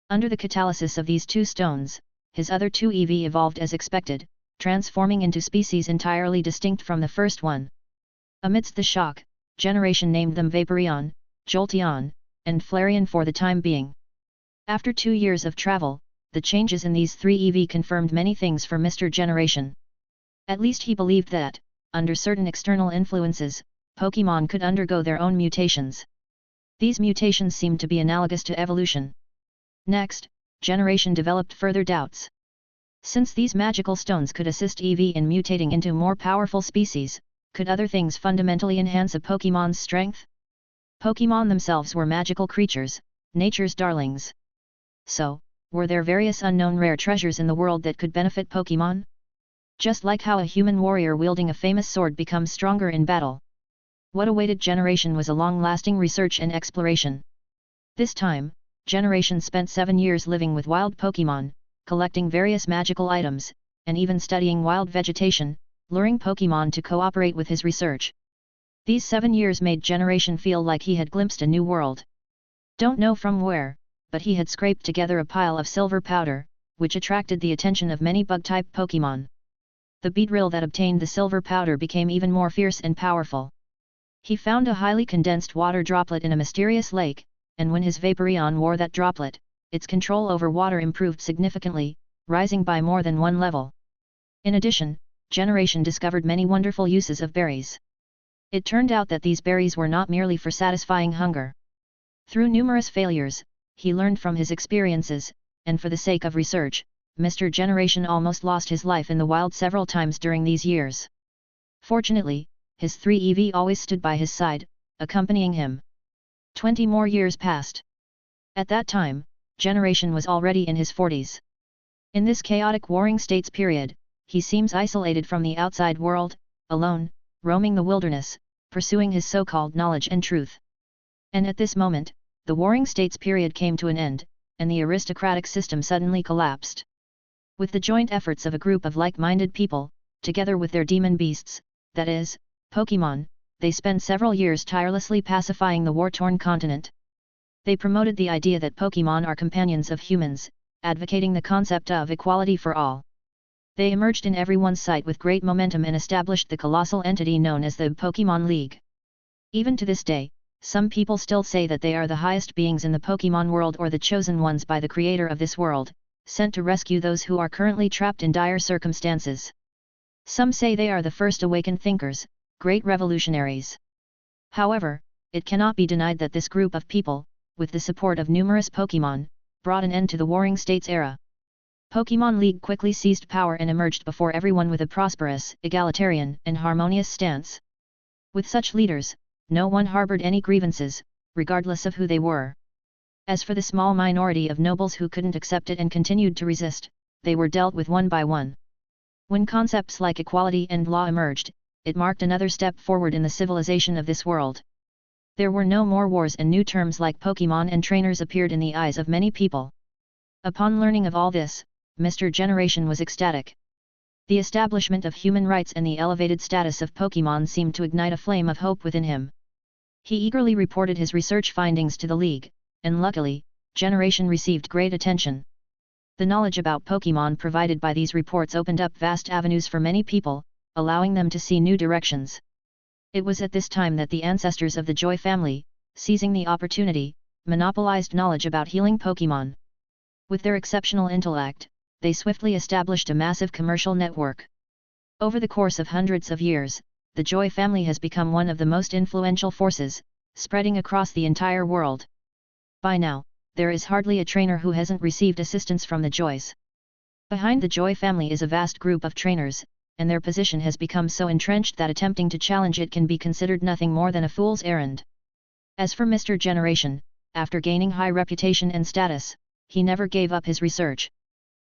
Under the catalysis of these 2 stones, his other 2 Eevee evolved as expected, transforming into species entirely distinct from the first one. Amidst the shock, Generation named them Vaporeon, Jolteon, and Flareon for the time being. After 2 years of travel, the changes in these 3 Eevee confirmed many things for Mr. Generation. At least he believed that, under certain external influences, Pokémon could undergo their own mutations. These mutations seemed to be analogous to evolution. Next, Generation developed further doubts. Since these magical stones could assist Eevee in mutating into more powerful species, could other things fundamentally enhance a Pokémon's strength? Pokémon themselves were magical creatures, nature's darlings. So, were there various unknown rare treasures in the world that could benefit Pokémon? Just like how a human warrior wielding a famous sword becomes stronger in battle. What awaited Generation was a long-lasting research and exploration. This time, Generation spent 7 years living with wild Pokémon, collecting various magical items, and even studying wild vegetation, luring Pokémon to cooperate with his research. These 7 years made Generation feel like he had glimpsed a new world. Don't know from where, but he had scraped together a pile of silver powder, which attracted the attention of many bug-type Pokémon. The beedrill that obtained the silver powder became even more fierce and powerful. He found a highly condensed water droplet in a mysterious lake, and when his Vaporeon wore that droplet, its control over water improved significantly, rising by more than 1 level. In addition, Generation discovered many wonderful uses of berries. It turned out that these berries were not merely for satisfying hunger. Through numerous failures, he learned from his experiences, and for the sake of research, Mr. Generation almost lost his life in the wild several times during these years. Fortunately, his 3 Eevee always stood by his side, accompanying him. 20 more years passed. At that time, Generation was already in his 40s. In this chaotic warring states period, he seems isolated from the outside world, alone, roaming the wilderness, pursuing his so-called knowledge and truth. And at this moment, the warring states period came to an end, and the aristocratic system suddenly collapsed. With the joint efforts of a group of like-minded people, together with their demon beasts, that is, Pokémon, they spent several years tirelessly pacifying the war-torn continent. They promoted the idea that Pokémon are companions of humans, advocating the concept of equality for all. They emerged in everyone's sight with great momentum and established the colossal entity known as the Pokémon League. Even to this day, some people still say that they are the highest beings in the Pokémon world or the chosen ones by the creator of this world, sent to rescue those who are currently trapped in dire circumstances. Some say they are the first awakened thinkers, great revolutionaries. However, it cannot be denied that this group of people, with the support of numerous Pokémon, brought an end to the Warring States era. Pokémon League quickly seized power and emerged before everyone with a prosperous, egalitarian, and harmonious stance. With such leaders, no one harbored any grievances, regardless of who they were. As for the small minority of nobles who couldn't accept it and continued to resist, they were dealt with one by one. When concepts like equality and law emerged, it marked another step forward in the civilization of this world. There were no more wars, and new terms like Pokémon and trainers appeared in the eyes of many people. Upon learning of all this, Mr. Generation was ecstatic. The establishment of human rights and the elevated status of Pokémon seemed to ignite a flame of hope within him. He eagerly reported his research findings to the League, and luckily, Generation received great attention. The knowledge about Pokémon provided by these reports opened up vast avenues for many people, allowing them to see new directions. It was at this time that the ancestors of the Joy family, seizing the opportunity, monopolized knowledge about healing Pokémon. With their exceptional intellect, they swiftly established a massive commercial network. Over the course of hundreds of years, the Joy family has become one of the most influential forces, spreading across the entire world. By now, there is hardly a trainer who hasn't received assistance from the Joys. Behind the Joy family is a vast group of trainers, and their position has become so entrenched that attempting to challenge it can be considered nothing more than a fool's errand. As for Mr. Generation, after gaining high reputation and status, he never gave up his research.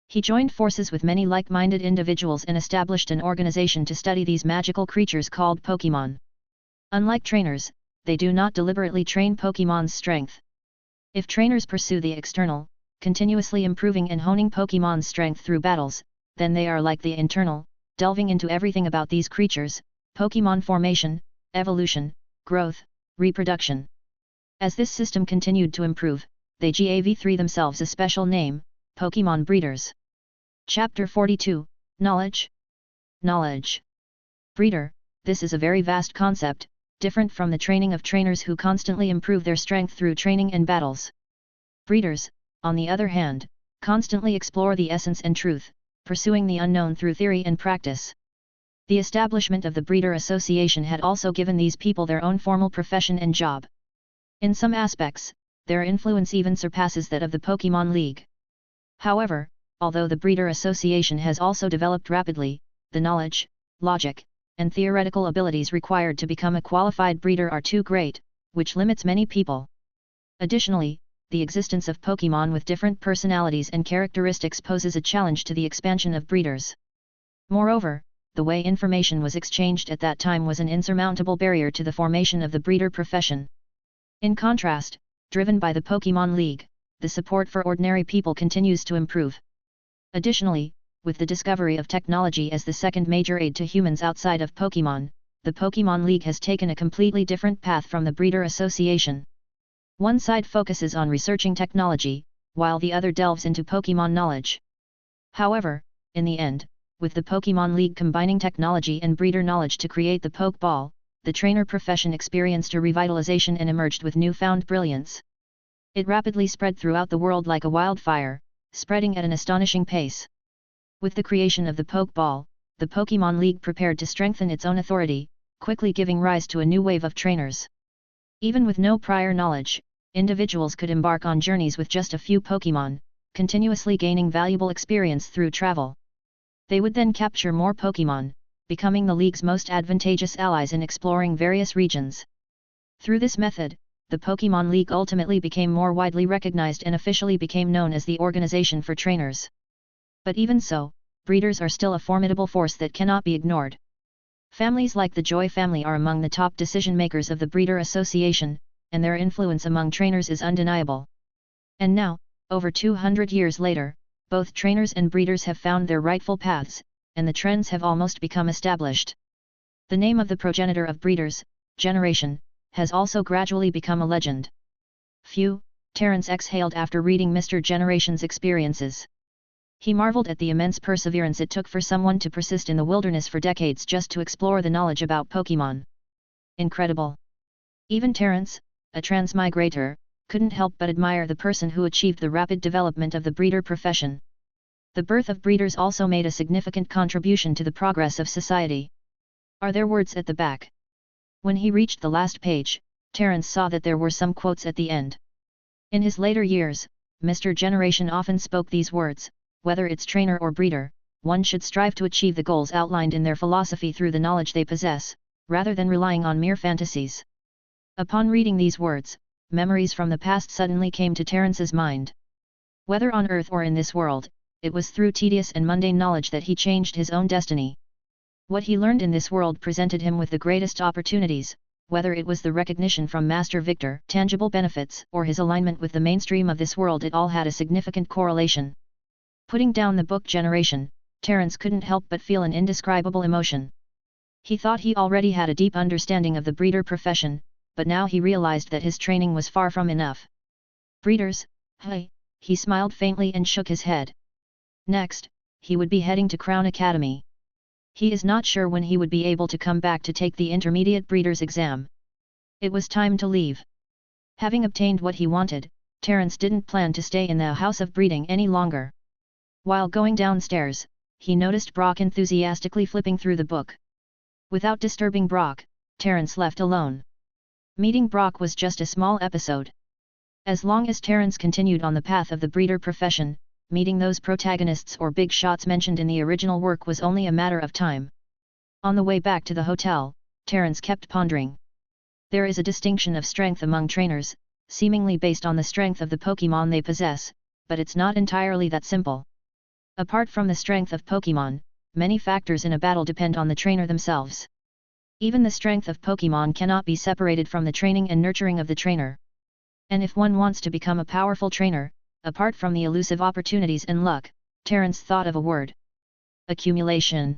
He joined forces with many like-minded individuals and established an organization to study these magical creatures called Pokémon. Unlike trainers, they do not deliberately train Pokémon's strength. If trainers pursue the external, continuously improving and honing Pokémon's strength through battles, then they are like the internal, delving into everything about these creatures, Pokémon formation, evolution, growth, reproduction. As this system continued to improve, they gave themselves a special name, Pokémon breeders. Chapter 42, Knowledge. Knowledge. Breeder, this is a very vast concept, different from the training of trainers who constantly improve their strength through training and battles. Breeders, on the other hand, constantly explore the essence and truth, pursuing the unknown through theory and practice. The establishment of the Breeder Association had also given these people their own formal profession and job. In some aspects, their influence even surpasses that of the Pokémon League. However, although the Breeder Association has also developed rapidly, the knowledge, logic, and theoretical abilities required to become a qualified breeder are too great, which limits many people. Additionally, the existence of Pokémon with different personalities and characteristics poses a challenge to the expansion of breeders. Moreover, the way information was exchanged at that time was an insurmountable barrier to the formation of the breeder profession. In contrast, driven by the Pokémon League, the support for ordinary people continues to improve. Additionally, with the discovery of technology as the second major aid to humans outside of Pokémon, the Pokémon League has taken a completely different path from the Breeder Association. One side focuses on researching technology, while the other delves into Pokémon knowledge. However, in the end, with the Pokémon League combining technology and breeder knowledge to create the Pokeball, the trainer profession experienced a revitalization and emerged with newfound brilliance. It rapidly spread throughout the world like a wildfire, spreading at an astonishing pace. With the creation of the Pokeball, the Pokémon League prepared to strengthen its own authority, quickly giving rise to a new wave of trainers. Even with no prior knowledge, individuals could embark on journeys with just a few Pokémon, continuously gaining valuable experience through travel. They would then capture more Pokémon, becoming the League's most advantageous allies in exploring various regions. Through this method, the Pokémon League ultimately became more widely recognized and officially became known as the Organization for Trainers. But even so, breeders are still a formidable force that cannot be ignored. Families like the Joy family are among the top decision-makers of the Breeder Association, and their influence among trainers is undeniable. And now, over 200 years later, both trainers and breeders have found their rightful paths, and the trends have almost become established. The name of the progenitor of breeders, Generation, has also gradually become a legend. Phew, Terence exhaled after reading Mr. Generation's experiences. He marveled at the immense perseverance it took for someone to persist in the wilderness for decades just to explore the knowledge about Pokémon. Incredible. Even Terence, a transmigrator, couldn't help but admire the person who achieved the rapid development of the breeder profession. The birth of breeders also made a significant contribution to the progress of society. Are there words at the back? When he reached the last page, Terence saw that there were some quotes at the end. In his later years, Mr. Generation often spoke these words: whether it's trainer or breeder, one should strive to achieve the goals outlined in their philosophy through the knowledge they possess, rather than relying on mere fantasies. Upon reading these words, memories from the past suddenly came to Terence's mind. Whether on Earth or in this world, it was through tedious and mundane knowledge that he changed his own destiny. What he learned in this world presented him with the greatest opportunities, whether it was the recognition from Master Victor, tangible benefits, or his alignment with the mainstream of this world, it all had a significant correlation. Putting down the book Generation, Terence couldn't help but feel an indescribable emotion. He thought he already had a deep understanding of the breeder profession, but now he realized that his training was far from enough. Breeders, hey, he smiled faintly and shook his head. Next, he would be heading to Crown Academy. He is not sure when he would be able to come back to take the intermediate breeder's exam. It was time to leave. Having obtained what he wanted, Terence didn't plan to stay in the house of breeding any longer. While going downstairs, he noticed Brock enthusiastically flipping through the book. Without disturbing Brock, Terence left alone. Meeting Brock was just a small episode. As long as Terence continued on the path of the breeder profession, meeting those protagonists or big shots mentioned in the original work was only a matter of time. On the way back to the hotel, Terence kept pondering. There is a distinction of strength among trainers, seemingly based on the strength of the Pokémon they possess, but it's not entirely that simple. Apart from the strength of Pokémon, many factors in a battle depend on the trainer themselves. Even the strength of Pokémon cannot be separated from the training and nurturing of the trainer. And if one wants to become a powerful trainer, apart from the elusive opportunities and luck, Terence thought of a word. Accumulation.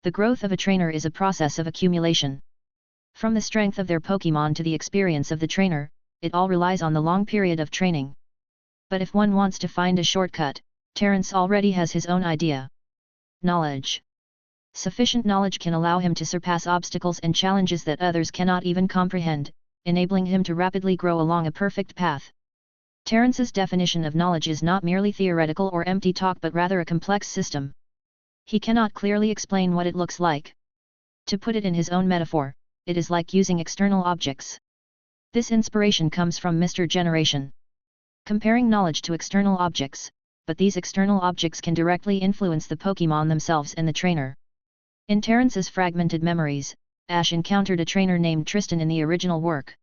The growth of a trainer is a process of accumulation. From the strength of their Pokémon to the experience of the trainer, it all relies on the long period of training. But if one wants to find a shortcut, Terence already has his own idea. Knowledge. Sufficient knowledge can allow him to surpass obstacles and challenges that others cannot even comprehend, enabling him to rapidly grow along a perfect path. Terence's definition of knowledge is not merely theoretical or empty talk but rather a complex system. He cannot clearly explain what it looks like. To put it in his own metaphor, it is like using external objects. This inspiration comes from Mr. Generation. Comparing knowledge to external objects, but these external objects can directly influence the Pokémon themselves and the trainer. In Terence's fragmented memories, Ash encountered a trainer named Tristan in the original work.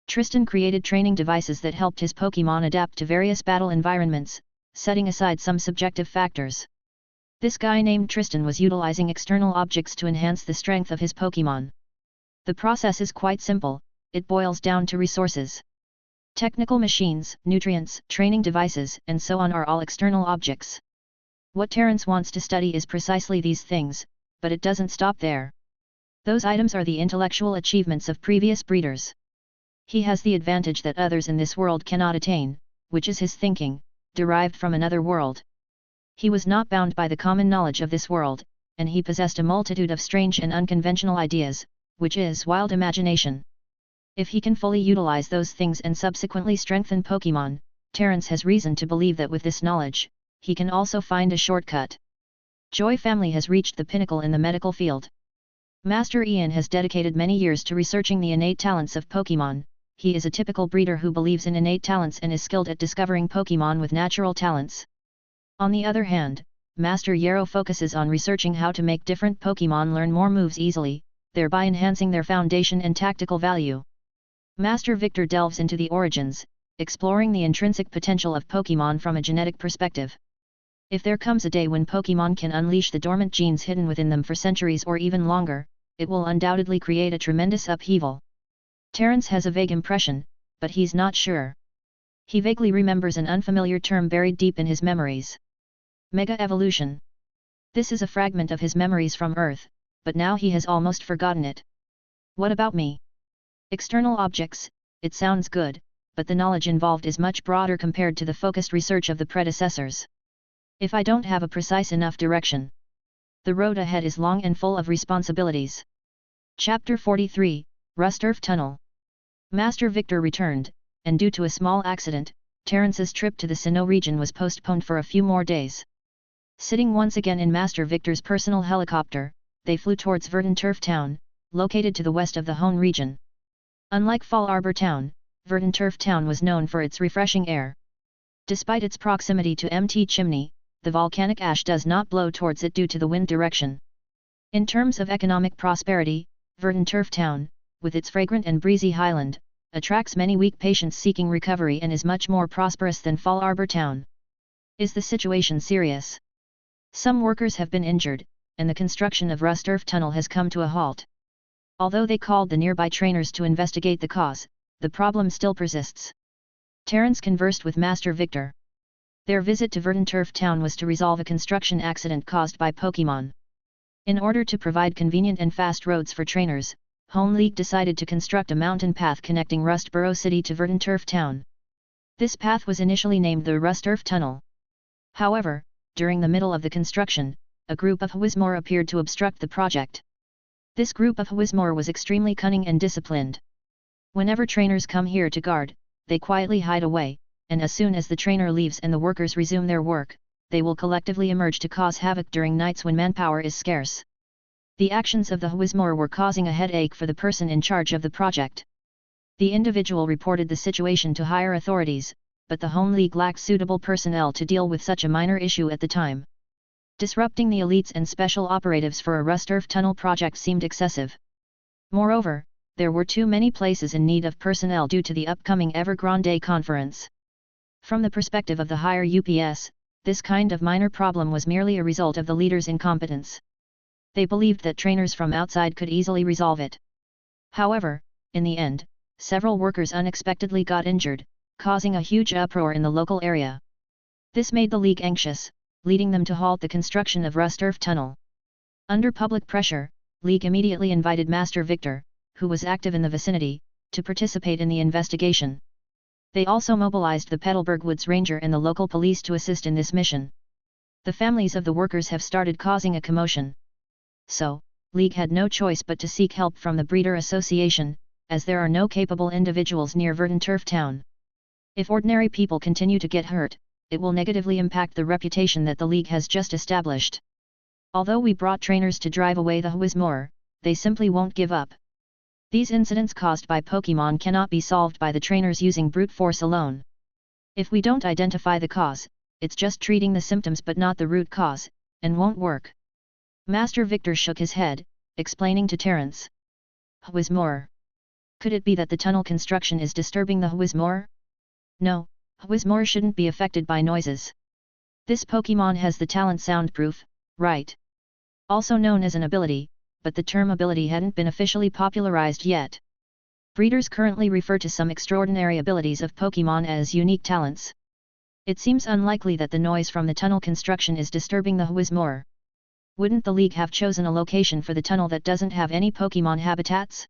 Tristan created training devices that helped his Pokémon adapt to various battle environments, setting aside some subjective factors. This guy named Tristan was utilizing external objects to enhance the strength of his Pokémon. The process is quite simple, it boils down to resources. Technical machines, nutrients, training devices, and so on are all external objects. What Terence wants to study is precisely these things, but it doesn't stop there. Those items are the intellectual achievements of previous breeders. He has the advantage that others in this world cannot attain, which is his thinking, derived from another world. He was not bound by the common knowledge of this world, and he possessed a multitude of strange and unconventional ideas, which is wild imagination. If he can fully utilize those things and subsequently strengthen Pokémon, Terence has reason to believe that with this knowledge, he can also find a shortcut. Joy family has reached the pinnacle in the medical field. Master Ian has dedicated many years to researching the innate talents of Pokémon. He is a typical breeder who believes in innate talents and is skilled at discovering Pokémon with natural talents. On the other hand, Master Yarrow focuses on researching how to make different Pokémon learn more moves easily, thereby enhancing their foundation and tactical value. Master Victor delves into the origins, exploring the intrinsic potential of Pokémon from a genetic perspective. If there comes a day when Pokémon can unleash the dormant genes hidden within them for centuries or even longer, it will undoubtedly create a tremendous upheaval. Terence has a vague impression, but he's not sure. He vaguely remembers an unfamiliar term buried deep in his memories. Mega evolution. This is a fragment of his memories from Earth, but now he has almost forgotten it. What about me? External objects, it sounds good, but the knowledge involved is much broader compared to the focused research of the predecessors. If I don't have a precise enough direction, the road ahead is long and full of responsibilities. Chapter 43, Rusturf Tunnel. Master Victor returned, and due to a small accident, Terence's trip to the Sinnoh region was postponed for a few more days. Sitting once again in Master Victor's personal helicopter, they flew towards Verdunturf Town, located to the west of the Hone region. Unlike Fallarbor Town, Verdunturf Town was known for its refreshing air. Despite its proximity to Mt. Chimney, the volcanic ash does not blow towards it due to the wind direction. In terms of economic prosperity, Verdunturf Town, with its fragrant and breezy highland, attracts many weak patients seeking recovery and is much more prosperous than Fallarbor Town. Is the situation serious? Some workers have been injured, and the construction of Rusturf Tunnel has come to a halt. Although they called the nearby trainers to investigate the cause, the problem still persists. Terence conversed with Master Victor. Their visit to Verdanturf Town was to resolve a construction accident caused by Pokémon. In order to provide convenient and fast roads for trainers, Home League decided to construct a mountain path connecting Rustboro City to Verdanturf Town. This path was initially named the Rustturf Tunnel. However, during the middle of the construction, a group of Whismore appeared to obstruct the project. This group of Whismore was extremely cunning and disciplined. Whenever trainers come here to guard, they quietly hide away, and as soon as the trainer leaves and the workers resume their work, they will collectively emerge to cause havoc during nights when manpower is scarce. The actions of the Whismore were causing a headache for the person in charge of the project. The individual reported the situation to higher authorities, but the Home League lacked suitable personnel to deal with such a minor issue at the time. Disrupting the elites and special operatives for a Rustturf tunnel project seemed excessive. Moreover, there were too many places in need of personnel due to the upcoming Evergrande conference. From the perspective of the higher UPS, this kind of minor problem was merely a result of the leader's incompetence. They believed that trainers from outside could easily resolve it. However, in the end, several workers unexpectedly got injured, causing a huge uproar in the local area. This made the League anxious, leading them to halt the construction of Rustturf Tunnel. Under public pressure, League immediately invited Master Victor, who was active in the vicinity, to participate in the investigation. They also mobilized the Petalburg Woods Ranger and the local police to assist in this mission. The families of the workers have started causing a commotion. So, League had no choice but to seek help from the Breeder Association, as there are no capable individuals near Verdanturf Town. If ordinary people continue to get hurt, it will negatively impact the reputation that the League has just established. Although we brought trainers to drive away the Whismore, they simply won't give up. These incidents caused by Pokémon cannot be solved by the trainers using brute force alone. If we don't identify the cause, it's just treating the symptoms but not the root cause, and won't work. Master Victor shook his head, explaining to Terence. Whismore. Could it be that the tunnel construction is disturbing the Whismore? No, Whismore shouldn't be affected by noises. This Pokémon has the talent Soundproof, right? Also known as an ability, but the term ability hadn't been officially popularized yet. Breeders currently refer to some extraordinary abilities of Pokémon as unique talents. It seems unlikely that the noise from the tunnel construction is disturbing the Whismore. Wouldn't the League have chosen a location for the tunnel that doesn't have any Pokémon habitats?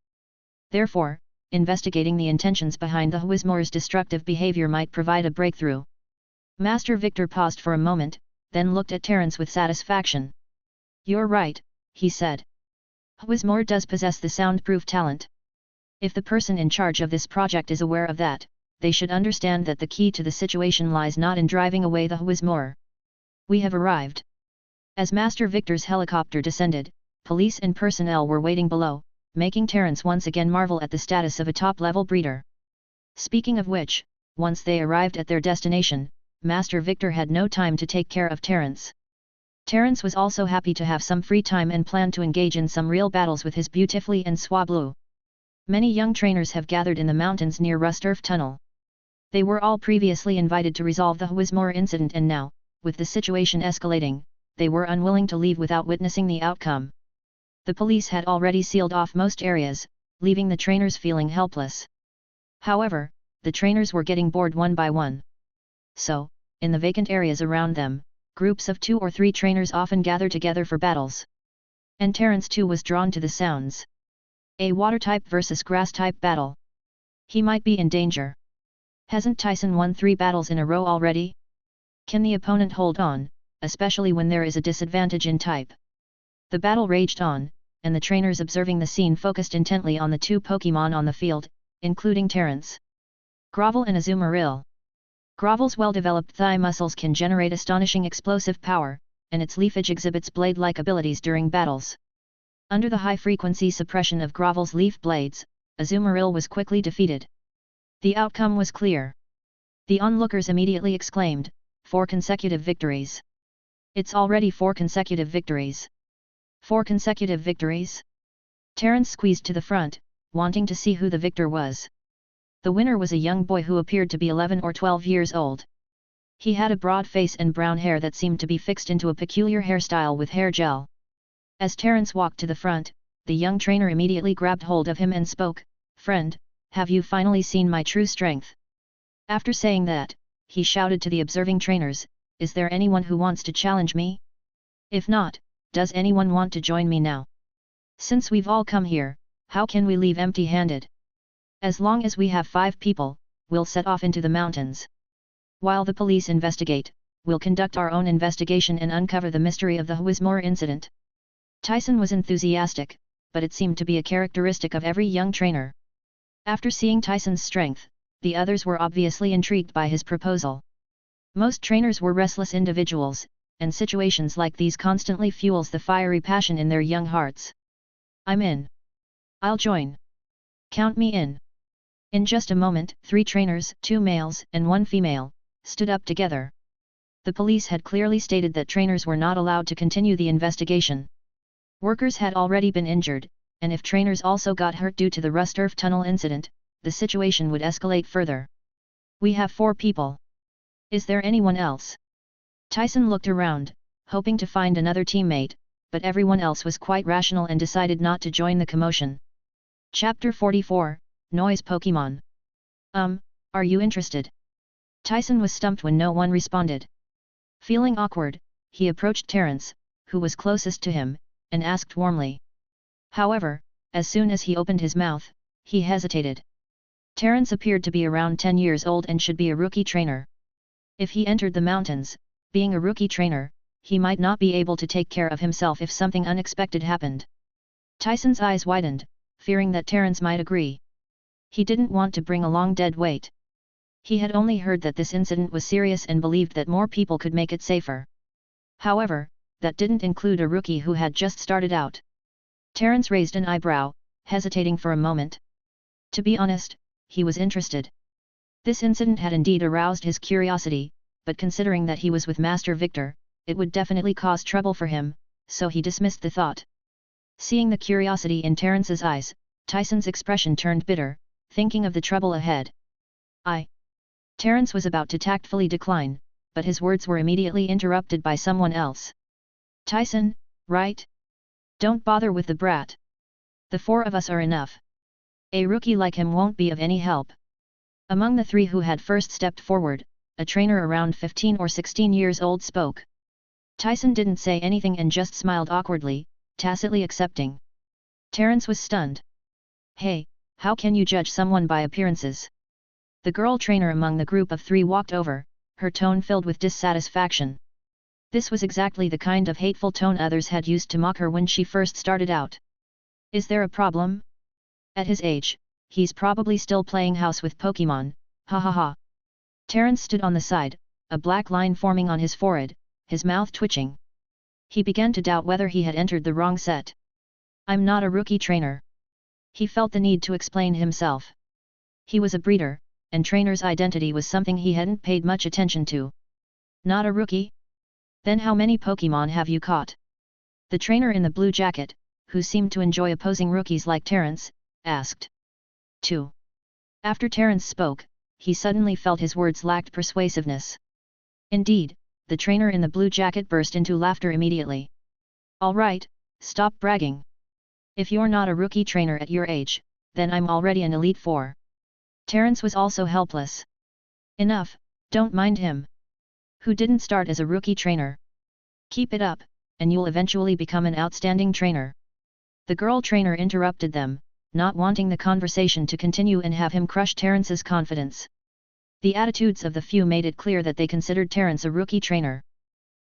Therefore, investigating the intentions behind the Whismore's destructive behavior might provide a breakthrough. Master Victor paused for a moment, then looked at Terence with satisfaction. You're right, he said. Whismore does possess the soundproof talent. If the person in charge of this project is aware of that, they should understand that the key to the situation lies not in driving away the Whismore. We have arrived. As Master Victor's helicopter descended, police and personnel were waiting below, making Terence once again marvel at the status of a top-level breeder. Speaking of which, once they arrived at their destination, Master Victor had no time to take care of Terence. Terence was also happy to have some free time and planned to engage in some real battles with his Beautifly and Swablu. Many young trainers have gathered in the mountains near Rustturf Tunnel. They were all previously invited to resolve the Whismore incident and now, with the situation escalating, they were unwilling to leave without witnessing the outcome. The police had already sealed off most areas, leaving the trainers feeling helpless. However, the trainers were getting bored one by one. So, in the vacant areas around them, groups of 2 or 3 trainers often gathered together for battles. And Terence too was drawn to the sounds. A water-type versus grass-type battle. He might be in danger. Hasn't Tyson won 3 battles in a row already? Can the opponent hold on, especially when there is a disadvantage in type? The battle raged on, and the trainers observing the scene focused intently on the 2 Pokémon on the field, including Terence. Grovel and Azumarill. Grovel's well-developed thigh muscles can generate astonishing explosive power, and its leafage exhibits blade-like abilities during battles. Under the high-frequency suppression of Grovel's leaf blades, Azumarill was quickly defeated. The outcome was clear. The onlookers immediately exclaimed, 4 consecutive victories. It's already 4 consecutive victories. 4 consecutive victories? Terence squeezed to the front, wanting to see who the victor was. The winner was a young boy who appeared to be 11 or 12 years old. He had a broad face and brown hair that seemed to be fixed into a peculiar hairstyle with hair gel. As Terence walked to the front, the young trainer immediately grabbed hold of him and spoke, "Friend, have you finally seen my true strength?" After saying that, he shouted to the observing trainers, "Is there anyone who wants to challenge me? If not, does anyone want to join me now? Since we've all come here, how can we leave empty-handed? As long as we have 5 people, we'll set off into the mountains. While the police investigate, we'll conduct our own investigation and uncover the mystery of the Whismore incident." Tyson was enthusiastic, but it seemed to be a characteristic of every young trainer. After seeing Tyson's strength, the others were obviously intrigued by his proposal. Most trainers were restless individuals, and situations like these constantly fuels the fiery passion in their young hearts. "I'm in. I'll join. Count me in." In just a moment, 3 trainers, 2 males and 1 female, stood up together. The police had clearly stated that trainers were not allowed to continue the investigation. Workers had already been injured, and if trainers also got hurt due to the Rusturf tunnel incident, the situation would escalate further. "We have 4 people. Is there anyone else?" Tyson looked around, hoping to find another teammate, but everyone else was quite rational and decided not to join the commotion. Chapter 44, Noise Pokémon. Are you interested?" Tyson was stumped when no one responded. Feeling awkward, he approached Terence, who was closest to him, and asked warmly. However, as soon as he opened his mouth, he hesitated. Terence appeared to be around 10 years old and should be a rookie trainer. If he entered the mountains, being a rookie trainer, he might not be able to take care of himself if something unexpected happened. Tyson's eyes widened, fearing that Terence might agree. He didn't want to bring along dead weight. He had only heard that this incident was serious and believed that more people could make it safer. However, that didn't include a rookie who had just started out. Terence raised an eyebrow, hesitating for a moment. To be honest, he was interested. This incident had indeed aroused his curiosity, but considering that he was with Master Victor, it would definitely cause trouble for him, so he dismissed the thought. Seeing the curiosity in Terence's eyes, Tyson's expression turned bitter, thinking of the trouble ahead. Terence was about to tactfully decline, but his words were immediately interrupted by someone else. "Tyson, right? Don't bother with the brat. The 4 of us are enough. A rookie like him won't be of any help." Among the 3 who had first stepped forward, a trainer around 15 or 16 years old spoke. Tyson didn't say anything and just smiled awkwardly, tacitly accepting. Terence was stunned. "Hey, how can you judge someone by appearances?" The girl trainer among the group of 3 walked over, her tone filled with dissatisfaction. This was exactly the kind of hateful tone others had used to mock her when she first started out. "Is there a problem? At his age, he's probably still playing house with Pokémon, ha ha ha." Terence stood on the side, a black line forming on his forehead, his mouth twitching. He began to doubt whether he had entered the wrong set. "I'm not a rookie trainer." He felt the need to explain himself. He was a breeder, and trainer's identity was something he hadn't paid much attention to. "Not a rookie? Then how many Pokémon have you caught?" The trainer in the blue jacket, who seemed to enjoy opposing rookies like Terence, asked. 2. After Terence spoke, he suddenly felt his words lacked persuasiveness. Indeed, the trainer in the blue jacket burst into laughter immediately. "All right, stop bragging. If you're not a rookie trainer at your age, then I'm already an Elite 4. Terence was also helpless. "Enough, don't mind him. Who didn't start as a rookie trainer? Keep it up, and you'll eventually become an outstanding trainer." The girl trainer interrupted them, not wanting the conversation to continue and have him crush Terence's confidence. The attitudes of the few made it clear that they considered Terence a rookie trainer.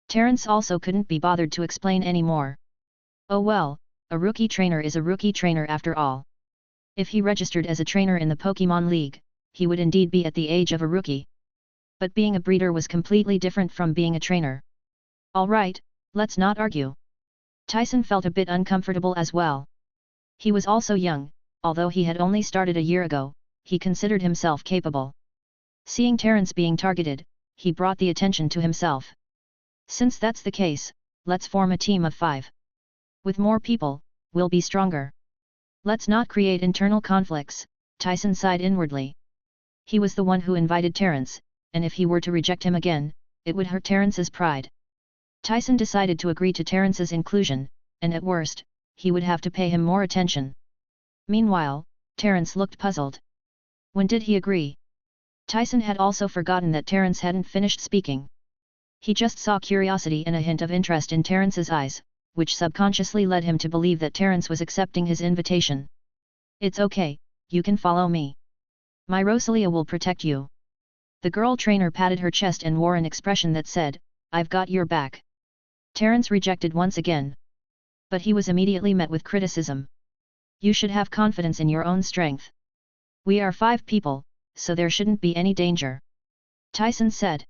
Terence also couldn't be bothered to explain any more. Oh well, a rookie trainer is a rookie trainer after all. If he registered as a trainer in the Pokémon League, he would indeed be at the age of a rookie. But being a breeder was completely different from being a trainer. "All right, let's not argue." Tyson felt a bit uncomfortable as well. He was also young, although he had only started a year ago, he considered himself capable. Seeing Terence being targeted, he brought the attention to himself. "Since that's the case, let's form a team of 5. With more people, we'll be stronger. Let's not create internal conflicts," Tyson sighed inwardly. He was the one who invited Terence, and if he were to reject him again, it would hurt Terence's pride. Tyson decided to agree to Terence's inclusion, and at worst, he would have to pay him more attention. Meanwhile, Terence looked puzzled. When did he agree? Tyson had also forgotten that Terence hadn't finished speaking. He just saw curiosity and a hint of interest in Terence's eyes, which subconsciously led him to believe that Terence was accepting his invitation. "It's okay, you can follow me. My Rosalia will protect you." The girl trainer patted her chest and wore an expression that said, "I've got your back." Terence rejected once again. But he was immediately met with criticism. "You should have confidence in your own strength. We are 5 people, so there shouldn't be any danger," Tyson said.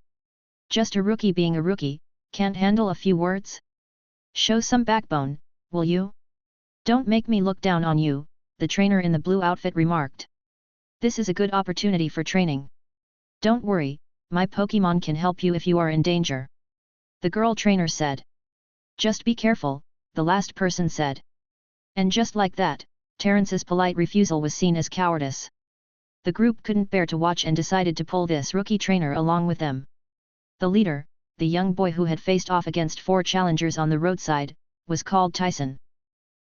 "Just a rookie being a rookie, can't handle a few words? Show some backbone, will you? Don't make me look down on you," the trainer in the blue outfit remarked. "This is a good opportunity for training. Don't worry, my Pokémon can help you if you are in danger," the girl trainer said. "Just be careful," the last person said. And just like that, Terence's polite refusal was seen as cowardice. The group couldn't bear to watch and decided to pull this rookie trainer along with them. The leader, the young boy who had faced off against 4 challengers on the roadside, was called Tyson.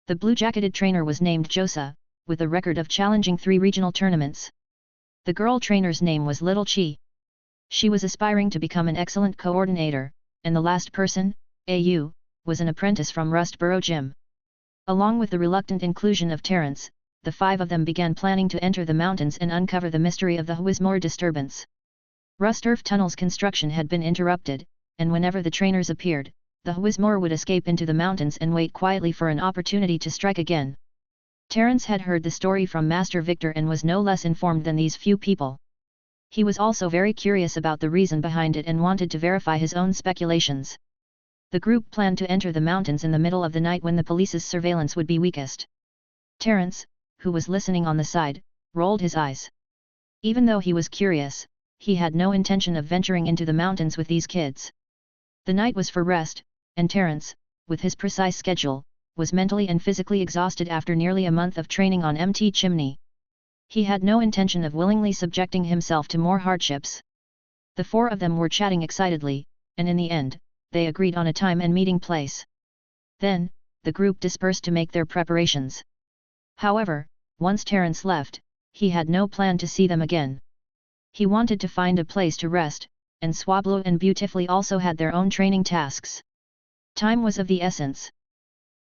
The blue-jacketed trainer was named Josa, with a record of challenging 3 regional tournaments. The girl trainer's name was Little Chi. She was aspiring to become an excellent coordinator, and the last person, AU, was an apprentice from Rustboro Gym. Along with the reluctant inclusion of Terence, the 5 of them began planning to enter the mountains and uncover the mystery of the Whismore disturbance. Rusturf Tunnel's construction had been interrupted, and whenever the trainers appeared, the Whismore would escape into the mountains and wait quietly for an opportunity to strike again. Terence had heard the story from Master Victor and was no less informed than these few people. He was also very curious about the reason behind it and wanted to verify his own speculations. The group planned to enter the mountains in the middle of the night when the police's surveillance would be weakest. Terence, who was listening on the side, rolled his eyes. Even though he was curious, he had no intention of venturing into the mountains with these kids. The night was for rest, and Terence, with his precise schedule, was mentally and physically exhausted after nearly a month of training on MT Chimney. He had no intention of willingly subjecting himself to more hardships. The 4 of them were chatting excitedly, and in the end, they agreed on a time and meeting place. Then, the group dispersed to make their preparations. However, once Terence left, he had no plan to see them again. He wanted to find a place to rest, and Swablu and Beautifully also had their own training tasks. Time was of the essence.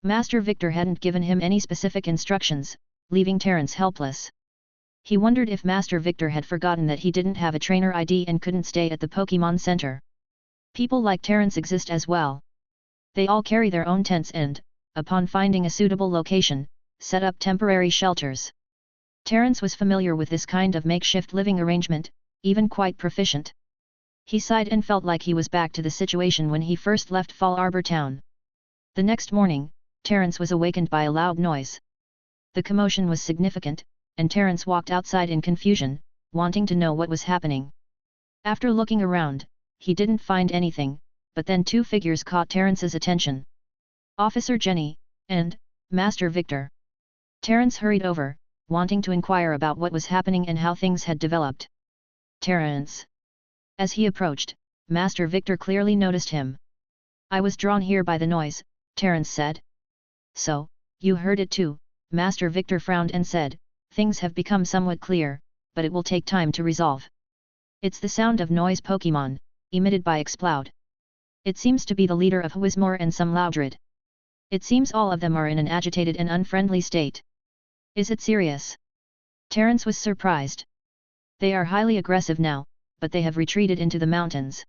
Master Victor hadn't given him any specific instructions, leaving Terence helpless. He wondered if Master Victor had forgotten that he didn't have a trainer ID and couldn't stay at the Pokémon Center. People like Terence exist as well. They all carry their own tents and, upon finding a suitable location, set up temporary shelters. Terence was familiar with this kind of makeshift living arrangement, even quite proficient. He sighed and felt like he was back to the situation when he first left Fallarbor Town. The next morning, Terence was awakened by a loud noise. The commotion was significant, and Terence walked outside in confusion, wanting to know what was happening. After looking around, he didn't find anything, but then 2 figures caught Terence's attention. Officer Jenny, and Master Victor. Terence hurried over, wanting to inquire about what was happening and how things had developed. "Terence." As he approached, Master Victor clearly noticed him. "I was drawn here by the noise," Terence said. "So, you heard it too," Master Victor frowned and said, "Things have become somewhat clear, but it will take time to resolve. It's the sound of noise Pokémon, emitted by Exploud. It seems to be the leader of Whismore and some Loudred. It seems all of them are in an agitated and unfriendly state. Is it serious?" Terence was surprised. "They are highly aggressive now, but they have retreated into the mountains.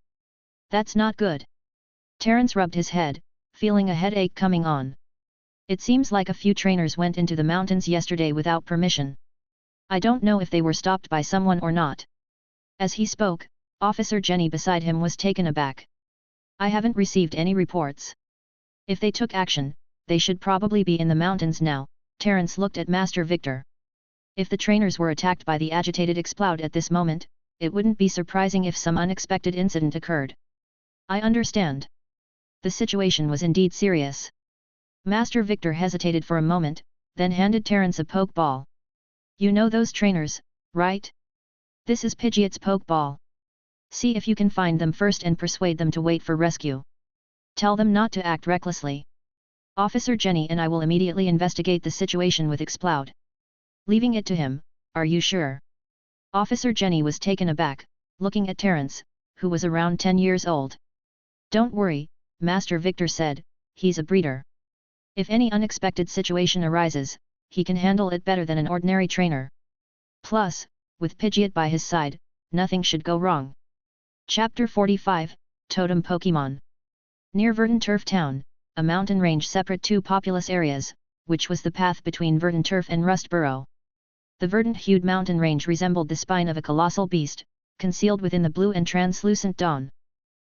That's not good." Terence rubbed his head, feeling a headache coming on. "It seems like a few trainers went into the mountains yesterday without permission. I don't know if they were stopped by someone or not." As he spoke, Officer Jenny beside him was taken aback. "I haven't received any reports. If they took action, they should probably be in the mountains now." Terence looked at Master Victor. If the trainers were attacked by the agitated Exploud at this moment, it wouldn't be surprising if some unexpected incident occurred. "I understand." The situation was indeed serious. Master Victor hesitated for a moment, then handed Terence a Pokeball. "You know those trainers, right? This is Pidgeot's Pokeball. See if you can find them first and persuade them to wait for rescue. Tell them not to act recklessly. Officer Jenny and I will immediately investigate the situation with Exploud." "Leaving it to him, are you sure?" Officer Jenny was taken aback, looking at Terence, who was around 10 years old. "Don't worry," Master Victor said, "he's a breeder. If any unexpected situation arises, he can handle it better than an ordinary trainer. Plus, with Pidgeot by his side, nothing should go wrong." Chapter 45, Totem Pokémon. Near Verdanturf Town, a mountain range separate two populous areas, which was the path between Verdanturf and Rustboro. The verdant-hued mountain range resembled the spine of a colossal beast, concealed within the blue and translucent dawn.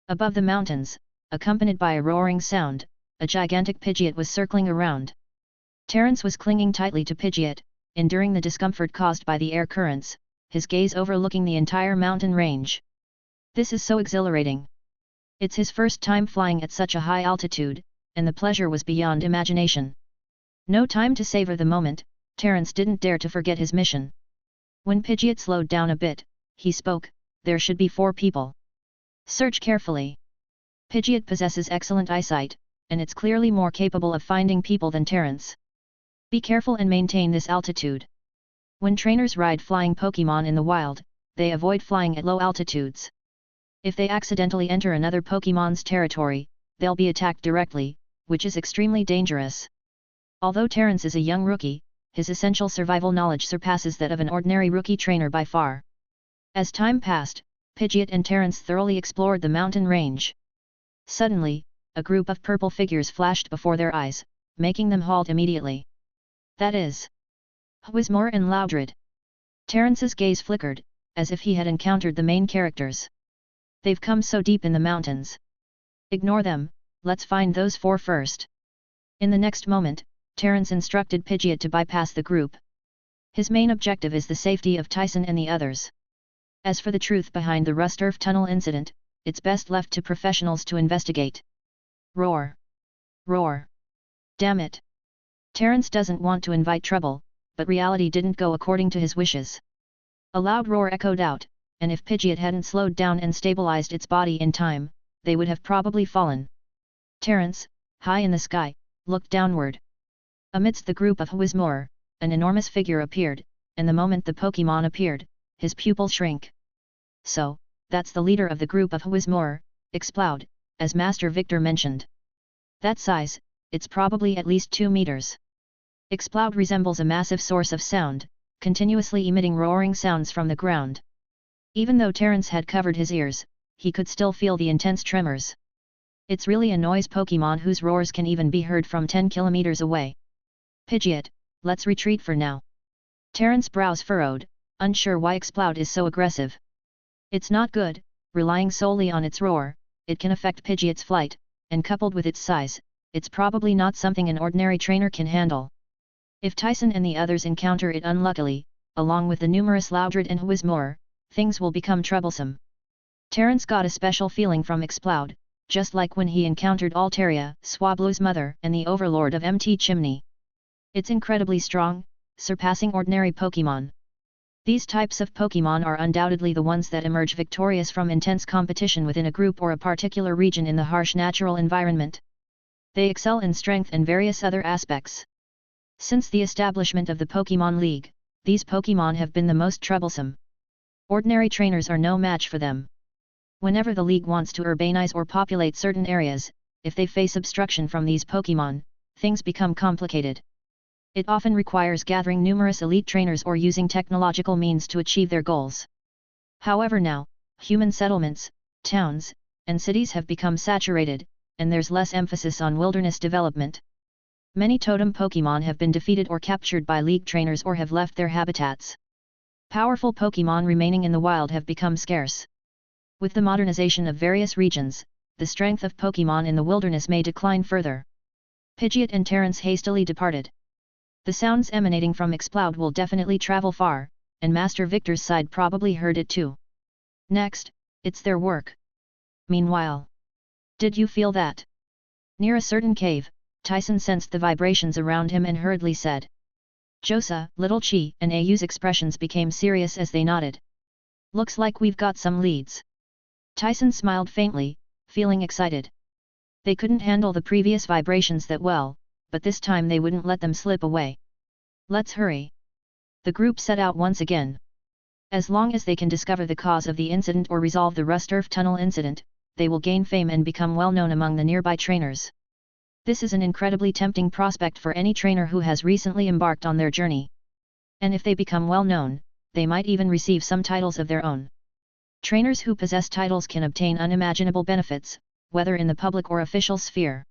Above the mountains, accompanied by a roaring sound, a gigantic Pidgeot was circling around. Terence was clinging tightly to Pidgeot, enduring the discomfort caused by the air currents, his gaze overlooking the entire mountain range. This is so exhilarating. It's his first time flying at such a high altitude, and the pleasure was beyond imagination. No time to savor the moment, Terence didn't dare to forget his mission. When Pidgeot slowed down a bit, he spoke, "There should be 4 people. Search carefully." Pidgeot possesses excellent eyesight, and it's clearly more capable of finding people than Terence. Be careful and maintain this altitude. When trainers ride flying Pokémon in the wild, they avoid flying at low altitudes. If they accidentally enter another Pokémon's territory, they'll be attacked directly, which is extremely dangerous. Although Terence is a young rookie, his essential survival knowledge surpasses that of an ordinary rookie trainer by far. As time passed, Pidgeot and Terence thoroughly explored the mountain range. Suddenly, a group of purple figures flashed before their eyes, making them halt immediately. That is Whismur and Loudred. Terence's gaze flickered, as if he had encountered the main characters. They've come so deep in the mountains. Ignore them, let's find those 4 first. In the next moment, Terence instructed Pidgeot to bypass the group. His main objective is the safety of Tyson and the others. As for the truth behind the Rustturf tunnel incident, it's best left to professionals to investigate. Roar! Roar! Damn it! Terence doesn't want to invite trouble, but reality didn't go according to his wishes. A loud roar echoed out, and if Pidgeot hadn't slowed down and stabilized its body in time, they would have probably fallen. Terence, high in the sky, looked downward. Amidst the group of Whismur, an enormous figure appeared, and the moment the Pokémon appeared, his pupils shrank. So, that's the leader of the group of Whismur, Exploud, as Master Victor mentioned. That size, it's probably at least 2 meters. Exploud resembles a massive source of sound, continuously emitting roaring sounds from the ground. Even though Terence had covered his ears, he could still feel the intense tremors. It's really a noise Pokémon whose roars can even be heard from 10 kilometers away. Pidgeot, let's retreat for now. Terence's brows furrowed, unsure why Exploud is so aggressive. It's not good, relying solely on its roar, it can affect Pidgeot's flight, and coupled with its size, it's probably not something an ordinary trainer can handle. If Tyson and the others encounter it unluckily, along with the numerous Loudred and Whismur, things will become troublesome. Terence got a special feeling from Exploud, just like when he encountered Altaria, Swablu's mother, and the overlord of MT Chimney. It's incredibly strong, surpassing ordinary Pokémon. These types of Pokémon are undoubtedly the ones that emerge victorious from intense competition within a group or a particular region in the harsh natural environment. They excel in strength and various other aspects. Since the establishment of the Pokémon League, these Pokémon have been the most troublesome. Ordinary trainers are no match for them. Whenever the League wants to urbanize or populate certain areas, if they face obstruction from these Pokémon, things become complicated. It often requires gathering numerous elite trainers or using technological means to achieve their goals. However now, human settlements, towns, and cities have become saturated, and there's less emphasis on wilderness development. Many totem Pokémon have been defeated or captured by League trainers or have left their habitats. Powerful Pokémon remaining in the wild have become scarce. With the modernization of various regions, the strength of Pokémon in the wilderness may decline further. Pidgeot and Terence hastily departed. The sounds emanating from Exploud will definitely travel far, and Master Victor's side probably heard it too. Next, it's their work. Meanwhile, did you feel that? Near a certain cave, Tyson sensed the vibrations around him and hurriedly said. Josa, Little Chi, and Ayu's expressions became serious as they nodded. Looks like we've got some leads. Tyson smiled faintly, feeling excited. They couldn't handle the previous vibrations that well, but this time they wouldn't let them slip away. Let's hurry. The group set out once again. As long as they can discover the cause of the incident or resolve the rust earth tunnel incident, they will gain fame and become well known among the nearby trainers. This is an incredibly tempting prospect for any trainer who has recently embarked on their journey. And if they become well known, they might even receive some titles of their own. Trainers who possess titles can obtain unimaginable benefits, whether in the public or official sphere.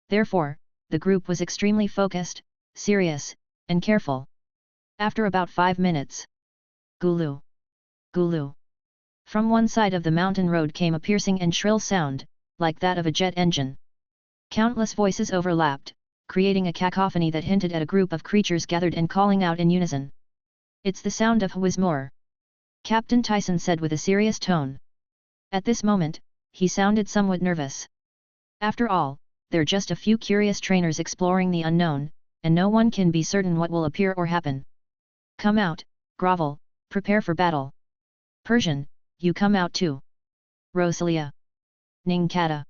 Therefore, the group was extremely focused, serious, and careful. After about 5 minutes, Gulu! Gulu! From one side of the mountain road came a piercing and shrill sound, like that of a jet engine. Countless voices overlapped, creating a cacophony that hinted at a group of creatures gathered and calling out in unison. It's the sound of Whismore, Captain Tyson said with a serious tone. At this moment, he sounded somewhat nervous. After all, they're just a few curious trainers exploring the unknown, and no one can be certain what will appear or happen. Come out, grovel, prepare for battle. Persian, you come out too. Rosalia. Ningkata.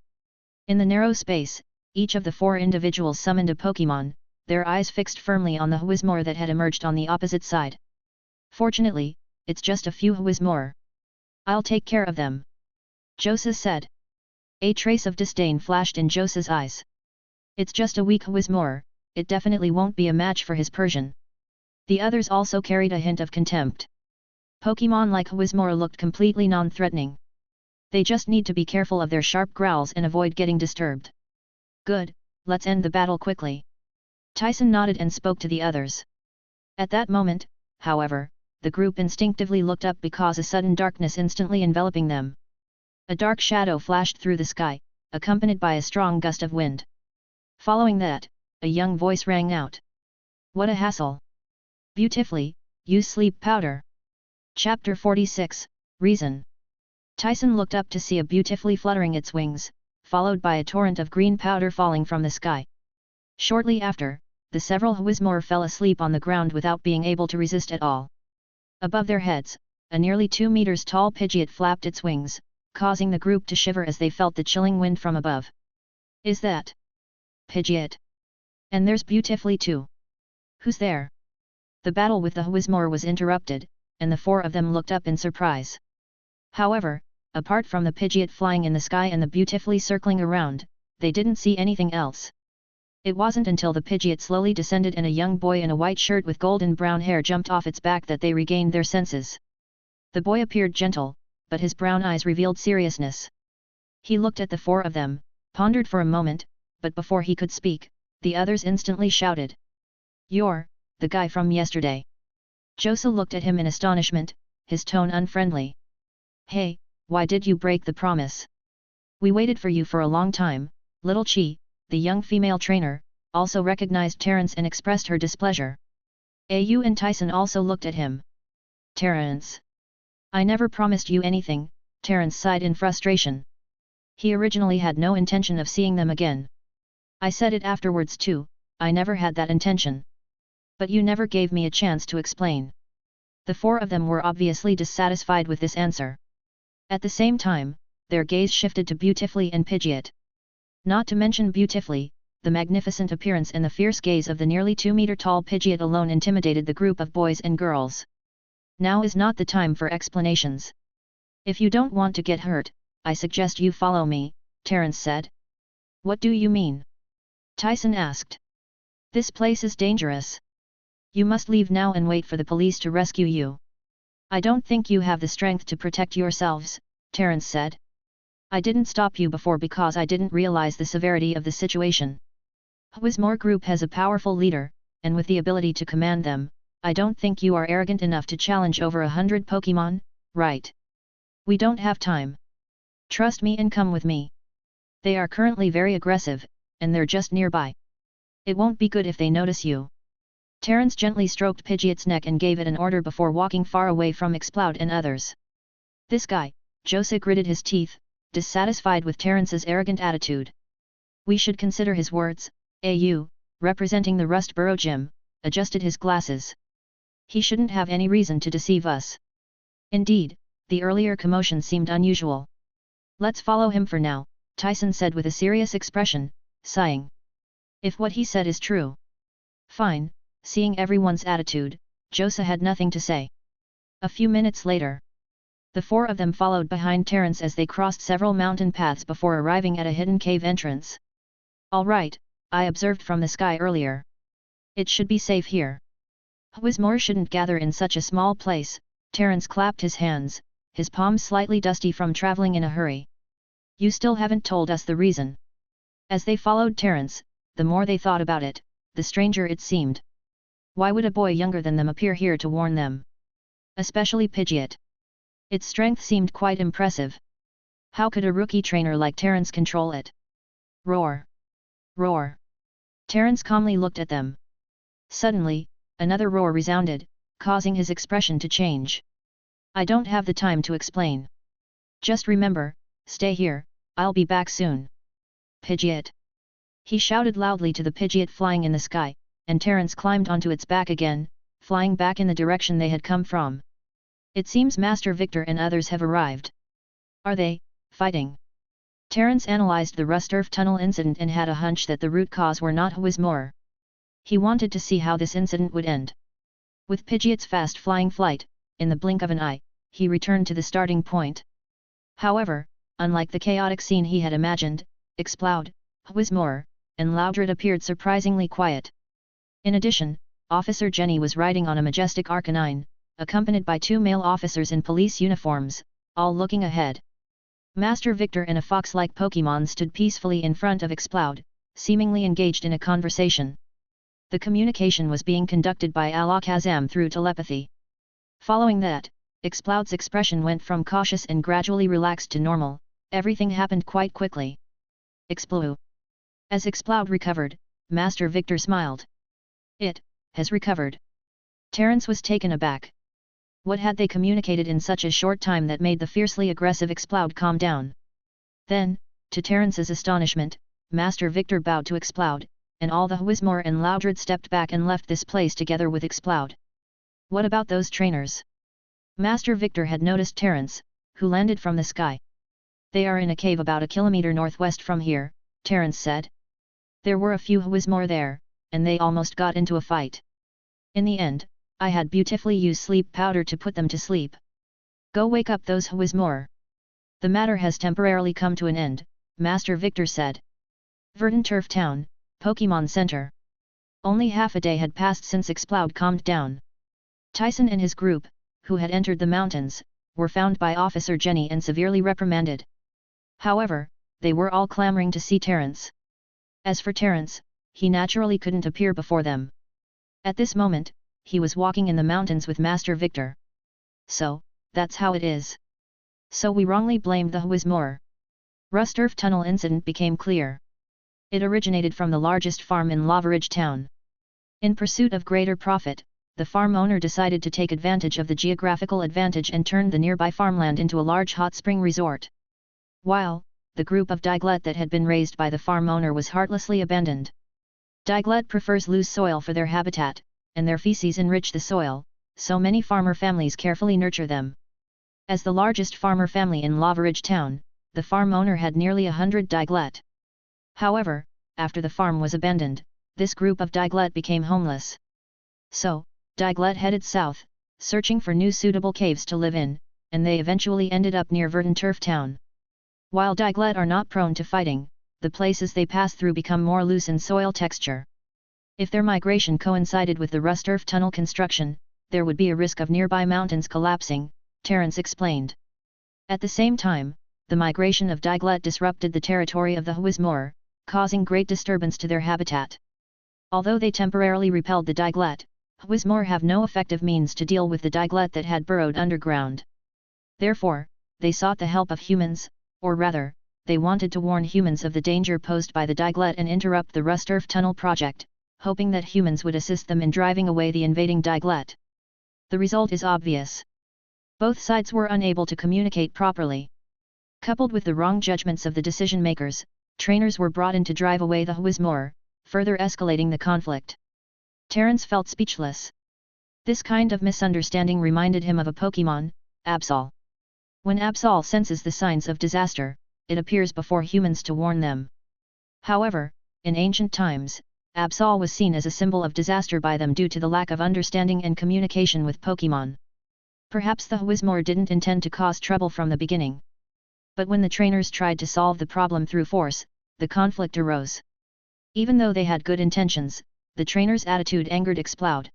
In the narrow space, each of the 4 individuals summoned a Pokémon, their eyes fixed firmly on the Whismore that had emerged on the opposite side. Fortunately, it's just a few Whismore. I'll take care of them. Josa said. A trace of disdain flashed in Josa's eyes. It's just a weak Whismore, it definitely won't be a match for his Persian. The others also carried a hint of contempt. Pokémon like Whismore looked completely non-threatening. They just need to be careful of their sharp growls and avoid getting disturbed. Good, let's end the battle quickly. Tyson nodded and spoke to the others. At that moment, however, the group instinctively looked up because a sudden darkness instantly enveloping them. A dark shadow flashed through the sky, accompanied by a strong gust of wind. Following that, a young voice rang out. What a hassle! Beautifully, use sleep powder. Chapter 46, Reason. Tyson looked up to see a beautifully fluttering its wings, followed by a torrent of green powder falling from the sky. Shortly after, the several Whismore fell asleep on the ground without being able to resist at all. Above their heads, a nearly 2 meters tall Pidgeot flapped its wings, causing the group to shiver as they felt the chilling wind from above. Is that Pidgeot? And there's Beautifully too. Who's there? The battle with the Whismore was interrupted, and the 4 of them looked up in surprise. However, apart from the Pidgeot flying in the sky and the Beautifully circling around, they didn't see anything else. It wasn't until the Pidgeot slowly descended and a young boy in a white shirt with golden brown hair jumped off its back that they regained their senses. The boy appeared gentle, but his brown eyes revealed seriousness. He looked at the 4 of them, pondered for a moment, but before he could speak, the others instantly shouted. You're the guy from yesterday. Josa looked at him in astonishment, his tone unfriendly. Hey, why did you break the promise? We waited for you for a long time. Little Chi, the young female trainer, also recognized Terence and expressed her displeasure. Au and Tyson also looked at him. Terence. I never promised you anything, Terence sighed in frustration. He originally had no intention of seeing them again. I said it afterwards too, I never had that intention. But you never gave me a chance to explain. The 4 of them were obviously dissatisfied with this answer. At the same time, their gaze shifted to Beautifully and Pidgeot. Not to mention Beautifully, the magnificent appearance and the fierce gaze of the nearly 2-meter-tall Pidgeot alone intimidated the group of boys and girls. Now is not the time for explanations. If you don't want to get hurt, I suggest you follow me, Terence said. What do you mean? Tyson asked. This place is dangerous. You must leave now and wait for the police to rescue you. I don't think you have the strength to protect yourselves, Terence said. I didn't stop you before because I didn't realize the severity of the situation. Whismore Group has a powerful leader, and with the ability to command them, I don't think you are arrogant enough to challenge over 100 Pokémon, right? We don't have time. Trust me and come with me. They are currently very aggressive, and they're just nearby. It won't be good if they notice you. Terence gently stroked Pidgeot's neck and gave it an order before walking far away from Exploud and others. This guy, Josa gritted his teeth, dissatisfied with Terence's arrogant attitude. We should consider his words. Au, representing the Rust Burrow Gym, adjusted his glasses. He shouldn't have any reason to deceive us. Indeed, the earlier commotion seemed unusual. Let's follow him for now, Tyson said with a serious expression, sighing. If what he said is true. Fine, seeing everyone's attitude, Josa had nothing to say. A few minutes later, the four of them followed behind Terence as they crossed several mountain paths before arriving at a hidden cave entrance. "All right, I observed from the sky earlier. It should be safe here. Whismore shouldn't gather in such a small place." Terence clapped his hands, his palms slightly dusty from traveling in a hurry. "You still haven't told us the reason." As they followed Terence, the more they thought about it, the stranger it seemed. Why would a boy younger than them appear here to warn them? Especially Pidgeot. Its strength seemed quite impressive. How could a rookie trainer like Terence control it? Roar! Roar! Terence calmly looked at them. Suddenly, another roar resounded, causing his expression to change. "I don't have the time to explain. Just remember, stay here, I'll be back soon." "Pidgeot!" he shouted loudly to the Pidgeot flying in the sky, and Terence climbed onto its back again, flying back in the direction they had come from. "It seems Master Victor and others have arrived. Are they fighting?" Terence analyzed the Rust Earth Tunnel incident and had a hunch that the root cause were not Whismore. He wanted to see how this incident would end. With Pidgeot's fast-flying flight, in the blink of an eye, he returned to the starting point. However, unlike the chaotic scene he had imagined, Exploud, Whismore, and Loudred appeared surprisingly quiet. In addition, Officer Jenny was riding on a majestic Arcanine, accompanied by two male officers in police uniforms, all looking ahead. Master Victor and a fox-like Pokémon stood peacefully in front of Exploud, seemingly engaged in a conversation. The communication was being conducted by Alakazam through telepathy. Following that, Exploud's expression went from cautious and gradually relaxed to normal. Everything happened quite quickly. Exploud. As Exploud recovered, Master Victor smiled. "It has recovered." Terence was taken aback. What had they communicated in such a short time that made the fiercely aggressive Exploud calm down? Then, to Terence's astonishment, Master Victor bowed to Exploud, and all the Whismore and Loudred stepped back and left this place together with Exploud. "What about those trainers?" Master Victor had noticed Terence, who landed from the sky. "They are in a cave about a kilometer northwest from here," Terence said. "There were a few Whismore there, and they almost got into a fight. In the end, I had beautifully used sleep powder to put them to sleep. Go wake up those Whismore. The matter has temporarily come to an end," Master Victor said. Verdanturf Town, Pokémon Center. Only half a day had passed since Exploud calmed down. Tyson and his group, who had entered the mountains, were found by Officer Jenny and severely reprimanded. However, they were all clamoring to see Terence. As for Terence, he naturally couldn't appear before them. At this moment, he was walking in the mountains with Master Victor. "So, that's how it is. So we wrongly blamed the Whismore." Rust Earth Tunnel incident became clear. It originated from the largest farm in Lavaridge Town. In pursuit of greater profit, the farm owner decided to take advantage of the geographical advantage and turned the nearby farmland into a large hot spring resort. While, the group of Diglett that had been raised by the farm owner was heartlessly abandoned. Diglett prefers loose soil for their habitat, and their feces enrich the soil, so many farmer families carefully nurture them. As the largest farmer family in Lavaridge Town, the farm owner had nearly 100 Diglett. However, after the farm was abandoned, this group of Diglett became homeless. So, Diglett headed south, searching for new suitable caves to live in, and they eventually ended up near Verdanturf Town. While Diglett are not prone to fighting, the places they pass through become more loose in soil texture. If their migration coincided with the Rust Earth Tunnel construction, there would be a risk of nearby mountains collapsing, Terence explained. At the same time, the migration of Diglett disrupted the territory of the Whismore, causing great disturbance to their habitat. Although they temporarily repelled the Diglett, Whismore have no effective means to deal with the Diglett that had burrowed underground. Therefore, they sought the help of humans, or rather, they wanted to warn humans of the danger posed by the Diglett and interrupt the Rust Earth Tunnel project, hoping that humans would assist them in driving away the invading Diglett. The result is obvious. Both sides were unable to communicate properly. Coupled with the wrong judgments of the decision-makers, trainers were brought in to drive away the Whismore, further escalating the conflict. Terence felt speechless. This kind of misunderstanding reminded him of a Pokémon, Absol. When Absol senses the signs of disaster, it appears before humans to warn them. However, in ancient times, Absol was seen as a symbol of disaster by them due to the lack of understanding and communication with Pokémon. Perhaps the Whismore didn't intend to cause trouble from the beginning. But when the trainers tried to solve the problem through force, the conflict arose. Even though they had good intentions, the trainers' attitude angered Exploud.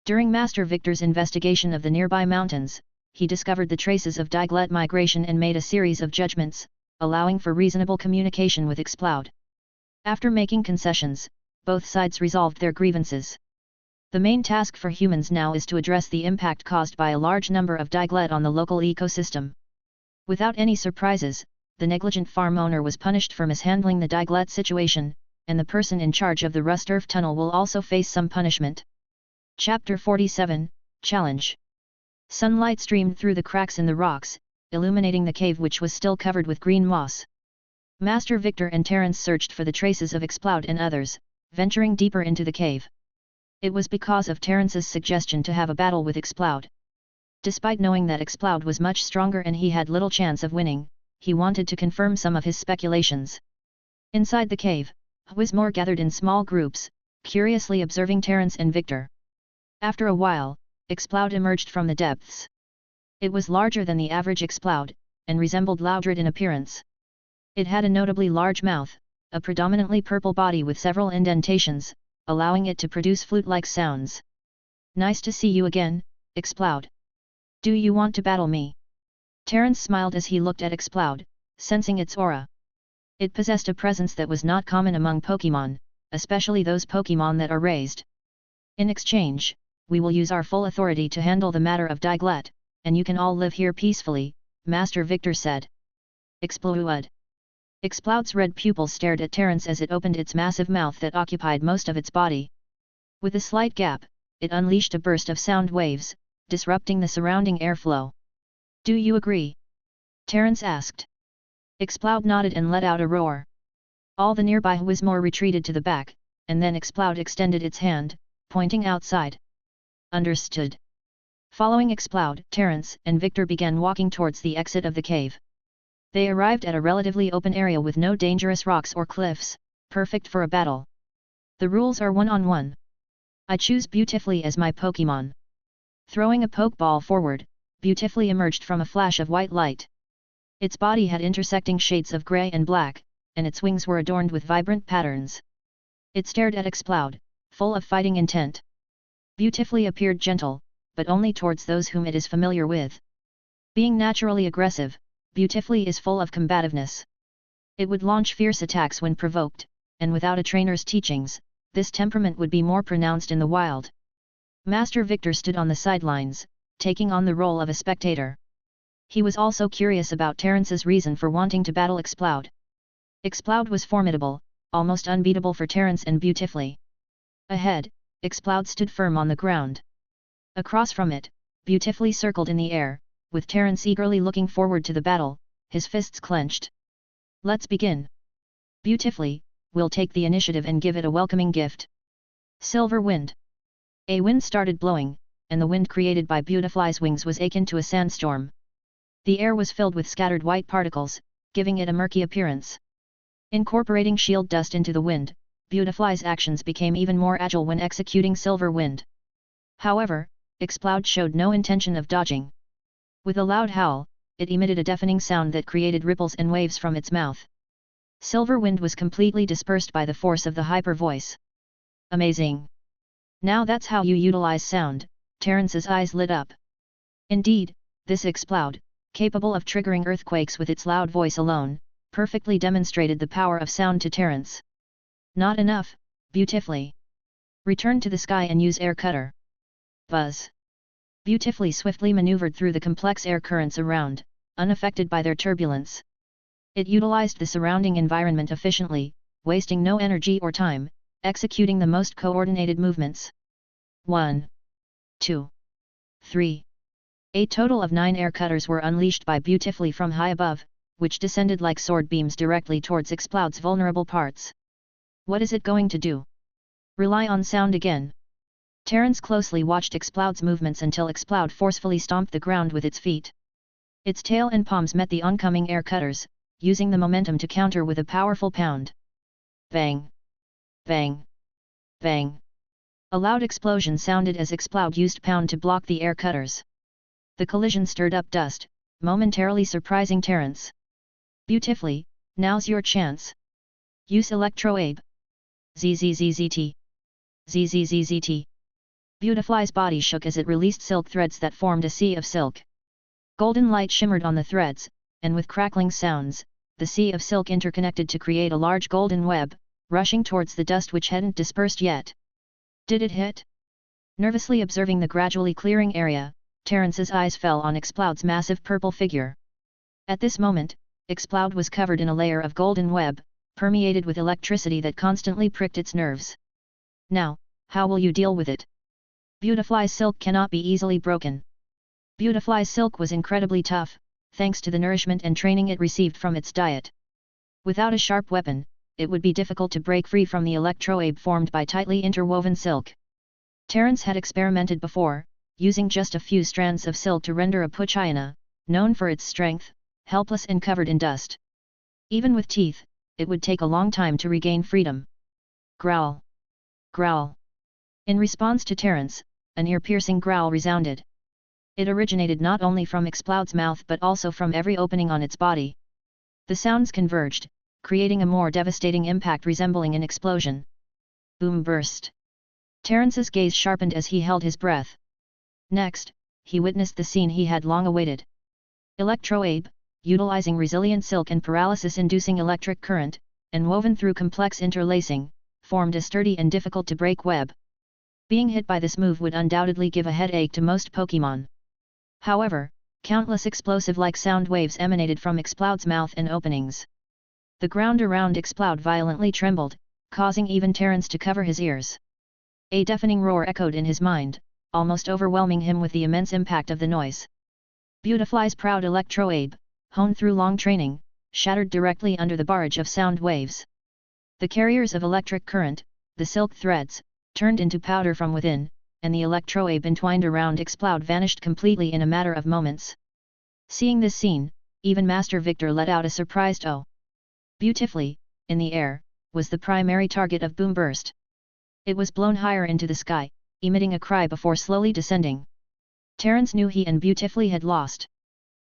During Master Victor's investigation of the nearby mountains, he discovered the traces of Diglett migration and made a series of judgments, allowing for reasonable communication with Exploud. After making concessions, both sides resolved their grievances. The main task for humans now is to address the impact caused by a large number of Diglett on the local ecosystem. Without any surprises, the negligent farm owner was punished for mishandling the Diglett situation, and the person in charge of the Rusturf tunnel will also face some punishment. Chapter 47, Challenge. Sunlight streamed through the cracks in the rocks, illuminating the cave which was still covered with green moss. Master Victor and Terence searched for the traces of Exploud and others, venturing deeper into the cave. It was because of Terence's suggestion to have a battle with Exploud. Despite knowing that Exploud was much stronger and he had little chance of winning, he wanted to confirm some of his speculations. Inside the cave, Whismore gathered in small groups, curiously observing Terence and Victor. After a while, Exploud emerged from the depths. It was larger than the average Exploud, and resembled Loudred in appearance. It had a notably large mouth, a predominantly purple body with several indentations, allowing it to produce flute-like sounds. "Nice to see you again, Exploud. Do you want to battle me?" Terence smiled as he looked at Exploud, sensing its aura. It possessed a presence that was not common among Pokémon, especially those Pokémon that are raised. "In exchange, we will use our full authority to handle the matter of Diglett, and you can all live here peacefully," Master Victor said. Exploud. Exploud's red pupils stared at Terence as it opened its massive mouth that occupied most of its body. With a slight gap, it unleashed a burst of sound waves, disrupting the surrounding airflow. "Do you agree?" Terence asked. Exploud nodded and let out a roar. All the nearby Whismore retreated to the back, and then Exploud extended its hand, pointing outside. "Understood." Following Exploud, Terence and Victor began walking towards the exit of the cave. They arrived at a relatively open area with no dangerous rocks or cliffs, perfect for a battle. "The rules are 1-on-1. I choose Beautifully as my Pokémon." Throwing a Pokeball forward, Beautifully emerged from a flash of white light. Its body had intersecting shades of grey and black, and its wings were adorned with vibrant patterns. It stared at Exploud, full of fighting intent. Beautifully appeared gentle, but only towards those whom it is familiar with. Being naturally aggressive, Beautifully is full of combativeness. It would launch fierce attacks when provoked, and without a trainer's teachings, this temperament would be more pronounced in the wild. Master Victor stood on the sidelines, taking on the role of a spectator. He was also curious about Terence's reason for wanting to battle Exploud. Exploud was formidable, almost unbeatable for Terence and Beautifully. Ahead, Exploud stood firm on the ground. Across from it, Beautifully circled in the air, with Terence eagerly looking forward to the battle, his fists clenched. "Let's begin. Beautifully, we'll take the initiative and give it a welcoming gift." Silver Wind. A wind started blowing, and the wind created by Beautifly's wings was akin to a sandstorm. The air was filled with scattered white particles, giving it a murky appearance. Incorporating shield dust into the wind, Beautifly's actions became even more agile when executing Silver Wind. However, Exploud showed no intention of dodging. With a loud howl, it emitted a deafening sound that created ripples and waves from its mouth. Silver Wind was completely dispersed by the force of the hyper voice. "Amazing! Now that's how you utilize sound," Terence's eyes lit up. Indeed, this Exploud, capable of triggering earthquakes with its loud voice alone, perfectly demonstrated the power of sound to Terence. "Not enough, Beautifully. Return to the sky and use Air Cutter." Buzz. Beautifully swiftly maneuvered through the complex air currents around, unaffected by their turbulence. It utilized the surrounding environment efficiently, wasting no energy or time, executing the most coordinated movements. 1, 2, 3. A total of 9 air cutters were unleashed by Beautifully from high above, which descended like sword beams directly towards Exploud's vulnerable parts. What is it going to do? Rely on sound again. Terence closely watched Exploud's movements until Exploud forcefully stomped the ground with its feet. Its tail and palms met the oncoming air cutters, using the momentum to counter with a powerful pound. Bang! Bang! Bang! A loud explosion sounded as Exploud used pound to block the air cutters. The collision stirred up dust, momentarily surprising Terence. Beautifully, now's your chance. Use Electro-Abe. ZZZZT. ZZZZT. Beautifly's body shook as it released silk threads that formed a sea of silk. Golden light shimmered on the threads, and with crackling sounds, the sea of silk interconnected to create a large golden web, rushing towards the dust which hadn't dispersed yet. Did it hit? Nervously observing the gradually clearing area, Terence's eyes fell on Exploud's massive purple figure. At this moment, Exploud was covered in a layer of golden web, permeated with electricity that constantly pricked its nerves. Now, how will you deal with it? Beautifly's silk cannot be easily broken. Beautifly's silk was incredibly tough, thanks to the nourishment and training it received from its diet. Without a sharp weapon, it would be difficult to break free from the Electro-Abe formed by tightly interwoven silk. Terence had experimented before, using just a few strands of silk to render a Puchayana, known for its strength, helpless and covered in dust. Even with teeth, it would take a long time to regain freedom. Growl! Growl! In response to Terence, an ear-piercing growl resounded. It originated not only from Exploud's mouth but also from every opening on its body. The sounds converged, creating a more devastating impact resembling an explosion. Boom burst. Terence's gaze sharpened as he held his breath. Next, he witnessed the scene he had long awaited. Electro-Abe, utilizing resilient silk and paralysis-inducing electric current, and woven through complex interlacing, formed a sturdy and difficult-to-break web. Being hit by this move would undoubtedly give a headache to most Pokémon. However, countless explosive-like sound waves emanated from Exploud's mouth and openings. The ground around Exploud violently trembled, causing even Terence to cover his ears. A deafening roar echoed in his mind, almost overwhelming him with the immense impact of the noise. Beautifly's proud Electro-Abe, honed through long training, shattered directly under the barrage of sound waves. The carriers of electric current, the silk threads, turned into powder from within, and the Electro-Abe entwined around Exploud vanished completely in a matter of moments. Seeing this scene, even Master Victor let out a surprised "Oh!" Beautifully, in the air, was the primary target of Boom Burst. It was blown higher into the sky, emitting a cry before slowly descending. Terence knew he and Beautifully had lost.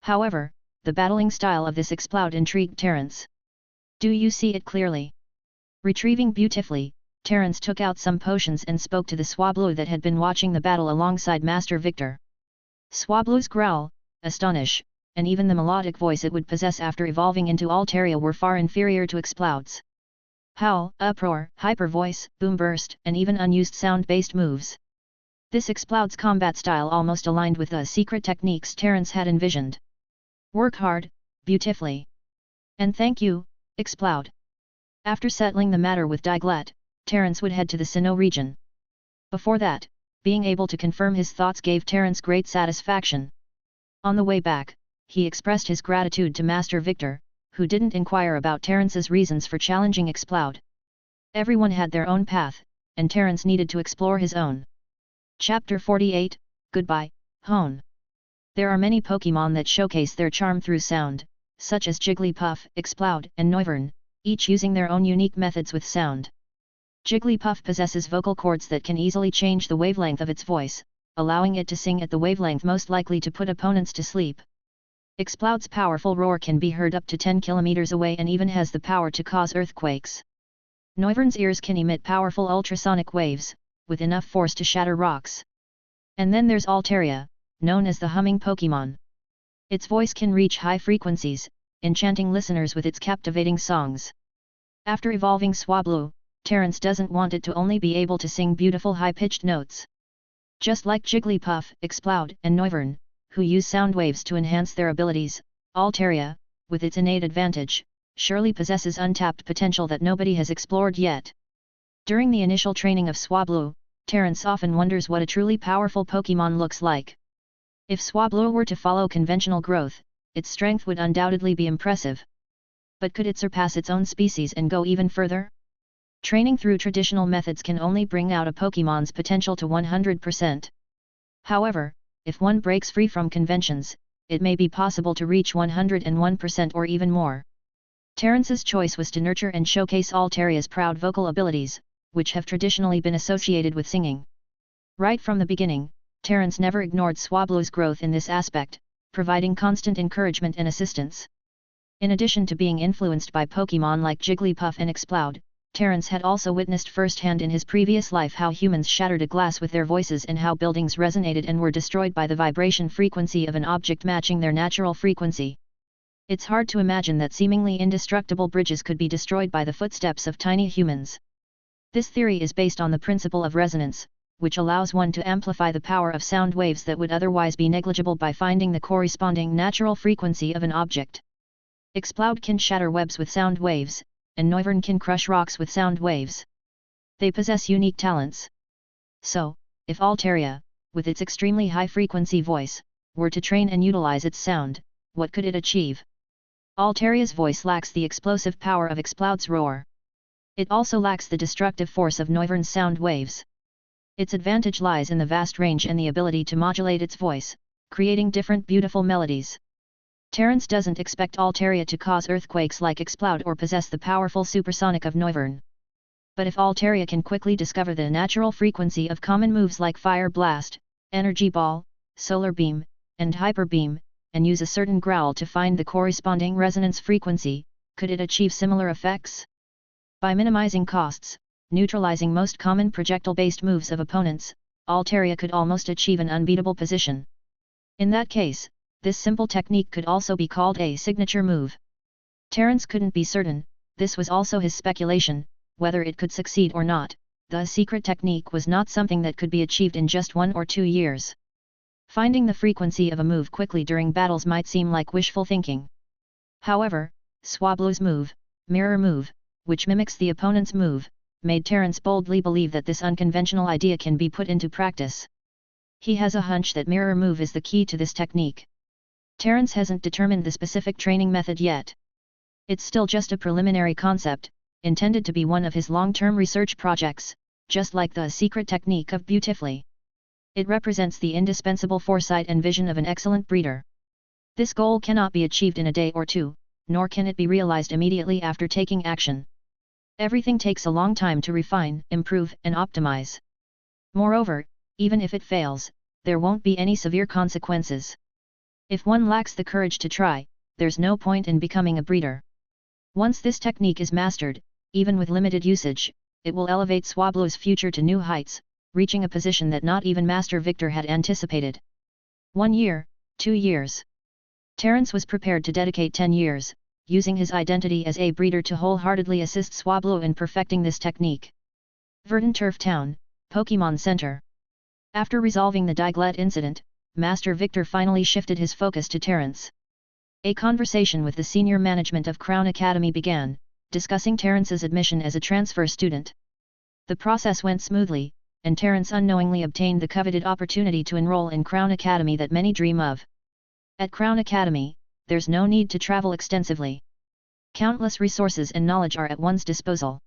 However, the battling style of this Exploud intrigued Terence. Do you see it clearly? Retrieving Beautifully, Terence took out some potions and spoke to the Swablu that had been watching the battle alongside Master Victor. Swablu's growl, astonish, and even the melodic voice it would possess after evolving into Altaria were far inferior to Exploud's. Howl, uproar, hyper voice, boom burst, and even unused sound-based moves. This Exploud's combat style almost aligned with the secret techniques Terence had envisioned. Work hard, Beautifully. And thank you, Exploud. After settling the matter with Diglett, Terence would head to the Sinnoh region. Before that, being able to confirm his thoughts gave Terence great satisfaction. On the way back, he expressed his gratitude to Master Victor, who didn't inquire about Terence's reasons for challenging Exploud. Everyone had their own path, and Terence needed to explore his own. Chapter 48, Goodbye, Hone. There are many Pokémon that showcase their charm through sound, such as Jigglypuff, Exploud, and Noivern, each using their own unique methods with sound. Jigglypuff possesses vocal cords that can easily change the wavelength of its voice, allowing it to sing at the wavelength most likely to put opponents to sleep. Exploud's powerful roar can be heard up to 10 kilometers away and even has the power to cause earthquakes. Noivern's ears can emit powerful ultrasonic waves, with enough force to shatter rocks. And then there's Altaria, known as the humming Pokémon. Its voice can reach high frequencies, enchanting listeners with its captivating songs. After evolving Swablu, Terence doesn't want it to only be able to sing beautiful high-pitched notes. Just like Jigglypuff, Exploud, and Noivern, who use sound waves to enhance their abilities, Altaria, with its innate advantage, surely possesses untapped potential that nobody has explored yet. During the initial training of Swablu, Terence often wonders what a truly powerful Pokémon looks like. If Swablu were to follow conventional growth, its strength would undoubtedly be impressive. But could it surpass its own species and go even further? Training through traditional methods can only bring out a Pokémon's potential to 100%. However, if one breaks free from conventions, it may be possible to reach 101% or even more. Terence's choice was to nurture and showcase Altaria's proud vocal abilities, which have traditionally been associated with singing. Right from the beginning, Terence never ignored Swablu's growth in this aspect, providing constant encouragement and assistance. In addition to being influenced by Pokémon like Jigglypuff and Exploud, Terence had also witnessed firsthand in his previous life how humans shattered a glass with their voices and how buildings resonated and were destroyed by the vibration frequency of an object matching their natural frequency. It's hard to imagine that seemingly indestructible bridges could be destroyed by the footsteps of tiny humans. This theory is based on the principle of resonance, which allows one to amplify the power of sound waves that would otherwise be negligible by finding the corresponding natural frequency of an object. Exploud can shatter webs with sound waves, and Noivern can crush rocks with sound waves. They possess unique talents. So, if Altaria, with its extremely high-frequency voice, were to train and utilize its sound, what could it achieve? Altaria's voice lacks the explosive power of Exploud's roar. It also lacks the destructive force of Noivern's sound waves. Its advantage lies in the vast range and the ability to modulate its voice, creating different beautiful melodies. Terence doesn't expect Altaria to cause earthquakes like Exploud or possess the powerful supersonic of Noivern. But if Altaria can quickly discover the natural frequency of common moves like Fire Blast, Energy Ball, Solar Beam, and Hyper Beam, and use a certain growl to find the corresponding resonance frequency, could it achieve similar effects? By minimizing costs, neutralizing most common projectile-based moves of opponents, Altaria could almost achieve an unbeatable position. In that case, this simple technique could also be called a signature move. Terence couldn't be certain, this was also his speculation, whether it could succeed or not. The secret technique was not something that could be achieved in just 1 or 2 years. Finding the frequency of a move quickly during battles might seem like wishful thinking. However, Swablu's move, Mirror Move, which mimics the opponent's move, made Terence boldly believe that this unconventional idea can be put into practice. He has a hunch that Mirror Move is the key to this technique. Terence hasn't determined the specific training method yet. It's still just a preliminary concept, intended to be one of his long-term research projects, just like the secret technique of Beautifully. It represents the indispensable foresight and vision of an excellent breeder. This goal cannot be achieved in a day or two, nor can it be realized immediately after taking action. Everything takes a long time to refine, improve, and optimize. Moreover, even if it fails, there won't be any severe consequences. If one lacks the courage to try, there's no point in becoming a breeder. Once this technique is mastered, even with limited usage, it will elevate Swablu's future to new heights, reaching a position that not even Master Victor had anticipated. 1 year, 2 years. Terence was prepared to dedicate 10 years, using his identity as a breeder to wholeheartedly assist Swablu in perfecting this technique. Verdanturf Town, Pokémon Center. After resolving the Diglett incident, Master Victor finally shifted his focus to Terence. A conversation with the senior management of Crown Academy began, discussing Terence's admission as a transfer student. The process went smoothly, and Terence unknowingly obtained the coveted opportunity to enroll in Crown Academy that many dream of. At Crown Academy, there's no need to travel extensively. Countless resources and knowledge are at one's disposal.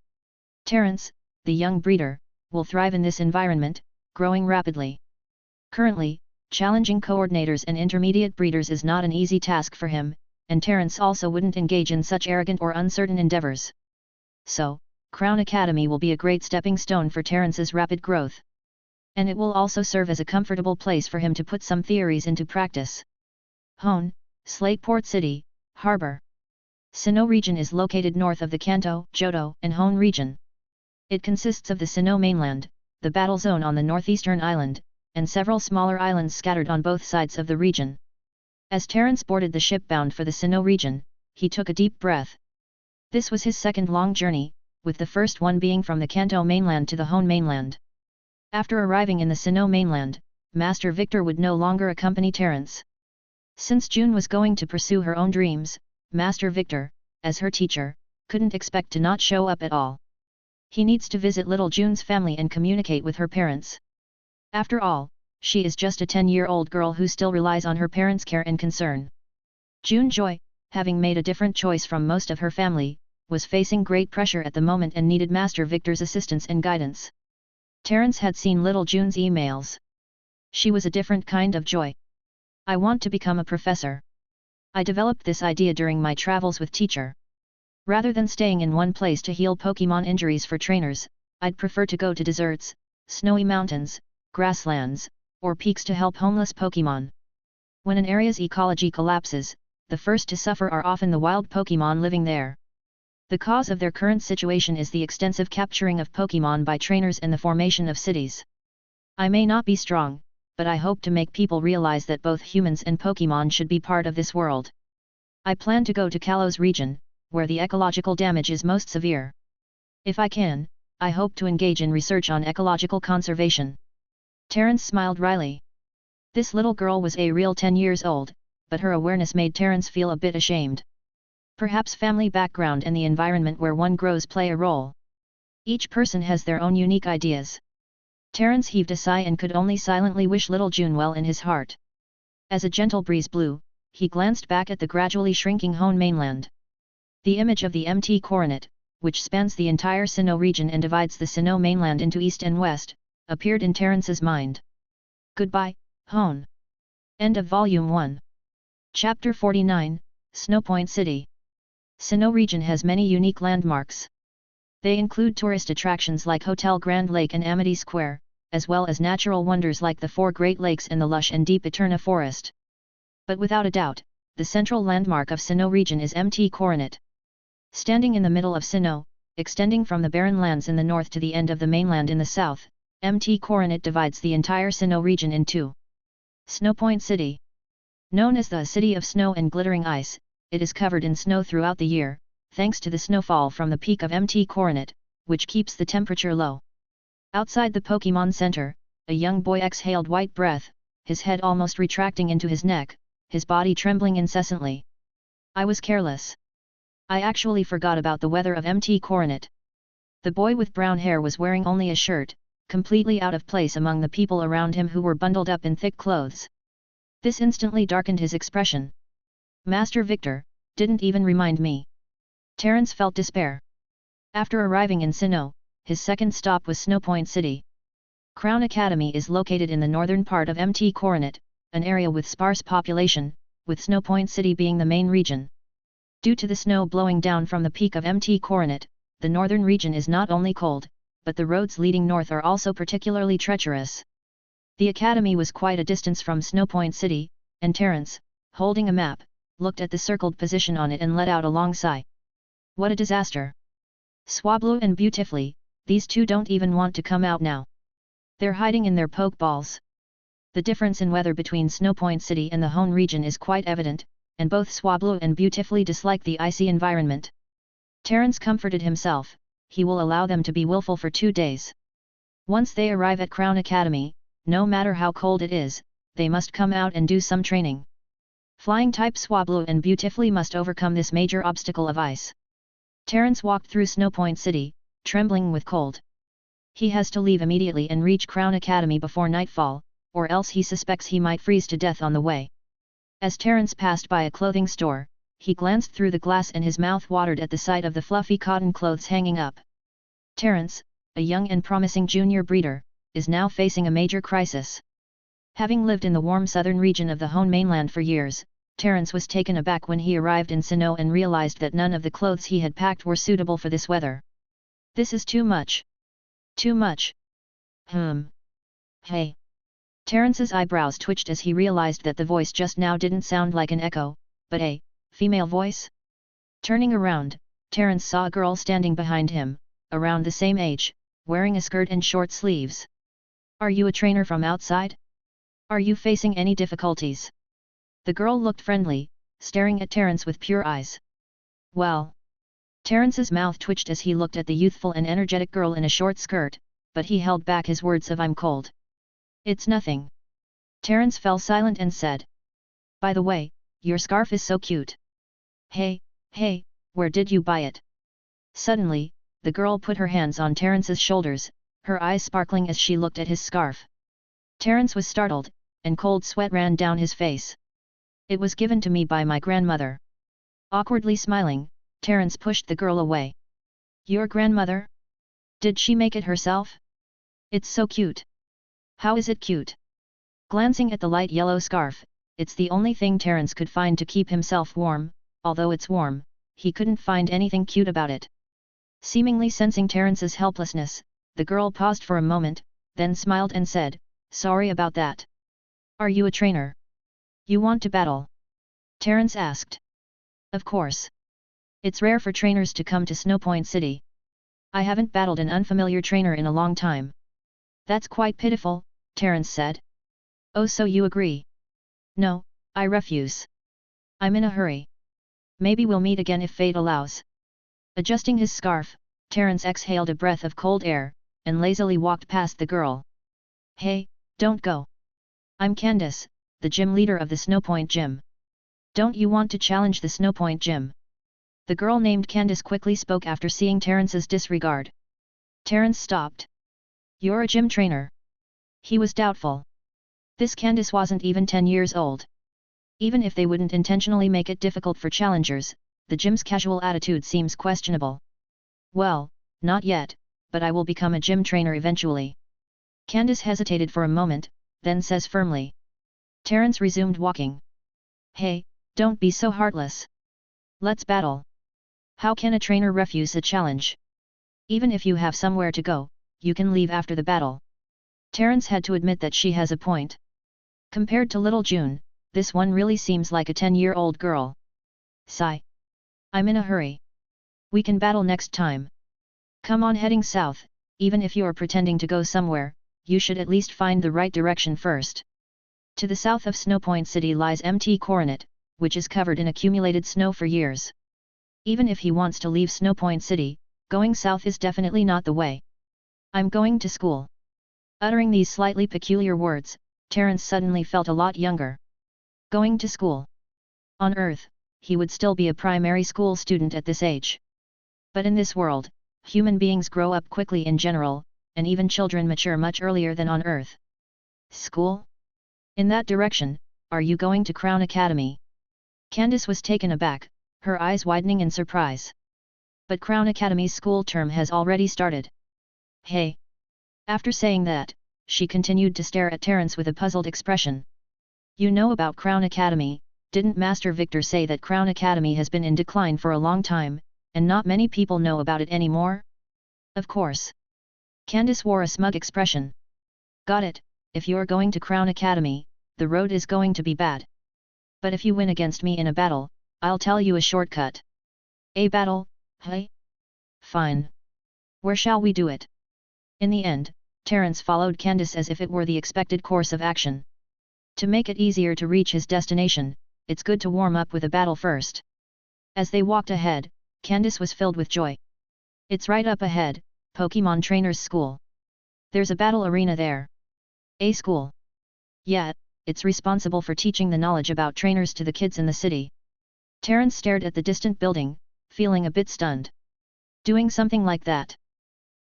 Terence, the young breeder, will thrive in this environment, growing rapidly. Currently, challenging coordinators and intermediate breeders is not an easy task for him, and Terence also wouldn't engage in such arrogant or uncertain endeavors. So, Crown Academy will be a great stepping stone for Terence's rapid growth. And it will also serve as a comfortable place for him to put some theories into practice. Hone, Slateport City, Harbor. Sinnoh region is located north of the Kanto, Johto, and Hone region. It consists of the Sinnoh mainland, the battle zone on the northeastern island, and several smaller islands scattered on both sides of the region. As Terence boarded the ship bound for the Sinnoh region, he took a deep breath. This was his second long journey, with the first one being from the Kanto mainland to the Hone mainland. After arriving in the Sinnoh mainland, Master Victor would no longer accompany Terence. Since June was going to pursue her own dreams, Master Victor, as her teacher, couldn't expect to not show up at all. He needs to visit little June's family and communicate with her parents. After all, she is just a 10-year-old girl who still relies on her parents' care and concern. June Joy, having made a different choice from most of her family, was facing great pressure at the moment and needed Master Victor's assistance and guidance. Terence had seen little June's emails. She was a different kind of joy. I want to become a professor. I developed this idea during my travels with teacher. Rather than staying in one place to heal Pokémon injuries for trainers, I'd prefer to go to deserts, snowy mountains, grasslands, or peaks to help homeless Pokémon. When an area's ecology collapses, the first to suffer are often the wild Pokémon living there. The cause of their current situation is the extensive capturing of Pokémon by trainers and the formation of cities. I may not be strong, but I hope to make people realize that both humans and Pokémon should be part of this world. I plan to go to Kalos region, where the ecological damage is most severe. If I can, I hope to engage in research on ecological conservation. Terence smiled wryly. This little girl was a real 10 years old, but her awareness made Terence feel a bit ashamed. Perhaps family background and the environment where one grows play a role. Each person has their own unique ideas. Terence heaved a sigh and could only silently wish little June well in his heart. As a gentle breeze blew, he glanced back at the gradually shrinking Hone mainland. The image of the MT coronet, which spans the entire Sinnoh region and divides the Sinnoh mainland into east and west, appeared in Terence's mind. Goodbye, Hone. End of Volume 1. Chapter 49, Snowpoint City. Sinnoh region has many unique landmarks. They include tourist attractions like Hotel Grand Lake and Amity Square, as well as natural wonders like the 4 Great Lakes and the lush and deep Eterna Forest. But without a doubt, the central landmark of Sinnoh region is MT Coronet. Standing in the middle of Sinnoh, extending from the barren lands in the north to the end of the mainland in the south, MT Coronet divides the entire Sinnoh region in two. Snowpoint City. Known as the City of Snow and Glittering Ice, it is covered in snow throughout the year, thanks to the snowfall from the peak of MT Coronet, which keeps the temperature low. Outside the Pokémon Center, a young boy exhaled white breath, his head almost retracting into his neck, his body trembling incessantly. I was careless. I actually forgot about the weather of MT Coronet. The boy with brown hair was wearing only a shirt, completely out of place among the people around him who were bundled up in thick clothes. This instantly darkened his expression. Master Victor, didn't even remind me. Terence felt despair. After arriving in Sinnoh, his second stop was Snowpoint City. Crown Academy is located in the northern part of MT Coronet, an area with sparse population, with Snowpoint City being the main region. Due to the snow blowing down from the peak of MT Coronet, the northern region is not only cold, but the roads leading north are also particularly treacherous. The academy was quite a distance from Snowpoint City, and Terence, holding a map, looked at the circled position on it and let out a long sigh. What a disaster! Swablu and Beautifully, these two don't even want to come out now. They're hiding in their pokeballs. The difference in weather between Snowpoint City and the Hone region is quite evident, and both Swablu and Beautifully dislike the icy environment. Terence comforted himself, he will allow them to be willful for 2 days. Once they arrive at Crown Academy, no matter how cold it is, they must come out and do some training. Flying type Swablu and Beautifully must overcome this major obstacle of ice. Terence walked through Snowpoint City, trembling with cold. He has to leave immediately and reach Crown Academy before nightfall, or else he suspects he might freeze to death on the way. As Terence passed by a clothing store, he glanced through the glass and his mouth watered at the sight of the fluffy cotton clothes hanging up. Terence, a young and promising junior breeder, is now facing a major crisis. Having lived in the warm southern region of the Hone mainland for years, Terence was taken aback when he arrived in Sinnoh and realized that none of the clothes he had packed were suitable for this weather. This is too much. Too much. Hey. Terence's eyebrows twitched as he realized that the voice just now didn't sound like an echo, but a female voice. Turning around, Terence saw a girl standing behind him, around the same age, wearing a skirt and short sleeves. Are you a trainer from outside? Are you facing any difficulties? The girl looked friendly, staring at Terence with pure eyes. Well. Terence's mouth twitched as he looked at the youthful and energetic girl in a short skirt, but he held back his words of "I'm cold." It's nothing. Terence fell silent and said. By the way, your scarf is so cute. Hey, where did you buy it? Suddenly, the girl put her hands on Terence's shoulders, her eyes sparkling as she looked at his scarf. Terence was startled, and cold sweat ran down his face. It was given to me by my grandmother. Awkwardly smiling, Terence pushed the girl away. Your grandmother? Did she make it herself? It's so cute. How is it cute? Glancing at the light yellow scarf, it's the only thing Terence could find to keep himself warm, although it's warm, he couldn't find anything cute about it. Seemingly sensing Terence's helplessness, the girl paused for a moment, then smiled and said, sorry about that. Are you a trainer? You want to battle? Terence asked. Of course. It's rare for trainers to come to Sootopolis City. I haven't battled an unfamiliar trainer in a long time. That's quite pitiful, Terence said. Oh, so you agree? No, I refuse. I'm in a hurry. Maybe we'll meet again if fate allows. Adjusting his scarf, Terence exhaled a breath of cold air, and lazily walked past the girl. Hey, don't go. I'm Candace, the gym leader of the Sootopolis gym. Don't you want to challenge the Sootopolis gym? The girl named Candace quickly spoke after seeing Terence's disregard. Terence stopped. You're a gym trainer? He was doubtful. This Candace wasn't even 10 years old. Even if they wouldn't intentionally make it difficult for challengers, the gym's casual attitude seems questionable. Well, not yet, but I will become a gym trainer eventually. Candace hesitated for a moment, then says firmly. Terence resumed walking. Hey, don't be so heartless. Let's battle. How can a trainer refuse a challenge? Even if you have somewhere to go, you can leave after the battle. Terence had to admit that she has a point. Compared to little June, this one really seems like a 10-year-old girl. Sigh. I'm in a hurry. We can battle next time. Come on, heading south, even if you're pretending to go somewhere, you should at least find the right direction first. To the south of Sootopolis City lies Mt. Coronet, which is covered in accumulated snow for years. Even if he wants to leave Sootopolis City, going south is definitely not the way. I'm going to school. Uttering these slightly peculiar words, Terence suddenly felt a lot younger. Going to school. On Earth, he would still be a primary school student at this age. But in this world, human beings grow up quickly in general, and even children mature much earlier than on Earth. School? In that direction, are you going to Crown Academy? Candace was taken aback, her eyes widening in surprise. But Crown Academy's school term has already started. Hey! After saying that, she continued to stare at Terence with a puzzled expression. You know about Crown Academy, didn't Master Victor say that Crown Academy has been in decline for a long time, and not many people know about it anymore? Of course. Candace wore a smug expression. Got it, if you're going to Crown Academy, the road is going to be bad. But if you win against me in a battle, I'll tell you a shortcut. A battle, hey? Fine. Where shall we do it? In the end, Terence followed Candace as if it were the expected course of action. To make it easier to reach his destination, it's good to warm up with a battle first. As they walked ahead, Candace was filled with joy. It's right up ahead, Pokémon Trainers School. There's a battle arena there. A school. Yeah, it's responsible for teaching the knowledge about trainers to the kids in the city. Terence stared at the distant building, feeling a bit stunned. Doing something like that.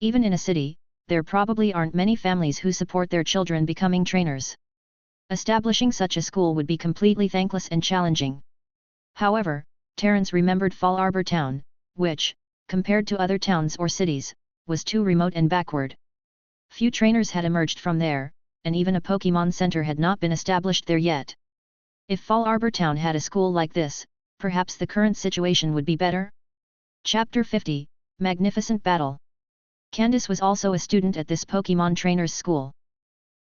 Even in a city, there probably aren't many families who support their children becoming trainers. Establishing such a school would be completely thankless and challenging. However, Terence remembered Fallarbor Town, which, compared to other towns or cities, was too remote and backward. Few trainers had emerged from there, and even a Pokémon Center had not been established there yet. If Fallarbor Town had a school like this, perhaps the current situation would be better? Chapter 50, Magnificent Battle. Candace was also a student at this Pokémon Trainers School.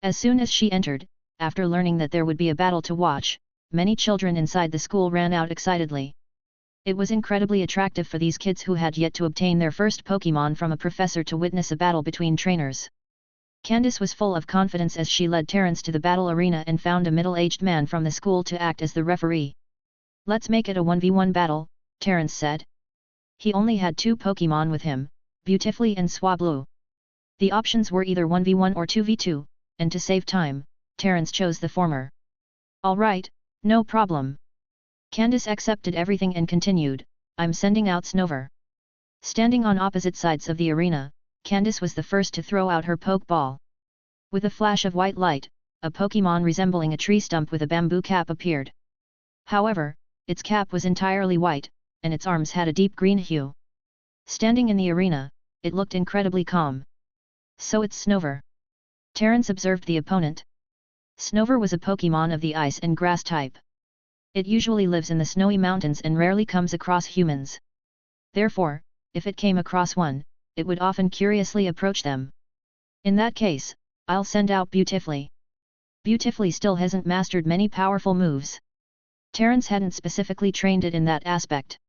As soon as she entered, after learning that there would be a battle to watch, many children inside the school ran out excitedly. It was incredibly attractive for these kids who had yet to obtain their first Pokémon from a professor to witness a battle between trainers. Candace was full of confidence as she led Terence to the battle arena and found a middle-aged man from the school to act as the referee. Let's make it a 1v1 battle, Terence said. He only had 2 Pokémon with him, Beautifly and Swablu. The options were either 1v1 or 2v2, and to save time, Terence chose the former. All right, no problem. Candace accepted everything and continued, I'm sending out Snover. Standing on opposite sides of the arena, Candace was the first to throw out her Pokeball. With a flash of white light, a Pokémon resembling a tree stump with a bamboo cap appeared. However, its cap was entirely white, and its arms had a deep green hue. Standing in the arena, it looked incredibly calm. So it's Snover. Terence observed the opponent. Snover was a Pokémon of the ice and grass type. It usually lives in the snowy mountains and rarely comes across humans. Therefore, if it came across one, it would often curiously approach them. In that case, I'll send out Beautifully. Beautifully still hasn't mastered many powerful moves. Terence hadn't specifically trained it in that aspect.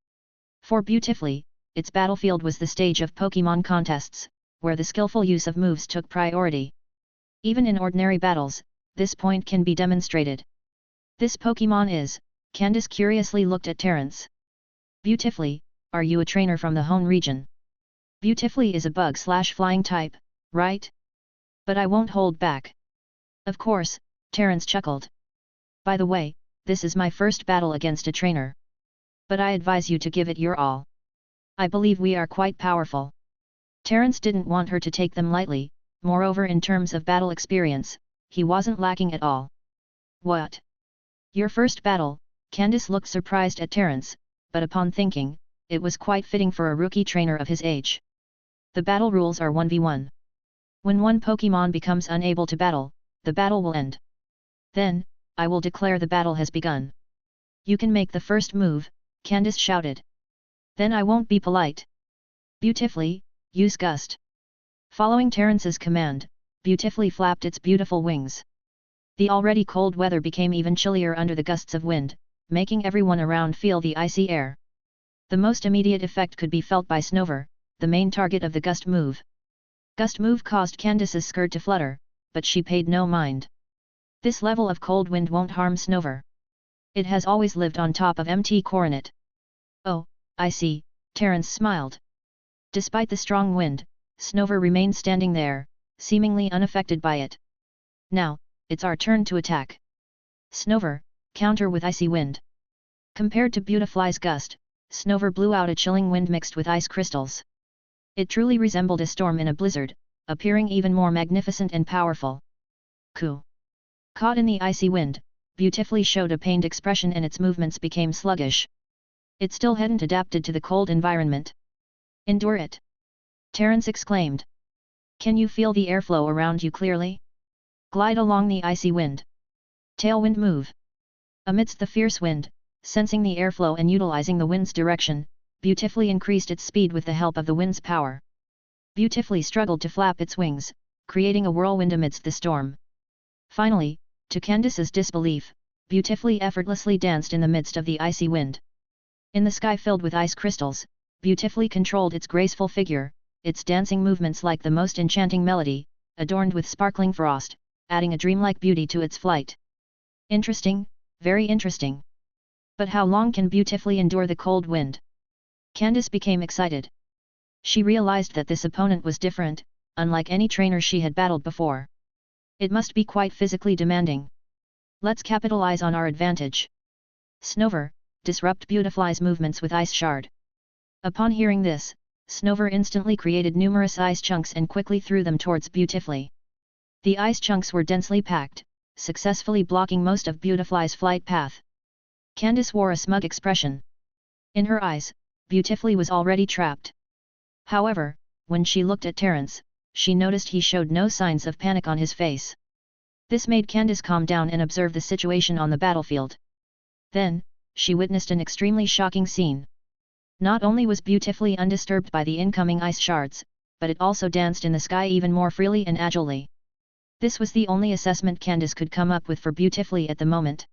For Beautifully, its battlefield was the stage of Pokémon Contests, where the skillful use of moves took priority. Even in ordinary battles, this point can be demonstrated. This Pokémon is, Candace curiously looked at Terence. Beautifully, are you a trainer from the Hone region? Beautifully is a bug/flying type, right? But I won't hold back. Of course, Terence chuckled. By the way, this is my first battle against a trainer. But I advise you to give it your all. I believe we are quite powerful. Terence didn't want her to take them lightly, moreover in terms of battle experience, he wasn't lacking at all. What? Your first battle? Candace looked surprised at Terence, but upon thinking, it was quite fitting for a rookie trainer of his age. The battle rules are 1v1. When one Pokémon becomes unable to battle, the battle will end. Then, I will declare the battle has begun. You can make the first move, Candace shouted. Then I won't be polite. Beautifully, use gust. Following Terence's command, Beautifully flapped its beautiful wings. The already cold weather became even chillier under the gusts of wind, making everyone around feel the icy air. The most immediate effect could be felt by Snover, the main target of the gust move. Gust move caused Candace's skirt to flutter, but she paid no mind. This level of cold wind won't harm Snover. It has always lived on top of MT Coronet. Oh, I see, Terence smiled. Despite the strong wind, Snover remained standing there, seemingly unaffected by it. Now, it's our turn to attack. Snover, counter with icy wind. Compared to Beautifly's gust, Snover blew out a chilling wind mixed with ice crystals. It truly resembled a storm in a blizzard, appearing even more magnificent and powerful. Cool. Caught in the icy wind, Beautifully showed a pained expression and its movements became sluggish. It still hadn't adapted to the cold environment. Endure it! Terence exclaimed. Can you feel the airflow around you clearly? Glide along the icy wind. Tailwind move. Amidst the fierce wind, sensing the airflow and utilizing the wind's direction, Beautifully increased its speed with the help of the wind's power. Beautifully struggled to flap its wings, creating a whirlwind amidst the storm. Finally, to Candace's disbelief, Beautifully effortlessly danced in the midst of the icy wind. In the sky filled with ice crystals, Beautifully controlled its graceful figure, its dancing movements like the most enchanting melody, adorned with sparkling frost, adding a dreamlike beauty to its flight. Interesting, very interesting. But how long can Beautifully endure the cold wind? Candace became excited. She realized that this opponent was different, unlike any trainer she had battled before. It must be quite physically demanding. Let's capitalize on our advantage. Snover, disrupt Beautifly's movements with Ice Shard. Upon hearing this, Snover instantly created numerous ice chunks and quickly threw them towards Beautifully. The ice chunks were densely packed, successfully blocking most of Beautifly's flight path. Candace wore a smug expression. In her eyes, Beautifully was already trapped. However, when she looked at Terence, she noticed he showed no signs of panic on his face. This made Candace calm down and observe the situation on the battlefield. Then, she witnessed an extremely shocking scene. Not only was Beautifully undisturbed by the incoming ice shards, but it also danced in the sky even more freely and agilely. This was the only assessment Candace could come up with for Beautifully at the moment.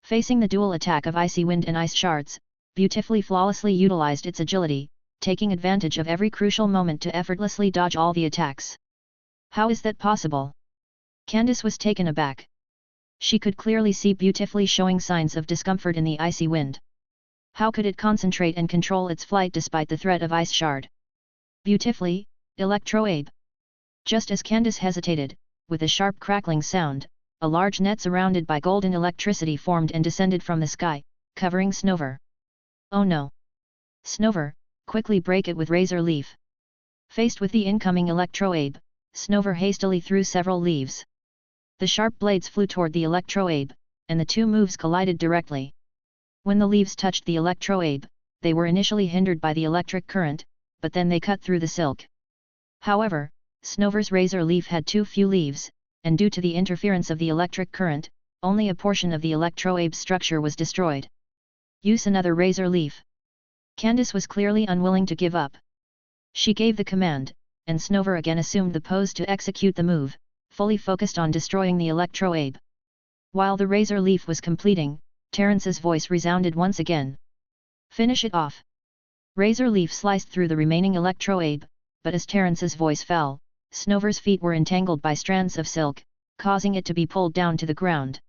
Facing the dual attack of icy wind and ice shards, Beautifully flawlessly utilized its agility, taking advantage of every crucial moment to effortlessly dodge all the attacks. How is that possible? Candace was taken aback. She could clearly see Beautifully showing signs of discomfort in the icy wind. How could it concentrate and control its flight despite the threat of Ice Shard? Beautifully, Electroabe. Just as Candace hesitated, with a sharp crackling sound, a large net surrounded by golden electricity formed and descended from the sky, covering Snover. Oh no! Snover, quickly break it with Razor Leaf. Faced with the incoming Electroabe, Snover hastily threw several leaves. The sharp blades flew toward the Electroabe, and the two moves collided directly. When the leaves touched the Electroabe, they were initially hindered by the electric current, but then they cut through the silk. However, Snover's Razor Leaf had too few leaves, and due to the interference of the electric current, only a portion of the Electroabe's structure was destroyed. Use another Razor Leaf. Candace was clearly unwilling to give up. She gave the command, and Snover again assumed the pose to execute the move, fully focused on destroying the Electroabe. While the razor leaf was completing, Terence's voice resounded once again. Finish it off. Razor leaf sliced through the remaining electrode, but as Terence's voice fell, Snover's feet were entangled by strands of silk, causing it to be pulled down to the ground.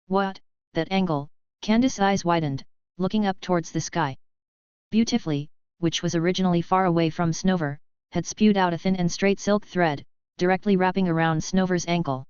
What, that angle? Candace's eyes widened, looking up towards the sky. Beautifully, which was originally far away from Snover, had spewed out a thin and straight silk thread, directly wrapping around Snover's ankle.